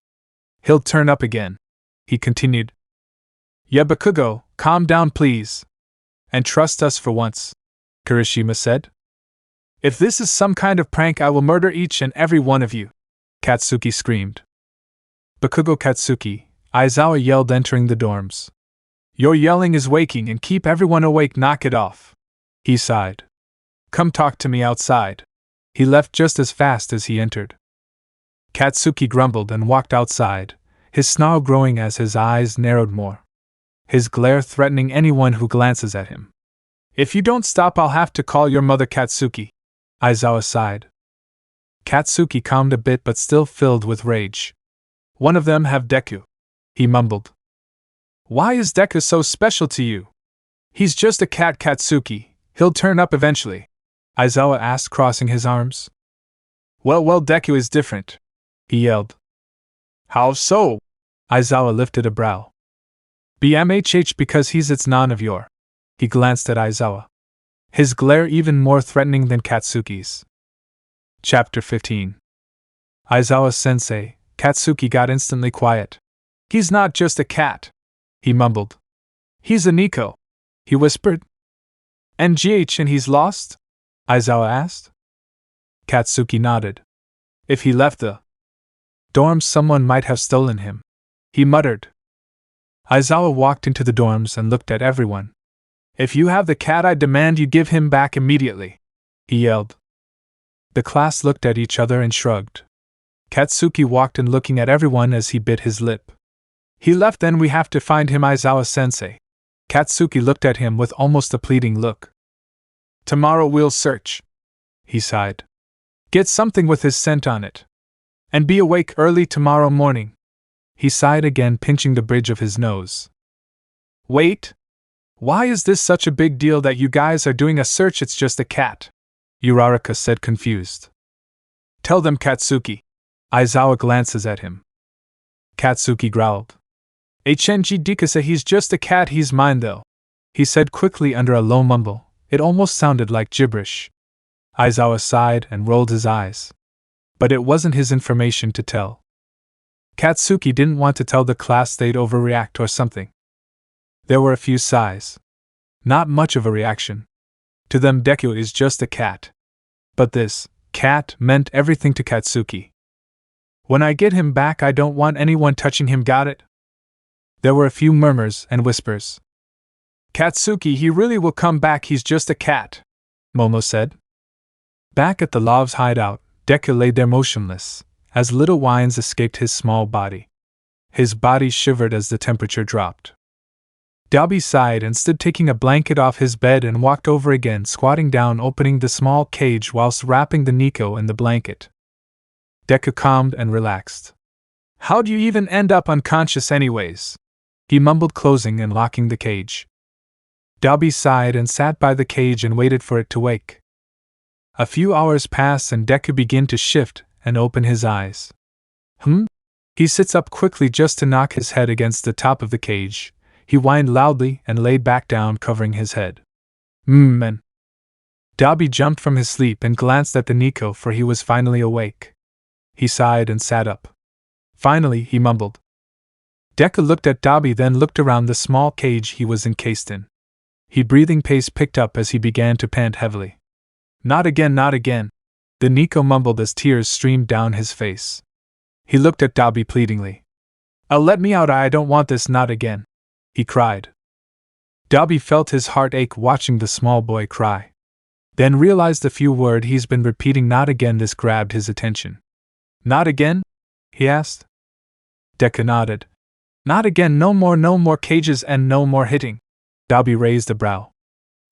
[SPEAKER 1] He'll turn up again, he continued. Yeah, Bakugo, calm down please. And trust us for once, Kirishima said. If this is some kind of prank, I will murder each and every one of you, Katsuki screamed. Bakugo, Katsuki, Aizawa yelled, entering the dorms. Your yelling is waking and keep everyone awake, knock it off. He sighed. Come talk to me outside. He left just as fast as he entered. Katsuki grumbled and walked outside, his snarl growing as his eyes narrowed more, his glare threatening anyone who glances at him. If you don't stop, I'll have to call your mother, Katsuki, Aizawa sighed. Katsuki calmed a bit but still filled with rage. One of them have Deku, he mumbled. Why is Deku so special to you? He's just a cat, Katsuki. He'll turn up eventually, Aizawa asked, crossing his arms. Well, Deku is different, he yelled. How so? Aizawa lifted a brow. BMHH, because it's none of your. He glanced at Aizawa, his glare even more threatening than Katsuki's. Chapter 15. Aizawa-sensei, Katsuki got instantly quiet. He's not just a cat, he mumbled. He's a Neko, he whispered. And he's lost? Aizawa asked. Katsuki nodded. If he left the dorms, someone might have stolen him, he muttered. Aizawa walked into the dorms and looked at everyone. If you have the cat, I demand you give him back immediately, he yelled. The class looked at each other and shrugged. Katsuki walked in, looking at everyone as he bit his lip. He left, then we have to find him, Aizawa-sensei. Katsuki looked at him with almost a pleading look. Tomorrow we'll search, he sighed. Get something with his scent on it. And be awake early tomorrow morning. He sighed again, pinching the bridge of his nose. Wait! Why is this such a big deal that you guys are doing a search? It's just a cat, Uraraka said, confused. Tell them, Katsuki. Aizawa glances at him. Katsuki growled. HNG Dikasa, he's just a cat, he's mine though, he said quickly under a low mumble. It almost sounded like gibberish. Aizawa sighed and rolled his eyes. But it wasn't his information to tell. Katsuki didn't want to tell the class they'd overreact or something. There were a few sighs. Not much of a reaction. To them, Deku is just a cat. But this cat meant everything to Katsuki. When I get him back, I don't want anyone touching him, got it? There were a few murmurs and whispers. Katsuki, he really will come back, he's just a cat, Momo said. Back at the Lav's hideout, Deku lay there motionless, as little whines escaped his small body. His body shivered as the temperature dropped. Dabi sighed and stood taking a blanket off his bed and walked over again, squatting down, opening the small cage whilst wrapping the Neko in the blanket. Deku calmed and relaxed. How'd you even end up unconscious anyways? He mumbled, closing and locking the cage. Dabi sighed and sat by the cage and waited for it to wake. A few hours pass and Deku began to shift and open his eyes. He sits up quickly just to knock his head against the top of the cage. He whined loudly and laid back down, covering his head. And Dabi jumped from his sleep and glanced at the Neko, for he was finally awake. He sighed and sat up. Finally, he mumbled. Deku looked at Dabi, then looked around the small cage he was encased in. His breathing pace picked up as he began to pant heavily. Not again, not again, the Neko mumbled as tears streamed down his face. He looked at Dabi pleadingly. Let me out, I don't want this, not again, he cried. Dabi felt his heart ache watching the small boy cry. Then realized the few words he's been repeating, not again. This grabbed his attention. Not again? He asked. Deku nodded. Not again, no more cages and no more hitting. Dabi raised a brow.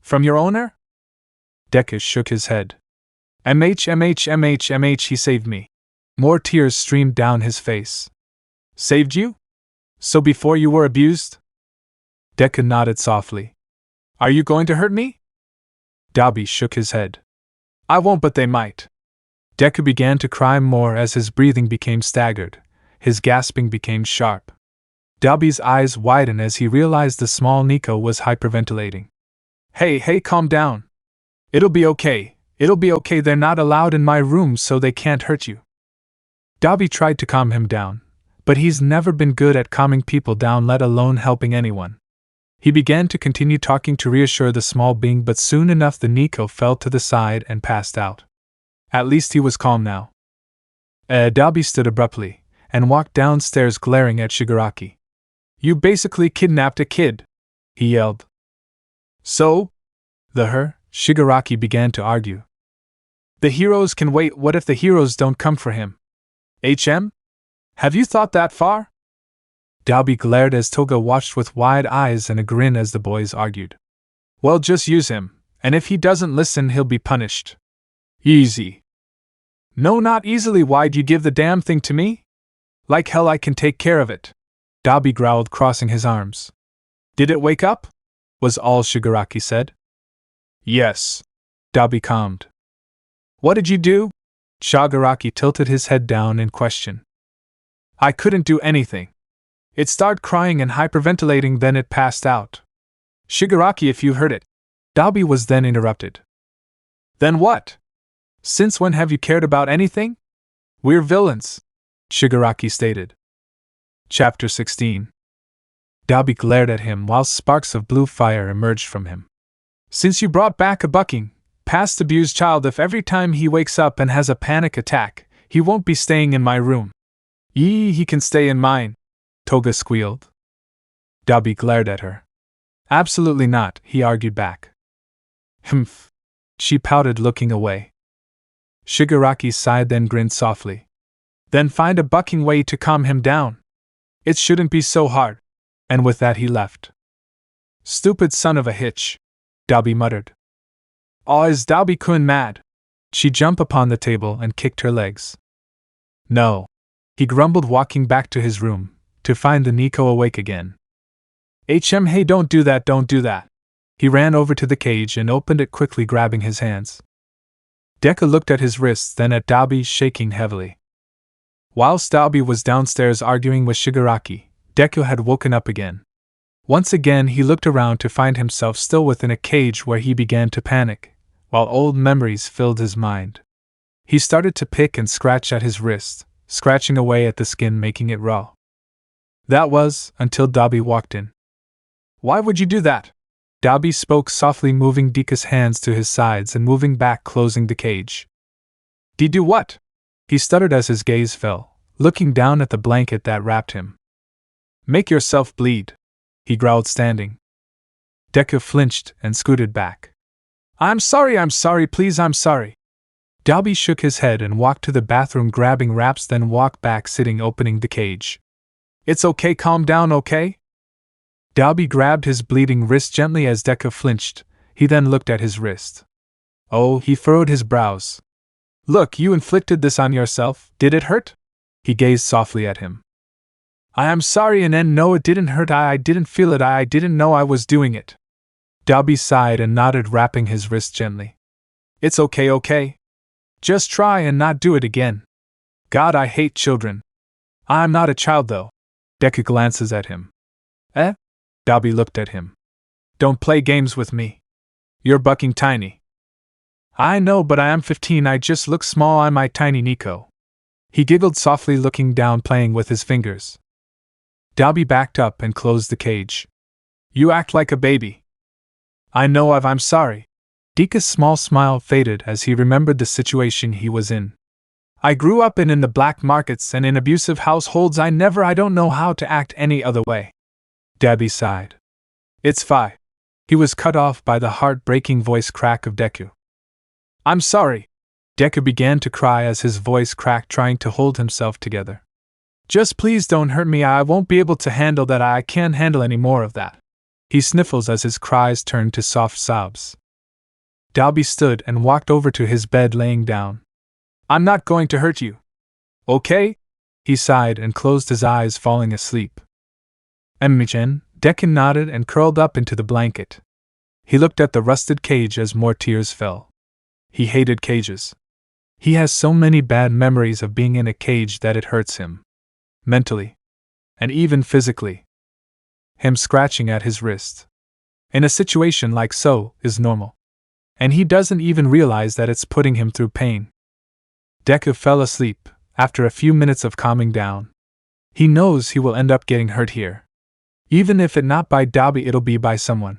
[SPEAKER 1] From your owner? Deku shook his head. MH, he saved me. More tears streamed down his face. Saved you? So before you were abused? Deku nodded softly. Are you going to hurt me? Dabi shook his head. I won't, but they might. Deku began to cry more as his breathing became staggered. His gasping became sharp. Dabi's eyes widened as he realized the small Neko was hyperventilating. Hey, calm down. It'll be okay, they're not allowed in my room so they can't hurt you. Dabi tried to calm him down, but he's never been good at calming people down, let alone helping anyone. He began to continue talking to reassure the small being, but soon enough the Neko fell to the side and passed out. At least he was calm now. Dabi stood abruptly and walked downstairs, glaring at Shigaraki. You basically kidnapped a kid, he yelled. So? Shigaraki began to argue. The heroes can wait, what if the heroes don't come for him? Have you thought that far? Dabi glared as Toga watched with wide eyes and a grin as the boys argued. Well, just use him, and if he doesn't listen he'll be punished. Easy. No, not easily, why'd you give the damn thing to me? Like hell I can take care of it. Dabi growled, crossing his arms. Did it wake up? Was all Shigaraki said. Yes. Dabi calmed. What did you do? Shigaraki tilted his head down in question. I couldn't do anything. It started crying and hyperventilating, then it passed out. Shigaraki, if you heard it. Dabi was then interrupted. Then what? Since when have you cared about anything? We're villains, Shigaraki stated. Chapter 16. Dabi glared at him while sparks of blue fire emerged from him. Since you brought back a bucking, past abused child, if every time he wakes up and has a panic attack, he won't be staying in my room. He can stay in mine, Toga squealed. Dabi glared at her. Absolutely not, he argued back. Humph. She pouted, looking away. Shigaraki sighed, then grinned softly. Then find a bucking way to calm him down. It shouldn't be so hard. And with that he left. Stupid son of a hitch, Dabi muttered. Is Dabi-kun mad? She jumped upon the table and kicked her legs. No, he grumbled, walking back to his room, to find the Neko awake again. Hey, don't do that. He ran over to the cage and opened it quickly, grabbing his hands. Deku looked at his wrists, then at Dabi, shaking heavily. Whilst Dabi was downstairs arguing with Shigaraki, Deku had woken up again. Once again he looked around to find himself still within a cage, where he began to panic, while old memories filled his mind. He started to pick and scratch at his wrist, scratching away at the skin, making it raw. That was, until Dabi walked in. Why would you do that? Dabi spoke softly, moving Deku's hands to his sides and moving back, closing the cage. Did do what? He stuttered as his gaze fell, looking down at the blanket that wrapped him. Make yourself bleed, he growled, standing. Deku flinched and scooted back. I'm sorry, please, I'm sorry. Dalby shook his head and walked to the bathroom grabbing wraps, then walked back sitting opening the cage. It's okay, calm down, okay? Dalby grabbed his bleeding wrist gently as Deku flinched. He then looked at his wrist. Oh, he furrowed his brows. Look, you inflicted this on yourself, did it hurt? He gazed softly at him. I am sorry, and no, it didn't hurt, I didn't feel it, I didn't know I was doing it. Dalby sighed and nodded, wrapping his wrist gently. It's okay. Just try and not do it again. God, I hate children. I'm not a child though. Deku glances at him. Eh? Dalby looked at him. Don't play games with me. You're bucking tiny. I know, but I am 15, I just look small, I'm my tiny Neko. He giggled softly, looking down, playing with his fingers. Dalby backed up and closed the cage. You act like a baby. I know I'm sorry. Deku's small smile faded as he remembered the situation he was in. I grew up in the black markets and in abusive households, I don't know how to act any other way. Dalby sighed. It's fine. He was cut off by the heart-breaking voice crack of Deku. I'm sorry. Deku began to cry as his voice cracked, trying to hold himself together. Just please don't hurt me, I won't be able to handle that, I can't handle any more of that. He sniffles as his cries turned to soft sobs. Dalby stood and walked over to his bed, laying down. I'm not going to hurt you. Okay? He sighed and closed his eyes, falling asleep. Emmi-chan, Deku nodded and curled up into the blanket. He looked at the rusted cage as more tears fell. He hated cages. He has so many bad memories of being in a cage that it hurts him. Mentally. And even physically. Him scratching at his wrist. In a situation like so is normal. And he doesn't even realize that it's putting him through pain. Deku fell asleep, after a few minutes of calming down. He knows he will end up getting hurt here. Even if it not by Dalby, it'll be by someone.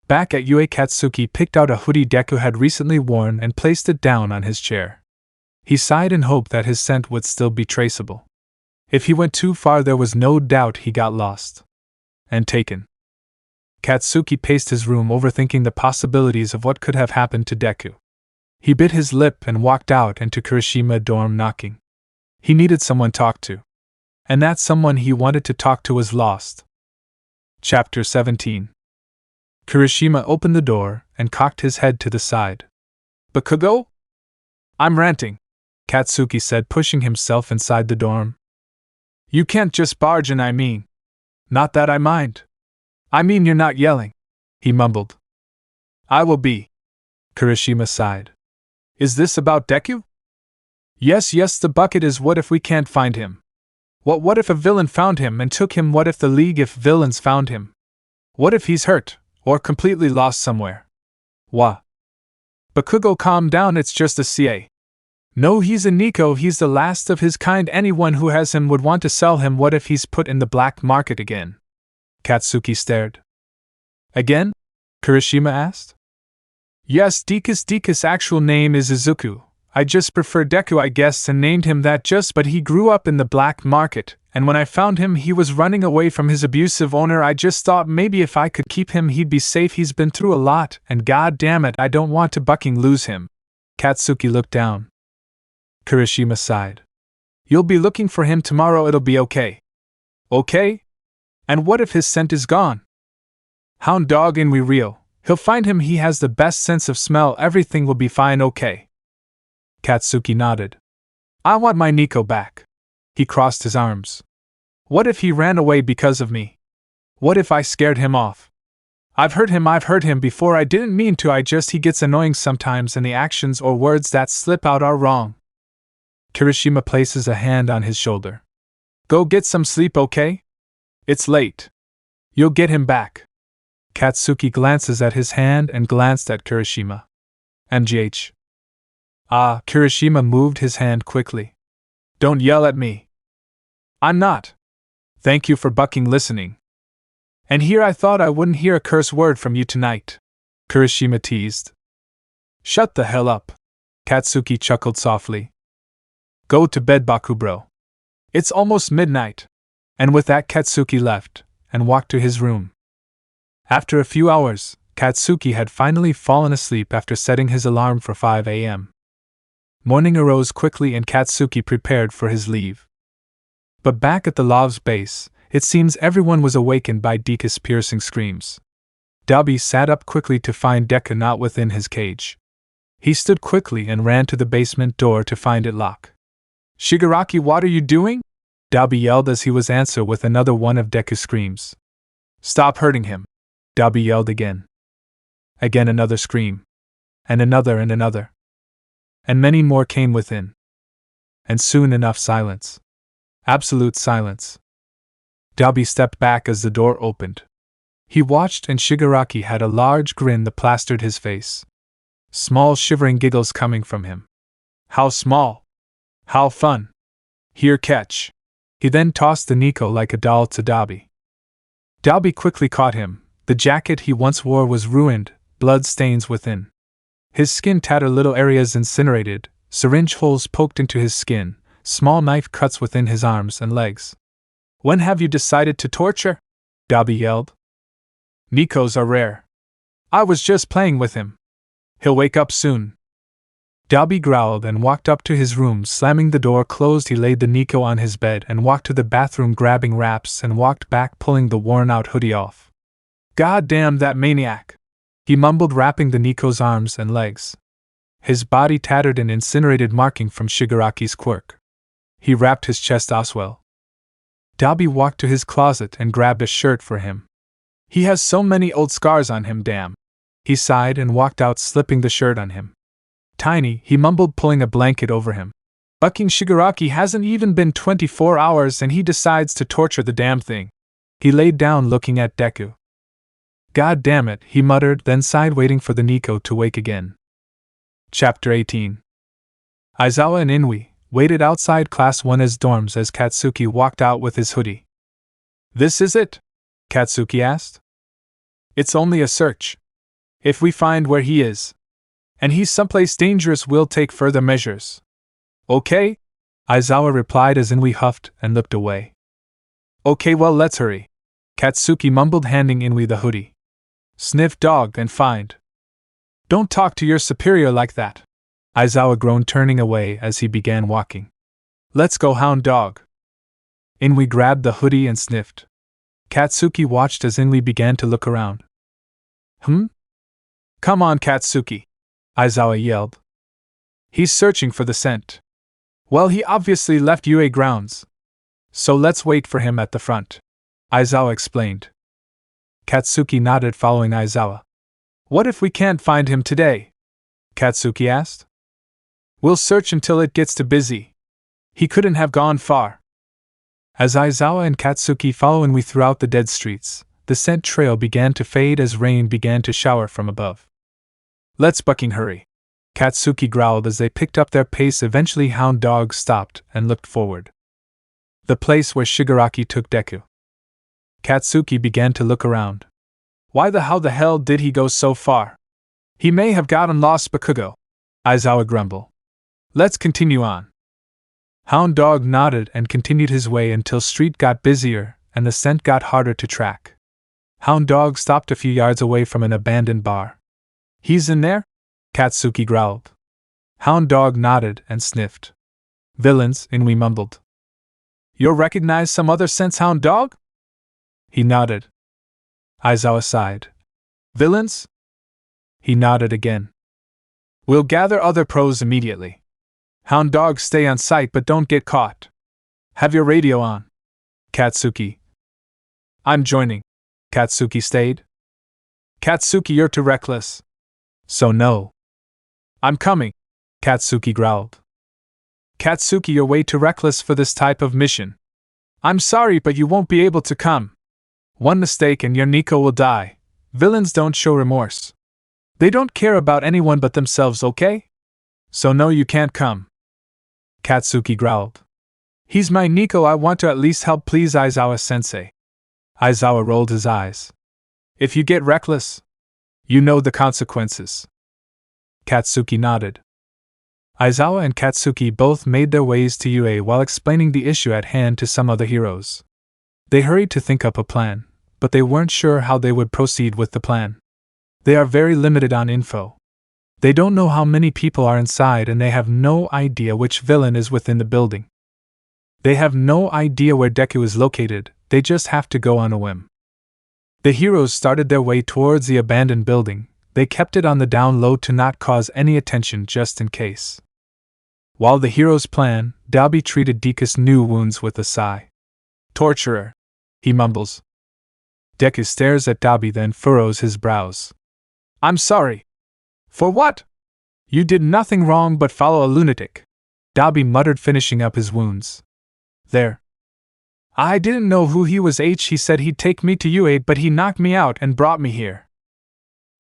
[SPEAKER 1] Back at Yuuei, Katsuki picked out a hoodie Deku had recently worn and placed it down on his chair. He sighed in hope that his scent would still be traceable. If he went too far, there was no doubt he got lost. And taken. Katsuki paced his room, overthinking the possibilities of what could have happened to Deku. He bit his lip and walked out into Kirishima dorm, knocking. He needed someone to talk to. And that someone he wanted to talk to was lost. Chapter 17. Kirishima opened the door and cocked his head to the side. Bakugo? I'm ranting, Katsuki said, pushing himself inside the dorm. You can't just barge in, I mean. Not that I mind. I mean, you're not yelling, he mumbled. I will be. Kirishima sighed. Is this about Deku? Yes, the bucket is. What if we can't find him? What if a villain found him and took him? What if the League of Villains found him? What if he's hurt, or completely lost somewhere? Wha? Bakugo, calm down, it's just a CA. No, he's a Neko, he's the last of his kind. Anyone who has him would want to sell him. What if he's put in the black market again? Katsuki stared. Again? Kirishima asked. Yes, Deku's actual name is Izuku. I just prefer Deku, I guess, and named him that but he grew up in the black market, and when I found him he was running away from his abusive owner. I just thought maybe if I could keep him he'd be safe. He's been through a lot, and god damn it, I don't want to bucking lose him. Katsuki looked down. Kirishima sighed. You'll be looking for him tomorrow, it'll be okay. Okay? And what if his scent is gone? Hound dog in we real. He'll find him, he has the best sense of smell, everything will be fine, okay? Katsuki nodded. I want my Neko back. He crossed his arms. What if he ran away because of me? What if I scared him off? I've hurt him before, I didn't mean to, he gets annoying sometimes and the actions or words that slip out are wrong. Kirishima places a hand on his shoulder. Go get some sleep, okay? It's late. You'll get him back. Katsuki glances at his hand and glanced at Kirishima. MGH. Ah, Kirishima moved his hand quickly. Don't yell at me. I'm not. Thank you for bucking listening. And here I thought I wouldn't hear a curse word from you tonight. Kirishima teased. Shut the hell up. Katsuki chuckled softly. Go to bed, Bakubro. It's almost midnight. And with that Katsuki left, and walked to his room. After a few hours, Katsuki had finally fallen asleep after setting his alarm for 5 a.m. Morning arose quickly and Katsuki prepared for his leave. But back at the love's base, it seems everyone was awakened by Deku's piercing screams. Dabi sat up quickly to find Deku not within his cage. He stood quickly and ran to the basement door to find it locked. "Shigaraki, what are you doing?" Dabi yelled as he was answered with another one of Deku's screams. "Stop hurting him," Dabi yelled again. Again another scream. And another and another. And many more came within. And soon enough silence. Absolute silence. Dabi stepped back as the door opened. He watched and Shigaraki had a large grin that plastered his face. Small shivering giggles coming from him. "How small! How fun! Here, catch!" He then tossed the Neko like a doll to Dabi. Dabi quickly caught him. The jacket he once wore was ruined, blood stains within. His skin tattered, little areas incinerated, syringe holes poked into his skin, small knife cuts within his arms and legs. "When have you decided to torture?" Dabi yelled. "Nekos are rare. I was just playing with him. He'll wake up soon." Dabi growled and walked up to his room. Slamming the door closed, he laid the Neko on his bed and walked to the bathroom, grabbing wraps, and walked back, pulling the worn-out hoodie off. "God damn that maniac!" he mumbled, wrapping the Neko's arms and legs. His body tattered and incinerated, marking from Shigaraki's quirk. He wrapped his chest as well. Dabi walked to his closet and grabbed a shirt for him. "He has so many old scars on him, damn." He sighed and walked out, slipping the shirt on him. "Tiny," he mumbled, pulling a blanket over him. "Bucking Shigaraki hasn't even been 24 hours and he decides to torture the damn thing." He laid down looking at Deku. "God damn it," he muttered, then sighed, waiting for the Neko to wake again. Chapter 18. Aizawa and Inuei waited outside Class 1's dorms as Katsuki walked out with his hoodie. "This is it?" Katsuki asked. "It's only a search. If we find where he is, and he's someplace dangerous, we'll take further measures." "Okay," Aizawa replied as Inuei huffed and looked away. "Okay, well, let's hurry," Katsuki mumbled, handing Inuei the hoodie. "Sniff dog and find." "Don't talk to your superior like that," Aizawa groaned, turning away as he began walking. "Let's go, hound dog." Inuei grabbed the hoodie and sniffed. Katsuki watched as Inuei began to look around. "Come on, Katsuki," Aizawa yelled. "He's searching for the scent." "Well, he obviously left Yuuei grounds. So let's wait for him at the front," Aizawa explained. Katsuki nodded, following Aizawa. "What if we can't find him today?" Katsuki asked. "We'll search until it gets too busy. He couldn't have gone far." As Aizawa and Katsuki followed Inuei throughout the dead streets, the scent trail began to fade as rain began to shower from above. "Let's bucking hurry," Katsuki growled as they picked up their pace. Eventually, hound dog stopped and looked forward. The place where Shigaraki took Deku. Katsuki began to look around. How the hell did he go so far? He may have gotten lost, Bakugo," Aizawa grumbled. "Let's continue on." Hound dog nodded and continued his way until street got busier and the scent got harder to track. Hound dog stopped a few yards away from an abandoned bar. "He's in there?" Katsuki growled. Hound dog nodded and sniffed. "Villains," Inuei mumbled. "You'll recognize some other scents, hound dog?" He nodded. Aizawa sighed. "Villains?" He nodded again. "We'll gather other pros immediately. Hound dog, stay on site but don't get caught. Have your radio on." Katsuki. "I'm joining." Katsuki stayed. "Katsuki, you're too reckless." "So no." "I'm coming," Katsuki growled. "Katsuki, you're way too reckless for this type of mission. I'm sorry, but you won't be able to come. One mistake and your Neko will die. Villains don't show remorse. They don't care about anyone but themselves, okay? So no, you can't come." Katsuki growled. "He's my Neko, I want to at least help, please, Aizawa-sensei." Aizawa rolled his eyes. "If you get reckless, you know the consequences." Katsuki nodded. Aizawa and Katsuki both made their ways to Yuuei while explaining the issue at hand to some other heroes. They hurried to think up a plan, but they weren't sure how they would proceed with the plan. They are very limited on info. They don't know how many people are inside and they have no idea which villain is within the building. They have no idea where Deku is located, they just have to go on a whim. The heroes started their way towards the abandoned building. They kept it on the down low to not cause any attention just in case. While the heroes plan, Dabi treated Deku's new wounds with a sigh. "Torturer," he mumbles. Deku stares at Dabi, then furrows his brows. "I'm sorry." "For what?" "You did nothing wrong but follow a lunatic," Dabi muttered, finishing up his wounds. "There. I didn't know who he was. He said he'd take me to Yuuei, but he knocked me out and brought me here."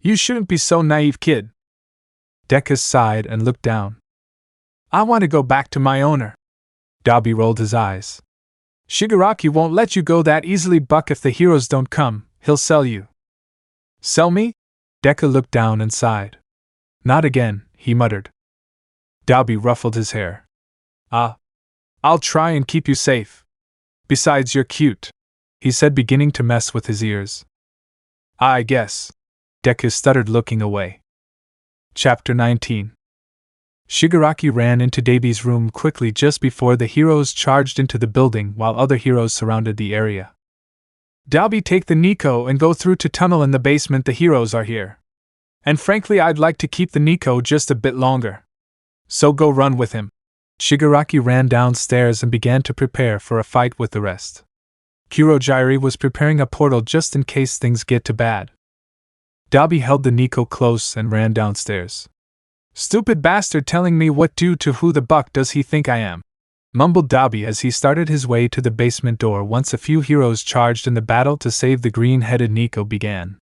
[SPEAKER 1] "You shouldn't be so naive, kid." Deku sighed and looked down. "I want to go back to my owner." Dabi rolled his eyes. "Shigaraki won't let you go that easily, Buck. If the heroes don't come, he'll sell you." "Sell me?" Deku looked down and sighed. "Not again," he muttered. Dabi ruffled his hair. I'll try and keep you safe. Besides, you're cute," he said, beginning to mess with his ears. "I guess." Deku stuttered, looking away. Chapter 19. Shigaraki ran into Dabi's room quickly just before the heroes charged into the building while other heroes surrounded the area. "Dabi, take the Neko and go through to tunnel in the basement. The heroes are here. And frankly, I'd like to keep the Neko just a bit longer. So go run with him." Shigaraki ran downstairs and began to prepare for a fight with the rest. Kurogiri was preparing a portal just in case things get too bad. Dabi held the Neko close and ran downstairs. "Stupid bastard telling me what to do. Who the buck does he think I am?" mumbled Dabi as he started his way to the basement door. Once a few heroes charged and the battle to save the green-headed Neko began.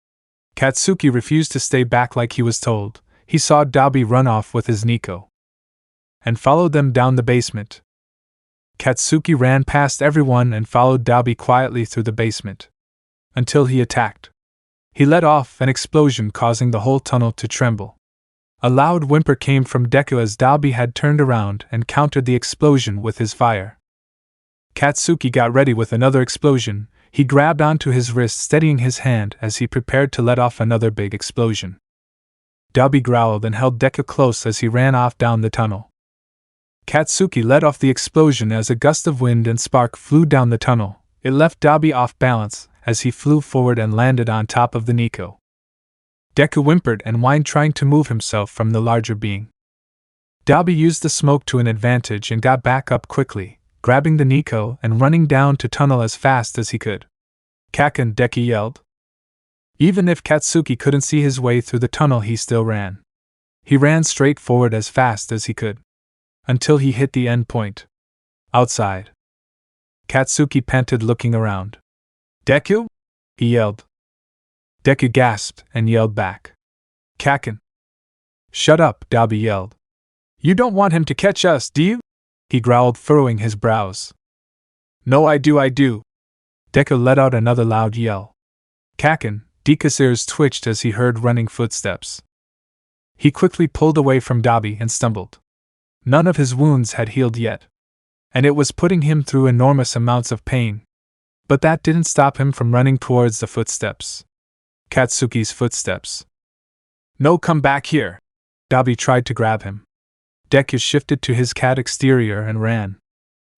[SPEAKER 1] Katsuki refused to stay back like he was told. He saw Dabi run off with his Neko and followed them down the basement. Katsuki ran past everyone and followed Dabi quietly through the basement until he attacked. He let off an explosion, causing the whole tunnel to tremble. A loud whimper came from Deku as Dabi had turned around and countered the explosion with his fire. Katsuki got ready with another explosion. He grabbed onto his wrist, steadying his hand as he prepared to let off another big explosion. Dabi growled and held Deku close as he ran off down the tunnel. Katsuki let off the explosion as a gust of wind and spark flew down the tunnel. It left Dabi off balance as he flew forward and landed on top of the Neko. Deku whimpered and whined, trying to move himself from the larger being. Dabi used the smoke to an advantage and got back up quickly, grabbing the Neko and running down to tunnel as fast as he could. "Kaken!" Deku yelled. Even if Katsuki couldn't see his way through the tunnel, he still ran. He ran straight forward as fast as he could, until he hit the end point. Outside. Katsuki panted, looking around. "Deku?" he yelled. Deku gasped and yelled back. "Kaken!" "Shut up!" Dabi yelled. "You don't want him to catch us, do you?" he growled, furrowing his brows. "No, I do. Deku let out another loud yell. "Kaken!" Deku's ears twitched as he heard running footsteps. He quickly pulled away from Dabi and stumbled. None of his wounds had healed yet, and it was putting him through enormous amounts of pain. But that didn't stop him from running towards the footsteps. Katsuki's footsteps. "No, come back here!" Dabi tried to grab him. Deku shifted to his cat exterior and ran.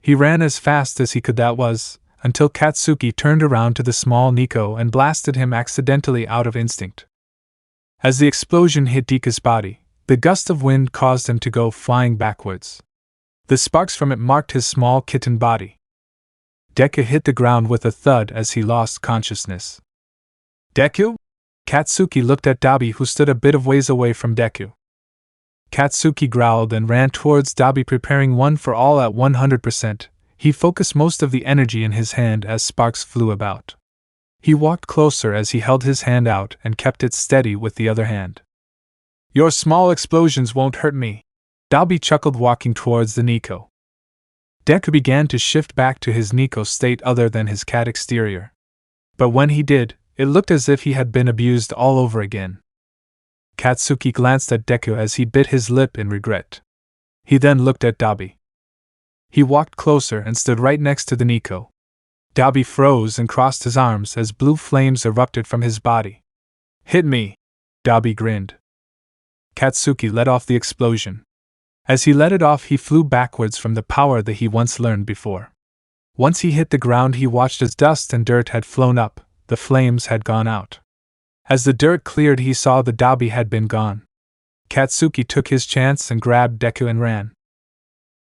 [SPEAKER 1] He ran as fast as he could, until Katsuki turned around to the small Neko and blasted him accidentally out of instinct. As the explosion hit Deku's body, the gust of wind caused him to go flying backwards. The sparks from it marked his small kitten body. Deku hit the ground with a thud as he lost consciousness. "Deku?" Katsuki looked at Dabi, who stood a bit of ways away from Deku. Katsuki growled and ran towards Dabi, preparing one for all at 100%. He focused most of the energy in his hand as sparks flew about. He walked closer as he held his hand out and kept it steady with the other hand. "Your small explosions won't hurt me," Dabi chuckled, walking towards the Neko. Deku began to shift back to his Neko state other than his cat exterior. But when he did, it looked as if he had been abused all over again. Katsuki glanced at Deku as he bit his lip in regret. He then looked at Dabi. He walked closer and stood right next to the Neko. Dabi froze and crossed his arms as blue flames erupted from his body. Hit me! Dabi grinned. Katsuki let off the explosion. As he let it off, he flew backwards from the power that he once learned before. Once he hit the ground, he watched as dust and dirt had flown up, the flames had gone out. As the dirt cleared, he saw the Dabi had been gone. Katsuki took his chance and grabbed Deku and ran.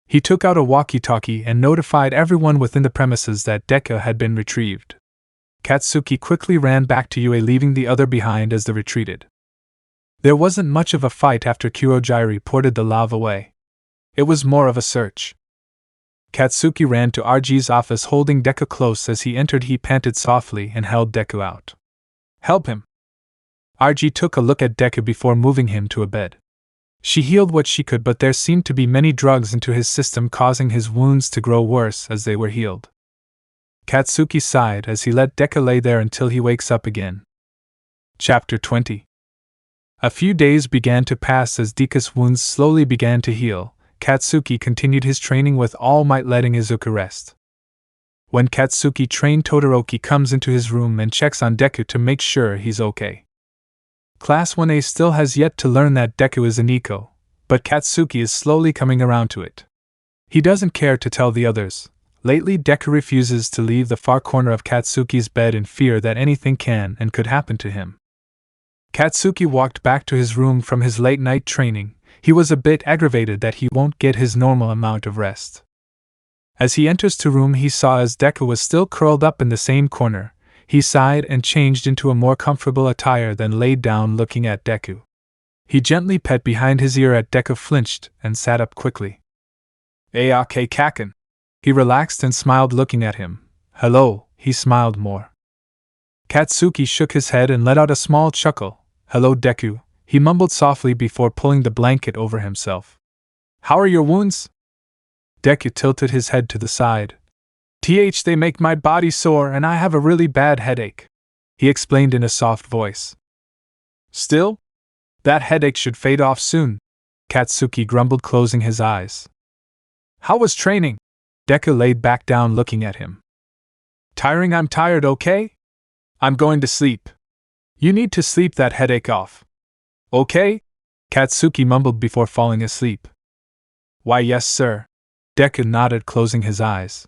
[SPEAKER 1] He took out a walkie-talkie and notified everyone within the premises that Deku had been retrieved. Katsuki quickly ran back to Yuuei, leaving the other behind as they retreated. There wasn't much of a fight after Kurojiri ported the lava away. It was more of a search. Katsuki ran to RG's office holding Deku close. As he entered, he panted softly and held Deku out. Help him! RG took a look at Deku before moving him to a bed. She healed what she could, but there seemed to be many drugs into his system, causing his wounds to grow worse as they were healed. Katsuki sighed as he let Deku lay there until he wakes up again. Chapter 20. A few days began to pass as Deku's wounds slowly began to heal. Katsuki continued his training with All Might, letting Izuku rest. When Katsuki trained, Todoroki comes into his room and checks on Deku to make sure he's okay. Class 1A still has yet to learn that Deku is a Neko, but Katsuki is slowly coming around to it. He doesn't care to tell the others. Lately, Deku refuses to leave the far corner of Katsuki's bed in fear that anything can and could happen to him. Katsuki walked back to his room from his late-night training. He was a bit aggravated that he won't get his normal amount of rest. As he enters the room, he saw as Deku was still curled up in the same corner. He sighed and changed into a more comfortable attire, then laid down looking at Deku. He gently pet behind his ear at Deku, flinched, and sat up quickly. Aake kaken. He relaxed and smiled looking at him. Hello, he smiled more. Katsuki shook his head and let out a small chuckle. Hello, Deku, he mumbled softly before pulling the blanket over himself. How are your wounds? Deku tilted his head to the side. They make my body sore and I have a really bad headache, he explained in a soft voice. Still? That headache should fade off soon, Katsuki grumbled, closing his eyes. How was training? Deku laid back down looking at him. Tiring? I'm tired, okay? I'm going to sleep. You need to sleep that headache off. Okay? Katsuki mumbled before falling asleep. Why, yes, sir. Deku nodded, closing his eyes.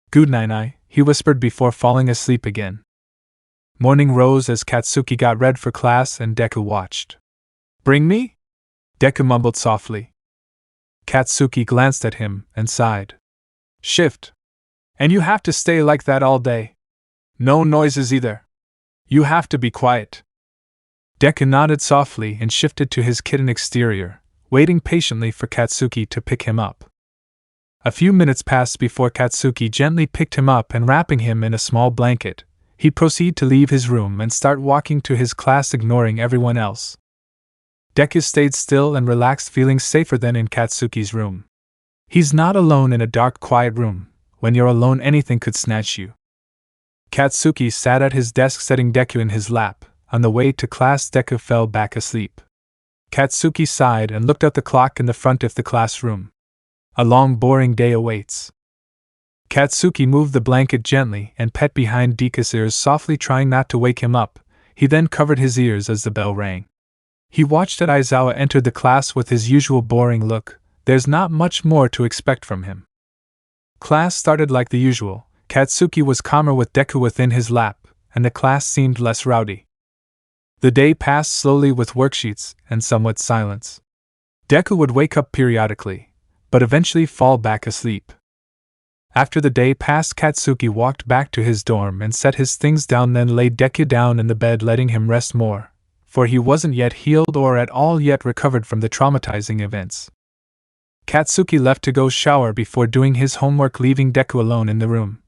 [SPEAKER 1] Good night, he whispered before falling asleep again. Morning rose as Katsuki got ready for class and Deku watched. Bring me? Deku mumbled softly. Katsuki glanced at him and sighed. Shift. And you have to stay like that all day. No noises either. You have to be quiet. Deku nodded softly and shifted to his kitten exterior, waiting patiently for Katsuki to pick him up. A few minutes passed before Katsuki gently picked him up and, wrapping him in a small blanket, he proceeded to leave his room and start walking to his class, ignoring everyone else. Deku stayed still and relaxed, feeling safer than in Katsuki's room. He's not alone in a dark, quiet room. When you're alone, anything could snatch you. Katsuki sat at his desk, setting Deku in his lap. On the way to class, Deku fell back asleep. Katsuki sighed and looked at the clock in the front of the classroom. A long, boring day awaits. Katsuki moved the blanket gently and pet behind Deku's ears, softly trying not to wake him up. He then covered his ears as the bell rang. He watched as Aizawa entered the class with his usual boring look. There's not much more to expect from him. Class started like the usual. Katsuki was calmer with Deku within his lap, and the class seemed less rowdy. The day passed slowly with worksheets and somewhat silence. Deku would wake up periodically, but eventually fall back asleep. After the day passed, Katsuki walked back to his dorm and set his things down, then laid Deku down in the bed, letting him rest more, for he wasn't yet healed or at all yet recovered from the traumatizing events. Katsuki left to go shower before doing his homework, leaving Deku alone in the room.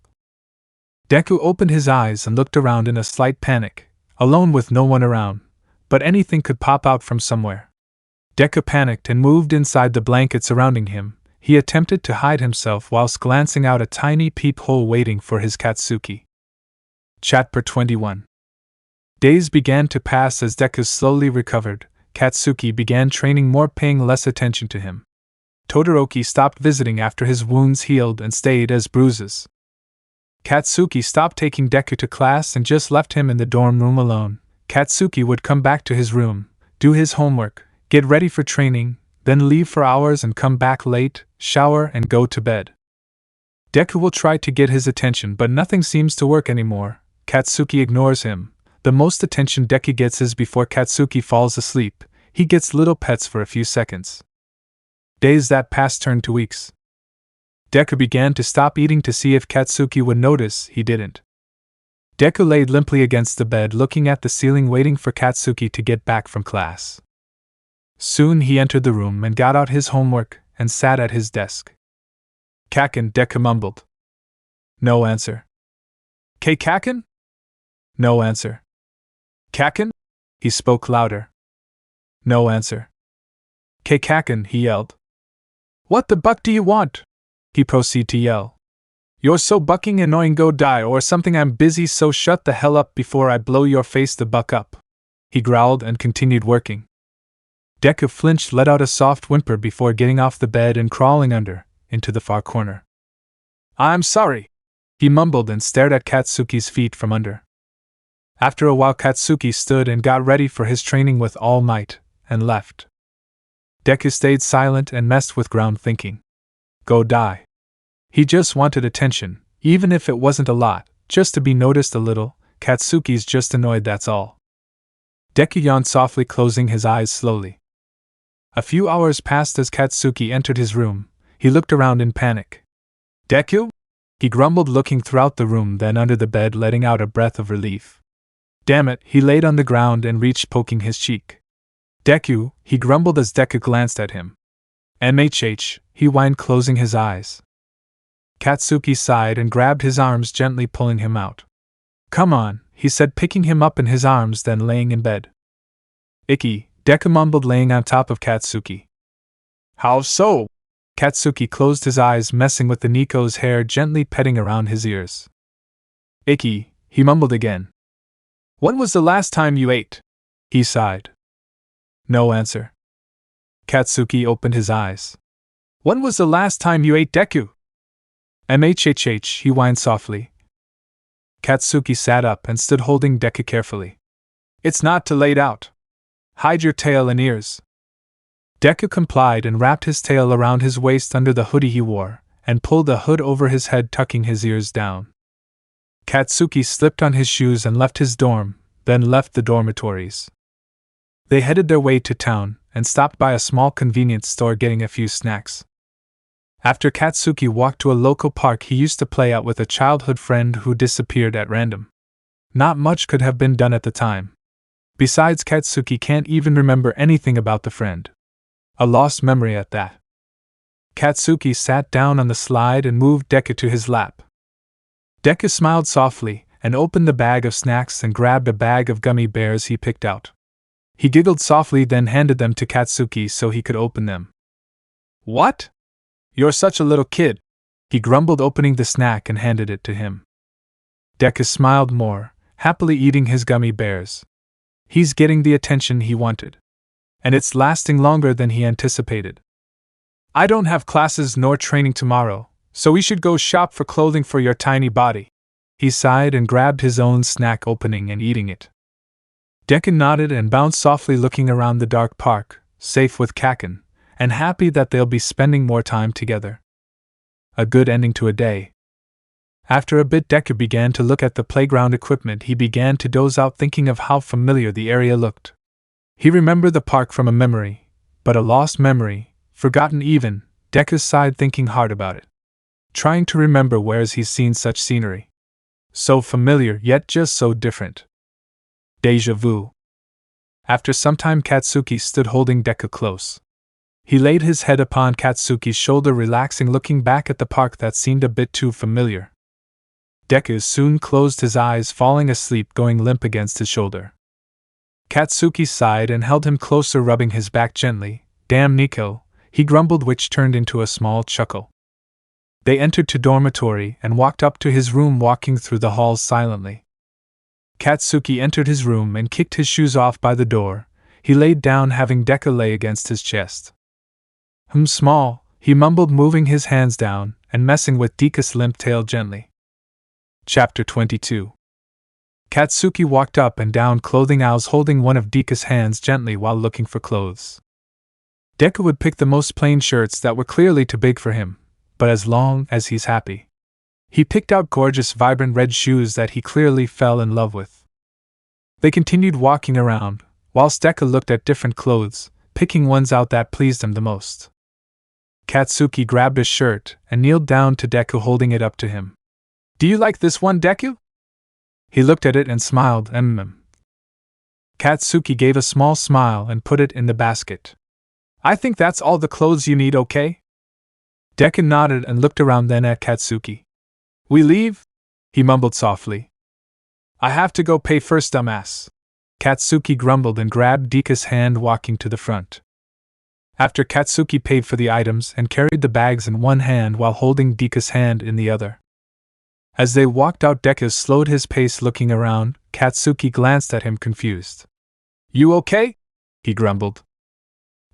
[SPEAKER 1] Deku opened his eyes and looked around in a slight panic, alone with no one around, but anything could pop out from somewhere. Deku panicked and moved inside the blanket surrounding him. He attempted to hide himself whilst glancing out a tiny peephole, waiting for his Katsuki. Chapter 21. Days began to pass as Deku slowly recovered. Katsuki began training more, paying less attention to him. Todoroki stopped visiting after his wounds healed and stayed as bruises. Katsuki stopped taking Deku to class and just left him in the dorm room alone. Katsuki would come back to his room, do his homework, get ready for training, then leave for hours and come back late, shower and go to bed. Deku will try to get his attention, but nothing seems to work anymore. Katsuki ignores him. The most attention Deku gets is before Katsuki falls asleep. He gets little pets for a few seconds. Days that passed turned to weeks. Deku began to stop eating to see if Katsuki would notice. He didn't. Deku laid limply against the bed looking at the ceiling waiting for Katsuki to get back from class. Soon he entered the room and got out his homework and sat at his desk. "Kaken," Deku mumbled. No answer. "Kaken?" No answer. "Kaken?" He spoke louder. No answer. "Kaken," he yelled. "What the buck do you want?" He proceeded to yell. "You're so bucking annoying, go die or something. I'm busy, so shut the hell up before I blow your face the buck up." He growled and continued working. Deku flinched, let out a soft whimper before getting off the bed and crawling into the far corner. "I'm sorry," he mumbled and stared at Katsuki's feet from under. After a while Katsuki stood and got ready for his training with All Might, and left. Deku stayed silent and messed with ground thinking. Go die. He just wanted attention, even if it wasn't a lot, just to be noticed a little. Katsuki's just annoyed, that's all. Deku yawned softly, closing his eyes slowly. A few hours passed as Katsuki entered his room. He looked around in panic. "Deku?" he grumbled, looking throughout the room, then under the bed, letting out a breath of relief. "Damn it," he laid on the ground and reached, poking his cheek. "Deku," he grumbled as Deku glanced at him. "MHH," he whined, closing his eyes. Katsuki sighed and grabbed his arms, gently pulling him out. "Come on," he said, picking him up in his arms, then laying in bed. "Icky," Deku mumbled, laying on top of Katsuki. "How so?" Katsuki closed his eyes, messing with the Neko's hair, gently petting around his ears. "Icky," he mumbled again. "When was the last time you ate?" he sighed. No answer. Katsuki opened his eyes. "When was the last time you ate, Deku?" "MHHH," he whined softly. Katsuki sat up and stood holding Deku carefully. "It's not too late out. Hide your tail and ears." Deku complied and wrapped his tail around his waist under the hoodie he wore, and pulled the hood over his head, tucking his ears down. Katsuki slipped on his shoes and left his dorm, then left the dormitories. They headed their way to town, and stopped by a small convenience store getting a few snacks. After Katsuki walked to a local park he used to play at with a childhood friend who disappeared at random. Not much could have been done at the time. Besides, Katsuki can't even remember anything about the friend. A lost memory at that. Katsuki sat down on the slide and moved Deku to his lap. Deku smiled softly, and opened the bag of snacks and grabbed a bag of gummy bears he picked out. He giggled softly, then handed them to Katsuki so he could open them. "What? You're such a little kid," he grumbled, opening the snack and handed it to him. Deku smiled more, happily eating his gummy bears. He's getting the attention he wanted. And it's lasting longer than he anticipated. "I don't have classes nor training tomorrow, so we should go shop for clothing for your tiny body." He sighed and grabbed his own snack, opening and eating it. Deku nodded and bounced softly, looking around the dark park, safe with Kaken, and happy that they'll be spending more time together. A good ending to a day. After a bit, Deku began to look at the playground equipment. He began to doze out, thinking of how familiar the area looked. He remembered the park from a memory, but a lost memory, forgotten even. Deku sighed, thinking hard about it. Trying to remember where's he's seen such scenery. So familiar, yet just so different. Deja vu. After some time, Katsuki stood holding Deku close. He laid his head upon Katsuki's shoulder, relaxing, looking back at the park that seemed a bit too familiar. Deku soon closed his eyes, falling asleep, going limp against his shoulder. Katsuki sighed and held him closer, rubbing his back gently. "Damn Neko," he grumbled, which turned into a small chuckle. They entered to dormitory and walked up to his room, walking through the halls silently. Katsuki entered his room and kicked his shoes off by the door. He laid down, having Deku lay against his chest. Small," he mumbled, moving his hands down and messing with Deku's limp tail gently. Chapter 22. Katsuki walked up and down clothing aisles holding one of Deku's hands gently while looking for clothes. Deku would pick the most plain shirts that were clearly too big for him, but as long as he's happy. He picked out gorgeous vibrant red shoes that he clearly fell in love with. They continued walking around, whilst Deku looked at different clothes, picking ones out that pleased him the most. Katsuki grabbed a shirt and kneeled down to Deku holding it up to him. "Do you like this one, Deku?" He looked at it and smiled. Katsuki gave a small smile and put it in the basket. "I think that's all the clothes you need, okay?" Deku nodded and looked around then at Katsuki. "We leave?" he mumbled softly. "I have to go pay first, dumbass." Katsuki grumbled and grabbed Deku's hand, walking to the front. After Katsuki paid for the items and carried the bags in one hand while holding Deku's hand in the other. As they walked out, Deku slowed his pace looking around. Katsuki glanced at him confused. "You okay?" he grumbled.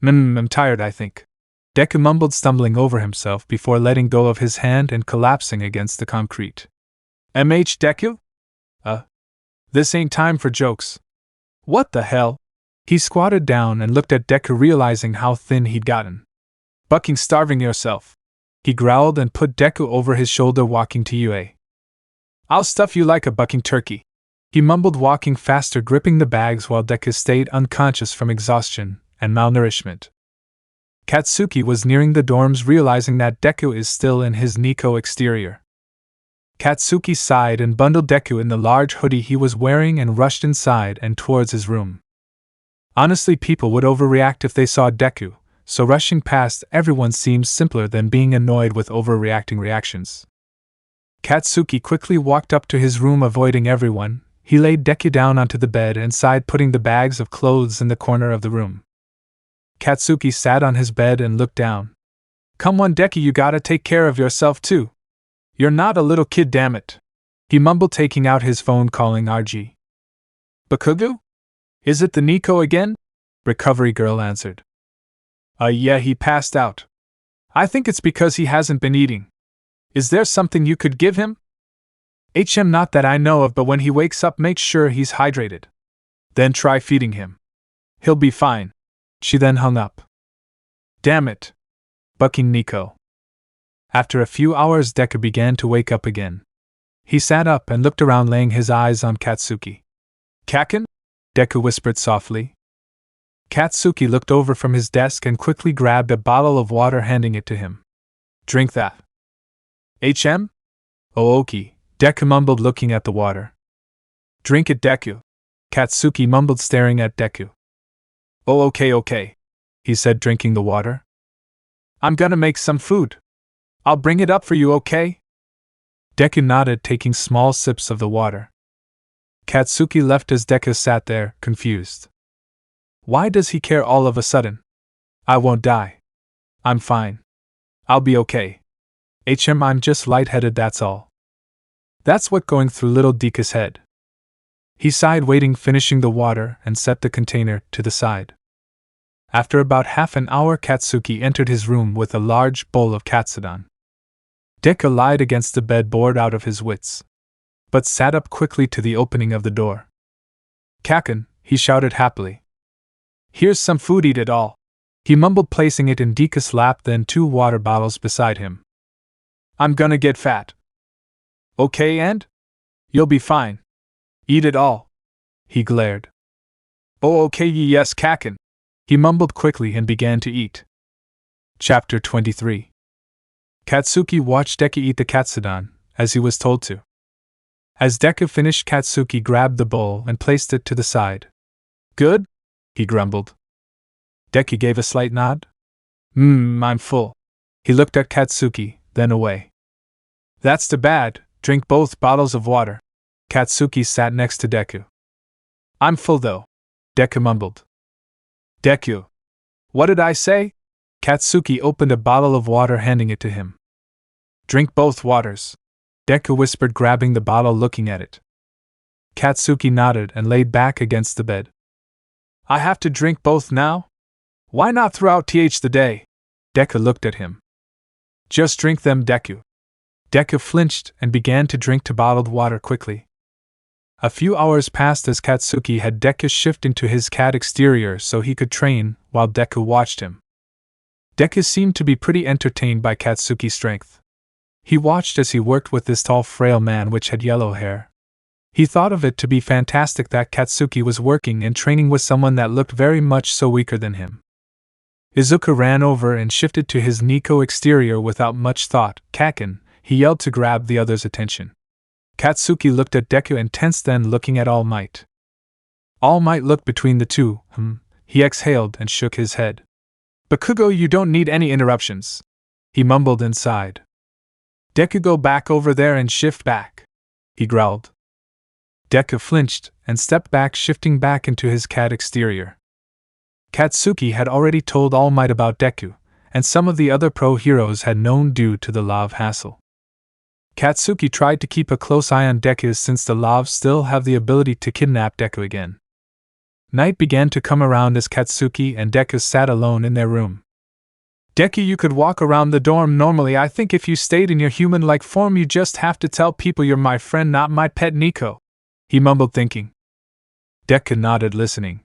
[SPEAKER 1] I'm tired, I think." Deku mumbled, stumbling over himself before letting go of his hand and collapsing against the concrete. Deku? This ain't time for jokes." "What the hell?" He squatted down and looked at Deku, realizing how thin he'd gotten. "Bucking starving yourself," he growled and put Deku over his shoulder, walking to Yuuei. "I'll stuff you like a bucking turkey," he mumbled, walking faster, gripping the bags while Deku stayed unconscious from exhaustion and malnourishment. Katsuki was nearing the dorms, realizing that Deku is still in his Neko exterior. Katsuki sighed and bundled Deku in the large hoodie he was wearing and rushed inside and towards his room. Honestly, people would overreact if they saw Deku, so rushing past everyone seemed simpler than being annoyed with overreacting reactions. Katsuki quickly walked up to his room, avoiding everyone. He laid Deku down onto the bed and sighed, putting the bags of clothes in the corner of the room. Katsuki sat on his bed and looked down. "Come on, Deku, you gotta take care of yourself too. You're not a little kid, damn it," he mumbled, taking out his phone, calling RG. "Bakugo? Is it the Neko again?" Recovery Girl answered. Yeah, he passed out. I think it's because he hasn't been eating. Is there something you could give him?" Not that I know of, but when he wakes up, make sure he's hydrated. Then try feeding him. He'll be fine." She then hung up. "Damn it." Bucking Neko. After a few hours, Deku began to wake up again. He sat up and looked around, laying his eyes on Katsuki. "Kaken?" Deku whispered softly. Katsuki looked over from his desk and quickly grabbed a bottle of water, handing it to him. "Drink that." "Oh, okay," Deku mumbled, looking at the water. "Drink it, Deku," Katsuki mumbled, staring at Deku. "Oh, okay," he said, drinking the water. "I'm gonna make some food. I'll bring it up for you, okay?" Deku nodded, taking small sips of the water. Katsuki left as Deku sat there, confused. Why does he care all of a sudden? "I won't die. I'm fine. I'll be okay. I'm just lightheaded, that's all." That's what going through little Deku's head. He sighed, waiting, finishing the water, and set the container to the side. After about half an hour, Katsuki entered his room with a large bowl of katsudon. Deku lied against the bed, bored out of his wits, but sat up quickly to the opening of the door. "Kaken," he shouted happily. "Here's some food, eat it all," he mumbled, placing it in Deku's lap, then 2 water bottles beside him. "I'm gonna get fat." "Okay, and? You'll be fine. Eat it all." He glared. "Oh, okay, yes, Kaken," he mumbled quickly and began to eat. Chapter 23. Katsuki watched Deku eat the katsudon, as he was told to. As Deku finished, Katsuki grabbed the bowl and placed it to the side. "Good?" he grumbled. Deku gave a slight nod. I'm full." He looked at Katsuki, then away. "That's too bad, drink both bottles of water." Katsuki sat next to Deku. "I'm full though," Deku mumbled. "Deku. What did I say?" Katsuki opened a bottle of water, handing it to him. "Drink both waters," Deku whispered, grabbing the bottle, looking at it. Katsuki nodded and laid back against the bed. "I have to drink both now? Why not throughout the day?" Deku looked at him. "Just drink them, Deku." Deku flinched and began to drink to bottled water quickly. A few hours passed as Katsuki had Deku shift into his cat exterior so he could train, while Deku watched him. Deku seemed to be pretty entertained by Katsuki's strength. He watched as he worked with this tall, frail man which had yellow hair. He thought of it to be fantastic that Katsuki was working and training with someone that looked very much so weaker than him. Izuku ran over and shifted to his Neko exterior without much thought. "Kaken," he yelled to grab the other's attention. Katsuki looked at Deku and tensed, then looking at All Might. All Might looked between the two. He exhaled and shook his head. "Bakugo, you don't need any interruptions," he mumbled inside. "Deku, go back over there and shift back," he growled. Deku flinched and stepped back, shifting back into his cat exterior. Katsuki had already told All Might about Deku, and some of the other pro heroes had known due to the Lav hassle. Katsuki tried to keep a close eye on Deku since the Lavs still have the ability to kidnap Deku again. Night began to come around as Katsuki and Deku sat alone in their room. "Deku, you could walk around the dorm normally. I think if you stayed in your human-like form you just have to tell people you're my friend, not my pet Neko," he mumbled, thinking. Deku nodded, listening.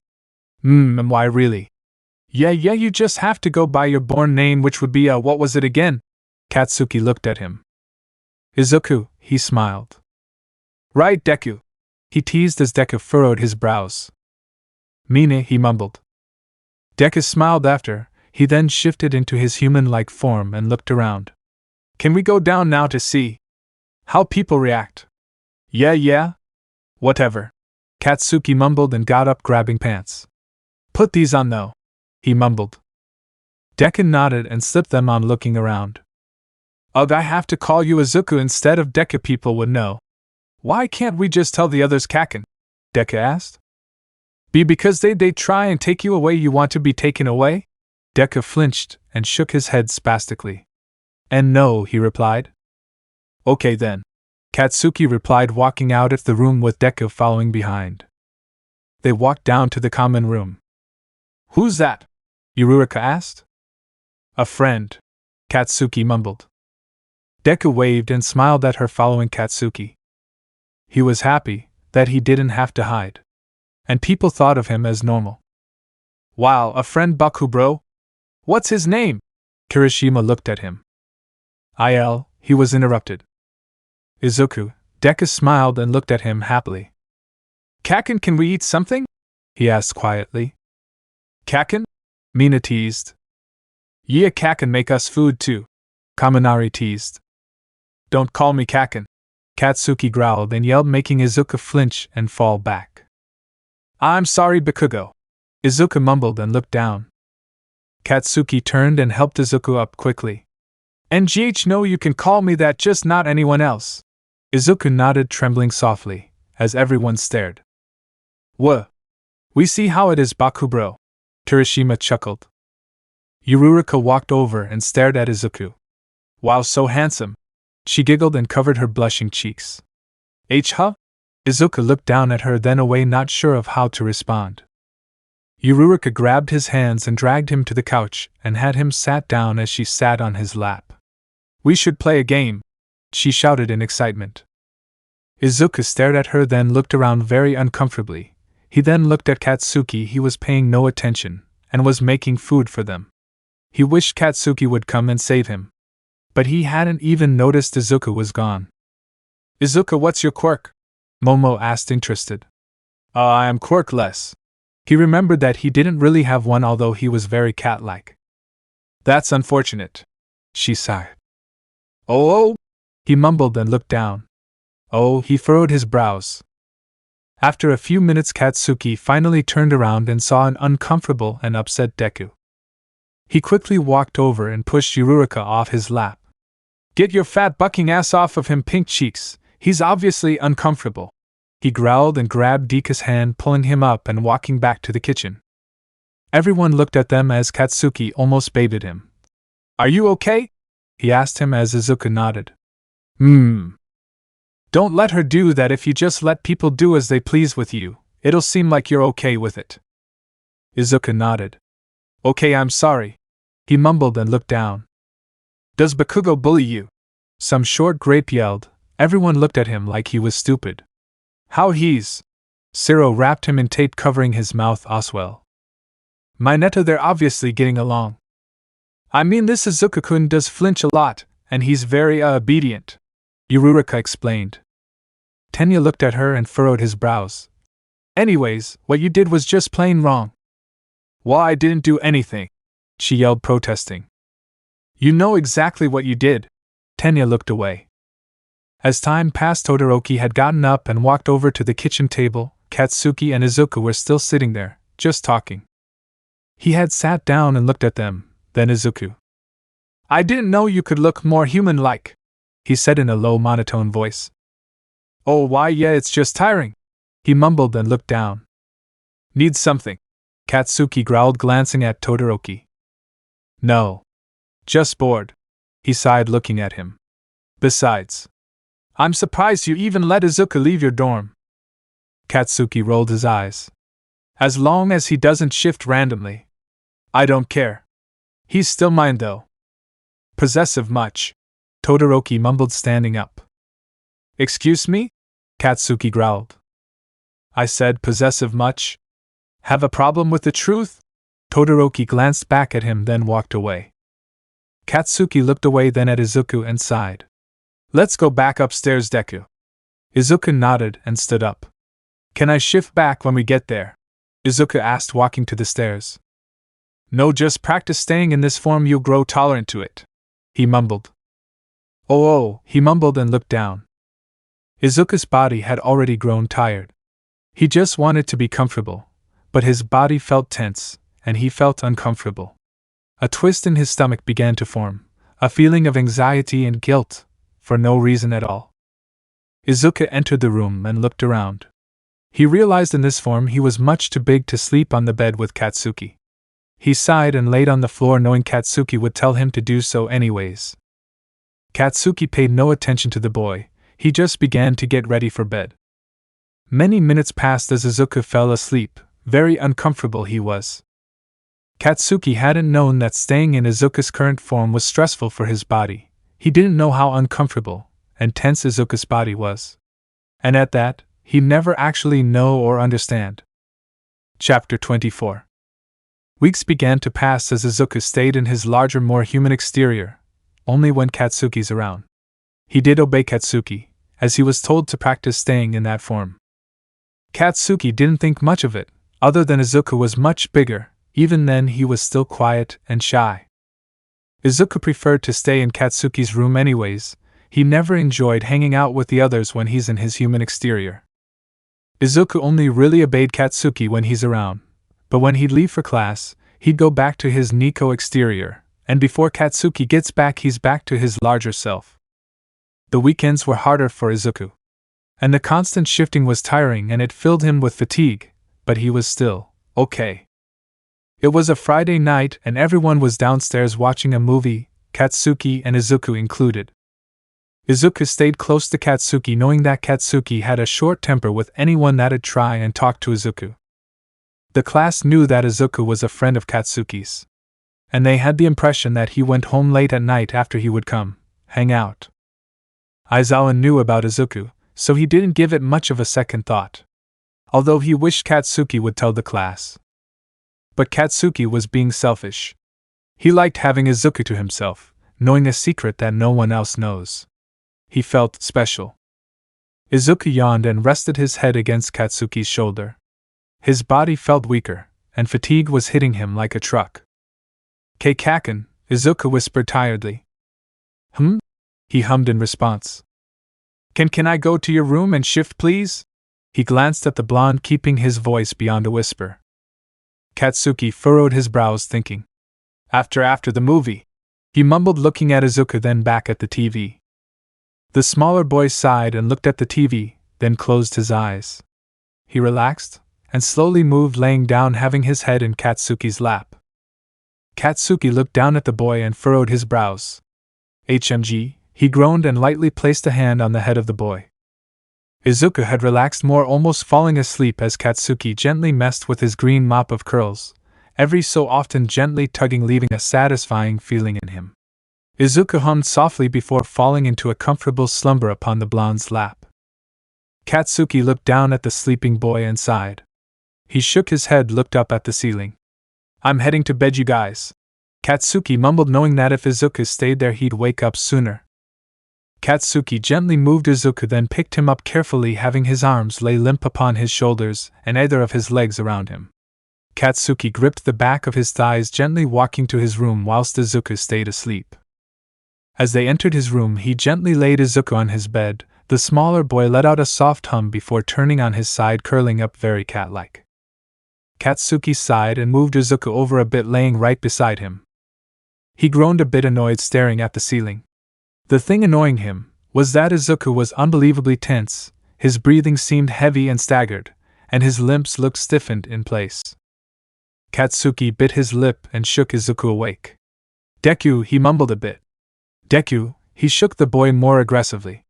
[SPEAKER 1] Why really? Yeah, you just have to go by your born name, which would be what was it again?" Katsuki looked at him. "Izuku," he smiled. "Right, Deku," he teased as Deku furrowed his brows. "Mine," he mumbled. Deku smiled after. He then shifted into his human-like form and looked around. "Can we go down now to see how people react?" Yeah. Whatever," Katsuki mumbled and got up, grabbing pants. "Put these on though," he mumbled. Deku nodded and slipped them on, looking around. "Ugh, I have to call you Izuku instead of Deku. People would know." "Why can't we just tell the others Kaken?" Deku asked. Because they try and take you away. You want to be taken away?" Deku flinched and shook his head spastically. "And no," he replied. "Okay then," Katsuki replied, walking out of the room with Deku following behind. They walked down to the common room. "Who's that?" Yuuei asked. "A friend," Katsuki mumbled. Deku waved and smiled at her, following Katsuki. He was happy that he didn't have to hide, and people thought of him as normal. "Wow, a friend, Bakugo? What's his name?" Kirishima looked at him. He was interrupted. "Izuku." Deku smiled and looked at him happily. "Kaken, can we eat something?" he asked quietly. "Kaken?" Mina teased. "Yeah, Kaken, make us food too," Kaminari teased. "Don't call me Kaken," Katsuki growled and yelled, making Izuku flinch and fall back. "I'm sorry, Bakugo," Izuku mumbled and looked down. Katsuki turned and helped Izuku up quickly. "No, you can call me that, just not anyone else." Izuku nodded, trembling softly, as everyone stared. We see how it is, Bakugo," Kirishima chuckled. Yuuei walked over and stared at Izuku. "Wow, so handsome," she giggled and covered her blushing cheeks. Izuku looked down at her, then away, not sure of how to respond. Yuuei grabbed his hands and dragged him to the couch and had him sat down as she sat on his lap. "We should play a game," she shouted in excitement. Izuku stared at her, then looked around very uncomfortably. He then looked at Katsuki. He was paying no attention, and was making food for them. He wished Katsuki would come and save him. But he hadn't even noticed Izuku was gone. "Izuku, what's your quirk?" Momo asked, interested. I am quirkless." He remembered that he didn't really have one, although he was very cat-like. "That's unfortunate," she sighed. Oh, he mumbled and looked down. He furrowed his brows. After a few minutes, Katsuki finally turned around and saw an uncomfortable and upset Deku. He quickly walked over and pushed Yuuei off his lap. "Get your fat bucking ass off of him, Pink Cheeks. He's obviously uncomfortable," he growled and grabbed Deka's hand, pulling him up and walking back to the kitchen. Everyone looked at them as Katsuki almost babied him. "Are you okay?" he asked him as Izuku nodded. Don't let her do that. If you just let people do as they please with you, it'll seem like you're okay with it." Izuku nodded. "Okay, I'm sorry," he mumbled and looked down. "Does Bakugo bully you?" Some short grape yelled. Everyone looked at him like he was stupid. How he's. Ciro wrapped him in tape covering his mouth. Oswell. My Neto, they're obviously getting along. I mean, this Izuku-kun does flinch a lot, and he's very obedient. Yururika explained. Tenya looked at her and furrowed his brows. Anyways, what you did was just plain wrong. Well, I didn't do anything, she yelled, protesting. You know exactly what you did. Tenya looked away. As time passed, Todoroki had gotten up and walked over to the kitchen table. Katsuki and Izuku were still sitting there, just talking. He had sat down and looked at them, then Izuku. I didn't know you could look more human-like, he said in a low monotone voice. Oh, why, yeah, it's just tiring, he mumbled and looked down. Need something? Katsuki growled, glancing at Todoroki. No. Just bored, he sighed, looking at him. Besides, I'm surprised you even let Izuku leave your dorm. Katsuki rolled his eyes. As long as he doesn't shift randomly. I don't care. He's still mine though. Possessive much? Todoroki mumbled, standing up. Excuse me? Katsuki growled. I said possessive much? Have a problem with the truth? Todoroki glanced back at him, then walked away. Katsuki looked away, then at Izuku, and sighed. Let's go back upstairs, Deku. Izuku nodded and stood up. Can I shift back when we get there? Izuku asked, walking to the stairs. No, just practice staying in this form, you'll grow tolerant to it, he mumbled. Oh, he mumbled and looked down. Izuku's body had already grown tired. He just wanted to be comfortable, but his body felt tense, and he felt uncomfortable. A twist in his stomach began to form, a feeling of anxiety and guilt, for no reason at all. Izuku entered the room and looked around. He realized in this form he was much too big to sleep on the bed with Katsuki. He sighed and laid on the floor, knowing Katsuki would tell him to do so anyways. Katsuki paid no attention to the boy, he just began to get ready for bed. Many minutes passed as Izuku fell asleep, very uncomfortable he was. Katsuki hadn't known that staying in Izuku's current form was stressful for his body. He didn't know how uncomfortable and tense Izuku's body was. And at that, he'd never actually know or understand. Chapter 24. Weeks began to pass as Izuku stayed in his larger, more human exterior, only when Katsuki's around. He did obey Katsuki, as he was told to practice staying in that form. Katsuki didn't think much of it, other than Izuku was much bigger. Even then he was still quiet and shy. Izuku preferred to stay in Katsuki's room anyways. He never enjoyed hanging out with the others when he's in his human exterior. Izuku only really obeyed Katsuki when he's around, but when he'd leave for class, he'd go back to his Neko exterior, and before Katsuki gets back he's back to his larger self. The weekends were harder for Izuku, and the constant shifting was tiring and it filled him with fatigue, but he was still okay. It was a Friday night and everyone was downstairs watching a movie, Katsuki and Izuku included. Izuku stayed close to Katsuki, knowing that Katsuki had a short temper with anyone that'd try and talk to Izuku. The class knew that Izuku was a friend of Katsuki's, and they had the impression that he went home late at night after he would come, hang out. Aizawa knew about Izuku, so he didn't give it much of a second thought, although he wished Katsuki would tell the class. But Katsuki was being selfish. He liked having Izuku to himself, knowing a secret that no one else knows. He felt special. Izuku yawned and rested his head against Katsuki's shoulder. His body felt weaker, and fatigue was hitting him like a truck. Keikaken, Izuku whispered tiredly. He hummed in response. Can I go to your room and shift, please? He glanced at the blonde, keeping his voice beyond a whisper. Katsuki furrowed his brows, thinking. After the movie, he mumbled, looking at Izuku, then back at the TV. The smaller boy sighed and looked at the TV, then closed his eyes. He relaxed, and slowly moved, laying down, having his head in Katsuki's lap. Katsuki looked down at the boy and furrowed his brows. HMG, he groaned and lightly placed a hand on the head of the boy. Izuku had relaxed more, almost falling asleep as Katsuki gently messed with his green mop of curls, every so often gently tugging, leaving a satisfying feeling in him. Izuku hummed softly before falling into a comfortable slumber upon the blonde's lap. Katsuki looked down at the sleeping boy and sighed. He shook his head, looked up at the ceiling. I'm heading to bed, you guys. Katsuki mumbled, knowing that if Izuku stayed there he'd wake up sooner. Katsuki gently moved Izuku, then picked him up carefully, having his arms lay limp upon his shoulders and either of his legs around him. Katsuki gripped the back of his thighs, gently walking to his room whilst Izuku stayed asleep. As they entered his room, he gently laid Izuku on his bed. The smaller boy let out a soft hum before turning on his side, curling up very cat-like. Katsuki sighed and moved Izuku over a bit, laying right beside him. He groaned a bit, annoyed, staring at the ceiling. The thing annoying him was that Izuku was unbelievably tense, his breathing seemed heavy and staggered, and his limbs looked stiffened in place. Katsuki bit his lip and shook Izuku awake. Deku, he mumbled a bit. Deku, he shook the boy more aggressively.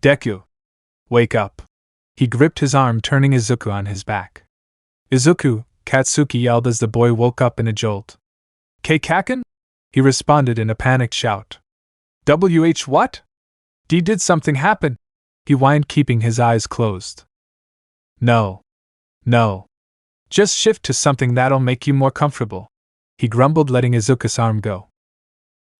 [SPEAKER 1] Deku! Wake up! He gripped his arm, turning Izuku on his back. Izuku! Katsuki yelled as the boy woke up in a jolt. Kaken? He responded in a panicked shout. What? Did something happen? He whined, keeping his eyes closed. No. Just shift to something that'll make you more comfortable, he grumbled, letting Izuku's arm go.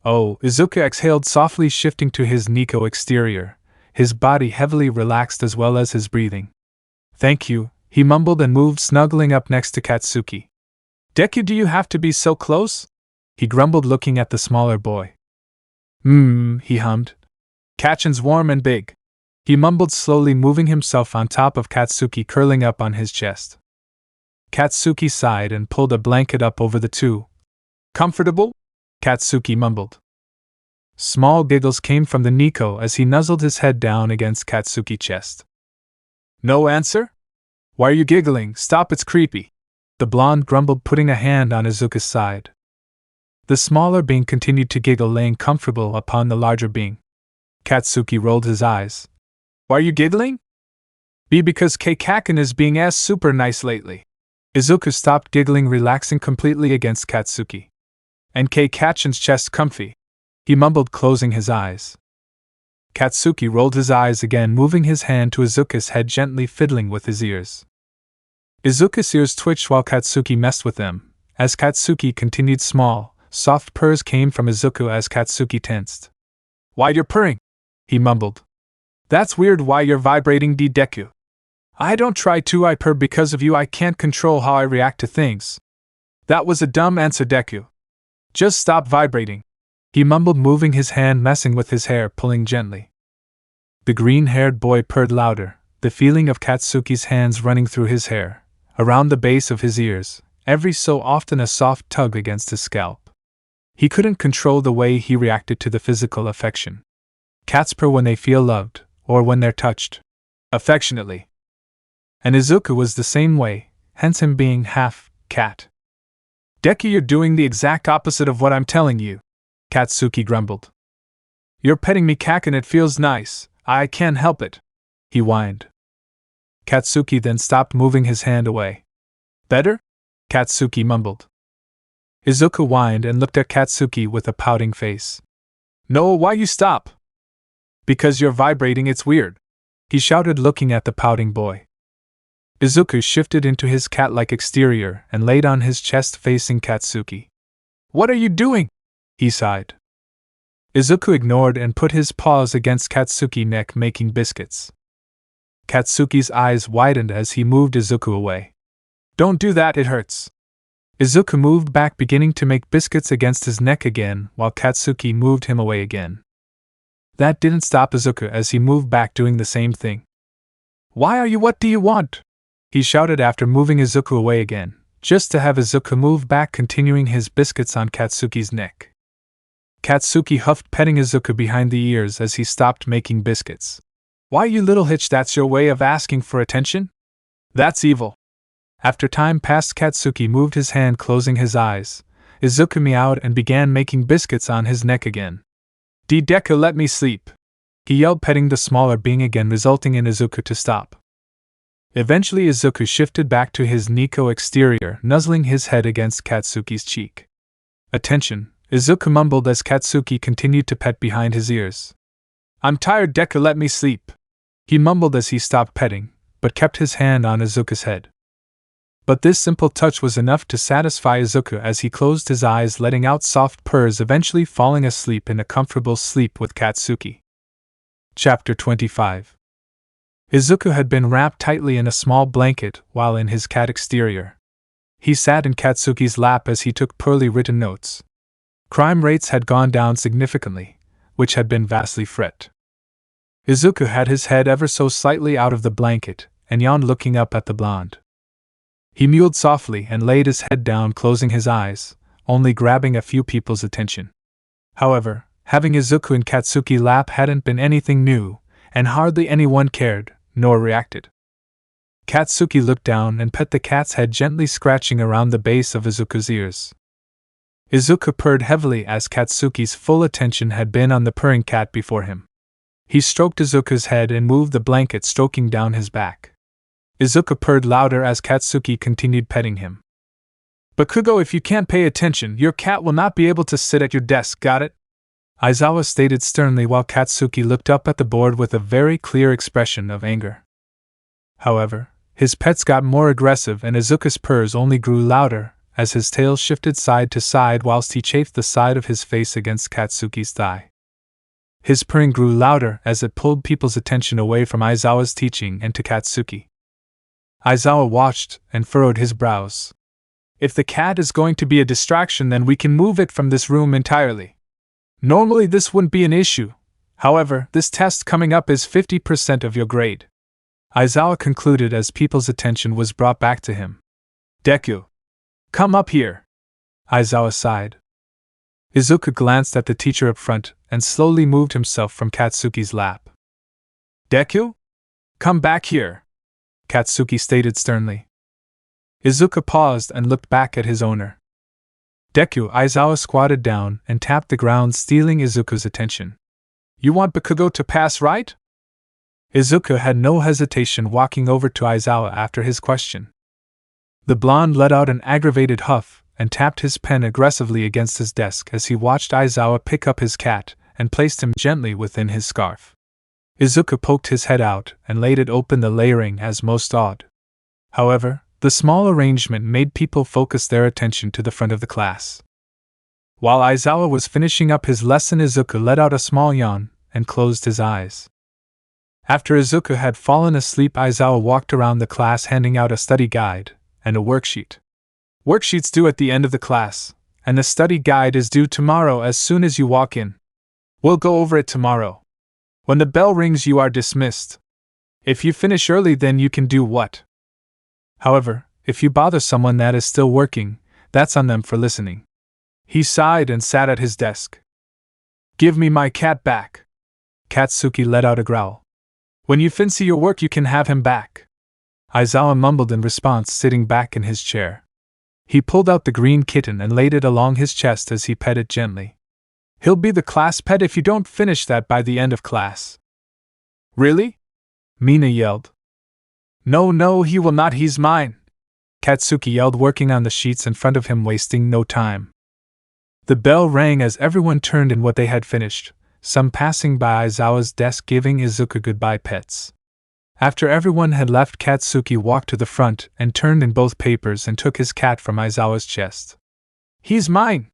[SPEAKER 1] Oh, Izuku exhaled softly, shifting to his Neko exterior, his body heavily relaxed as well as his breathing. Thank you, he mumbled and moved, snuggling up next to Katsuki. Deku, do you have to be so close? He grumbled, looking at the smaller boy. He hummed. Kachan's warm and big. He mumbled, slowly moving himself on top of Katsuki, curling up on his chest. Katsuki sighed and pulled a blanket up over the two. Comfortable? Katsuki mumbled. Small giggles came from the Neko as he nuzzled his head down against Katsuki's chest. No answer? Why are you giggling? Stop, it's creepy. The blonde grumbled, putting a hand on Izuku's side. The smaller being continued to giggle, laying comfortable upon the larger being. Katsuki rolled his eyes. Why are you giggling? Because Kaken is being ass super nice lately. Izuku stopped giggling, relaxing completely against Katsuki. And Kachan's chest comfy, he mumbled, closing his eyes. Katsuki rolled his eyes again, moving his hand to Izuku's head, gently fiddling with his ears. Izuku's ears twitched while Katsuki messed with them. As Katsuki continued, small, soft purrs came from Izuku as Katsuki tensed. Why you're purring? He mumbled. That's weird. Why you're vibrating, Deku? I don't try to. I purr because of you. I can't control how I react to things. That was a dumb answer, Deku. Just stop vibrating, he mumbled, moving his hand, messing with his hair, pulling gently. The green-haired boy purred louder, the feeling of Katsuki's hands running through his hair, around the base of his ears, every so often a soft tug against his scalp. He couldn't control the way he reacted to the physical affection. Cats purr when they feel loved, or when they're touched. Affectionately. And Izuku was the same way, hence him being half cat. Deku, you're doing the exact opposite of what I'm telling you, Katsuki grumbled. You're petting me, Kaken, it feels nice, I can't help it, he whined. Katsuki then stopped, moving his hand away. Better? Katsuki mumbled. Izuku whined and looked at Katsuki with a pouting face. No, why you stop? Because you're vibrating, it's weird, he shouted, looking at the pouting boy. Izuku shifted into his cat-like exterior and laid on his chest facing Katsuki. What are you doing? He sighed. Izuku ignored and put his paws against Katsuki's neck, making biscuits. Katsuki's eyes widened as he moved Izuku away. Don't do that, it hurts. Izuku moved back, beginning to make biscuits against his neck again, while Katsuki moved him away again. That didn't stop Izuku as he moved back, doing the same thing. Why are you? What do you want? He shouted after moving Izuku away again, just to have Izuku move back, continuing his biscuits on Katsuki's neck. Katsuki huffed, petting Izuku behind the ears as he stopped making biscuits. Why, you little hitch, that's your way of asking for attention? That's evil. After time passed, Katsuki moved his hand, closing his eyes. Izuku meowed and began making biscuits on his neck again. Deku, let me sleep, he yelled, petting the smaller being again, resulting in Izuku to stop. Eventually Izuku shifted back to his Neko exterior, nuzzling his head against Katsuki's cheek. Attention, Izuku mumbled as Katsuki continued to pet behind his ears. I'm tired, Deku, let me sleep. He mumbled as he stopped petting, but kept his hand on Izuku's head. But this simple touch was enough to satisfy Izuku as he closed his eyes, letting out soft purrs, eventually falling asleep in a comfortable sleep with Katsuki. Chapter 25. Izuku had been wrapped tightly in a small blanket while in his cat exterior. He sat in Katsuki's lap as he took poorly written notes. Crime rates had gone down significantly, which had been vastly fret. Izuku had his head ever so slightly out of the blanket and yawned, looking up at the blonde. He mewed softly and laid his head down, closing his eyes, only grabbing a few people's attention. However, having Izuku in Katsuki's lap hadn't been anything new, and hardly anyone cared, nor reacted. Katsuki looked down and pet the cat's head, gently scratching around the base of Izuku's ears. Izuku purred heavily as Katsuki's full attention had been on the purring cat before him. He stroked Izuku's head and moved the blanket, stroking down his back. Izuku purred louder as Katsuki continued petting him. Bakugo, if you can't pay attention, your cat will not be able to sit at your desk, got it? Aizawa stated sternly while Katsuki looked up at the board with a very clear expression of anger. However, his pets got more aggressive and Izuku's purrs only grew louder as his tail shifted side to side whilst he chafed the side of his face against Katsuki's thigh. His purring grew louder as it pulled people's attention away from Aizawa's teaching and to Katsuki. Aizawa watched and furrowed his brows. If the cat is going to be a distraction, then we can move it from this room entirely. Normally this wouldn't be an issue. However, this test coming up is 50% of your grade. Aizawa concluded as people's attention was brought back to him. Deku, come up here. Aizawa sighed. Izuku glanced at the teacher up front and slowly moved himself from Katsuki's lap. Deku? Come back here, Katsuki stated sternly. Izuku paused and looked back at his owner. Deku. Aizawa squatted down and tapped the ground, stealing Izuku's attention. You want Bakugo to pass, right? Izuku had no hesitation walking over to Aizawa after his question. The blonde let out an aggravated huff and tapped his pen aggressively against his desk as he watched Aizawa pick up his cat and placed him gently within his scarf. Izuku poked his head out and laid it open, the layering as most odd. However, the small arrangement made people focus their attention to the front of the class. While Aizawa was finishing up his lesson, Izuku let out a small yawn and closed his eyes. After Izuku had fallen asleep, Aizawa walked around the class handing out a study guide and a worksheet. Worksheets due at the end of the class, and the study guide is due tomorrow as soon as you walk in. We'll go over it tomorrow. When the bell rings, you are dismissed. If you finish early, then you can do what? However, if you bother someone that is still working, that's on them for listening. He sighed and sat at his desk. Give me my cat back. Katsuki let out a growl. When you finish your work, you can have him back. Aizawa mumbled in response, sitting back in his chair. He pulled out the green kitten and laid it along his chest as he pet it gently. He'll be the class pet if you don't finish that by the end of class. Really? Mina yelled. No, he will not, he's mine. Katsuki yelled, working on the sheets in front of him, wasting no time. The bell rang as everyone turned in what they had finished, some passing by Aizawa's desk giving Izuku goodbye pets. After everyone had left, Katsuki walked to the front and turned in both papers and took his cat from Aizawa's chest. He's mine,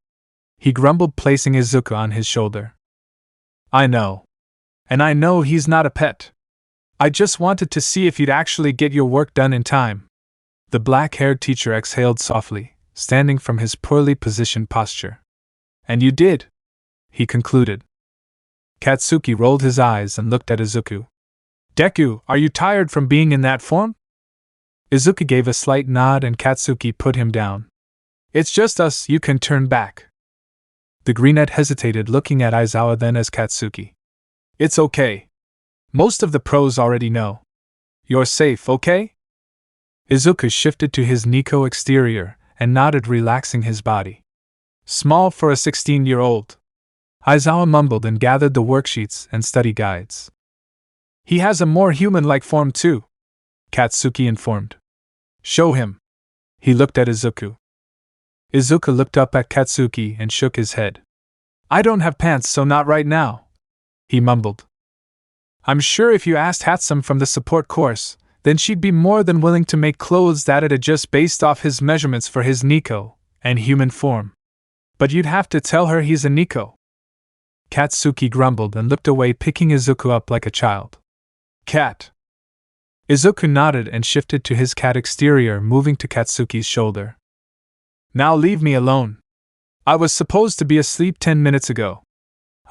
[SPEAKER 1] he grumbled, placing Izuku on his shoulder. I know. And I know he's not a pet. I just wanted to see if you'd actually get your work done in time. The black-haired teacher exhaled softly, standing from his poorly positioned posture. And you did, he concluded. Katsuki rolled his eyes and looked at Izuku. Deku, are you tired from being in that form? Izuku gave a slight nod and Katsuki put him down. It's just us, you can turn back. The greenette hesitated, looking at Aizawa, then as Katsuki. It's okay. Most of the pros already know. You're safe, okay? Izuku shifted to his Neko exterior and nodded, relaxing his body. Small for a 16-year-old. Aizawa mumbled and gathered the worksheets and study guides. He has a more human-like form too, Katsuki informed. Show him. He looked at Izuku. Izuku looked up at Katsuki and shook his head. I don't have pants, so not right now, he mumbled. I'm sure if you asked Hatsum from the support course, then she'd be more than willing to make clothes that'd adjust based off his measurements for his Neko and human form. But you'd have to tell her he's a Neko. Katsuki grumbled and looked away, picking Izuku up like a child. Cat. Izuku nodded and shifted to his cat exterior, moving to Katsuki's shoulder. Now leave me alone. I was supposed to be asleep 10 minutes ago.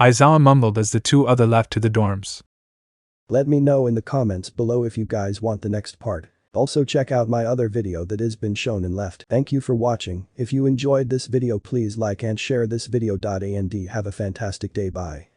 [SPEAKER 1] Aizawa mumbled as the two other left to the dorms.
[SPEAKER 2] Let me know in the comments below if you guys want the next part. Also check out my other video that has been shown and left. Thank you for watching. If you enjoyed this video, please like and share this video. And have a fantastic day. Bye.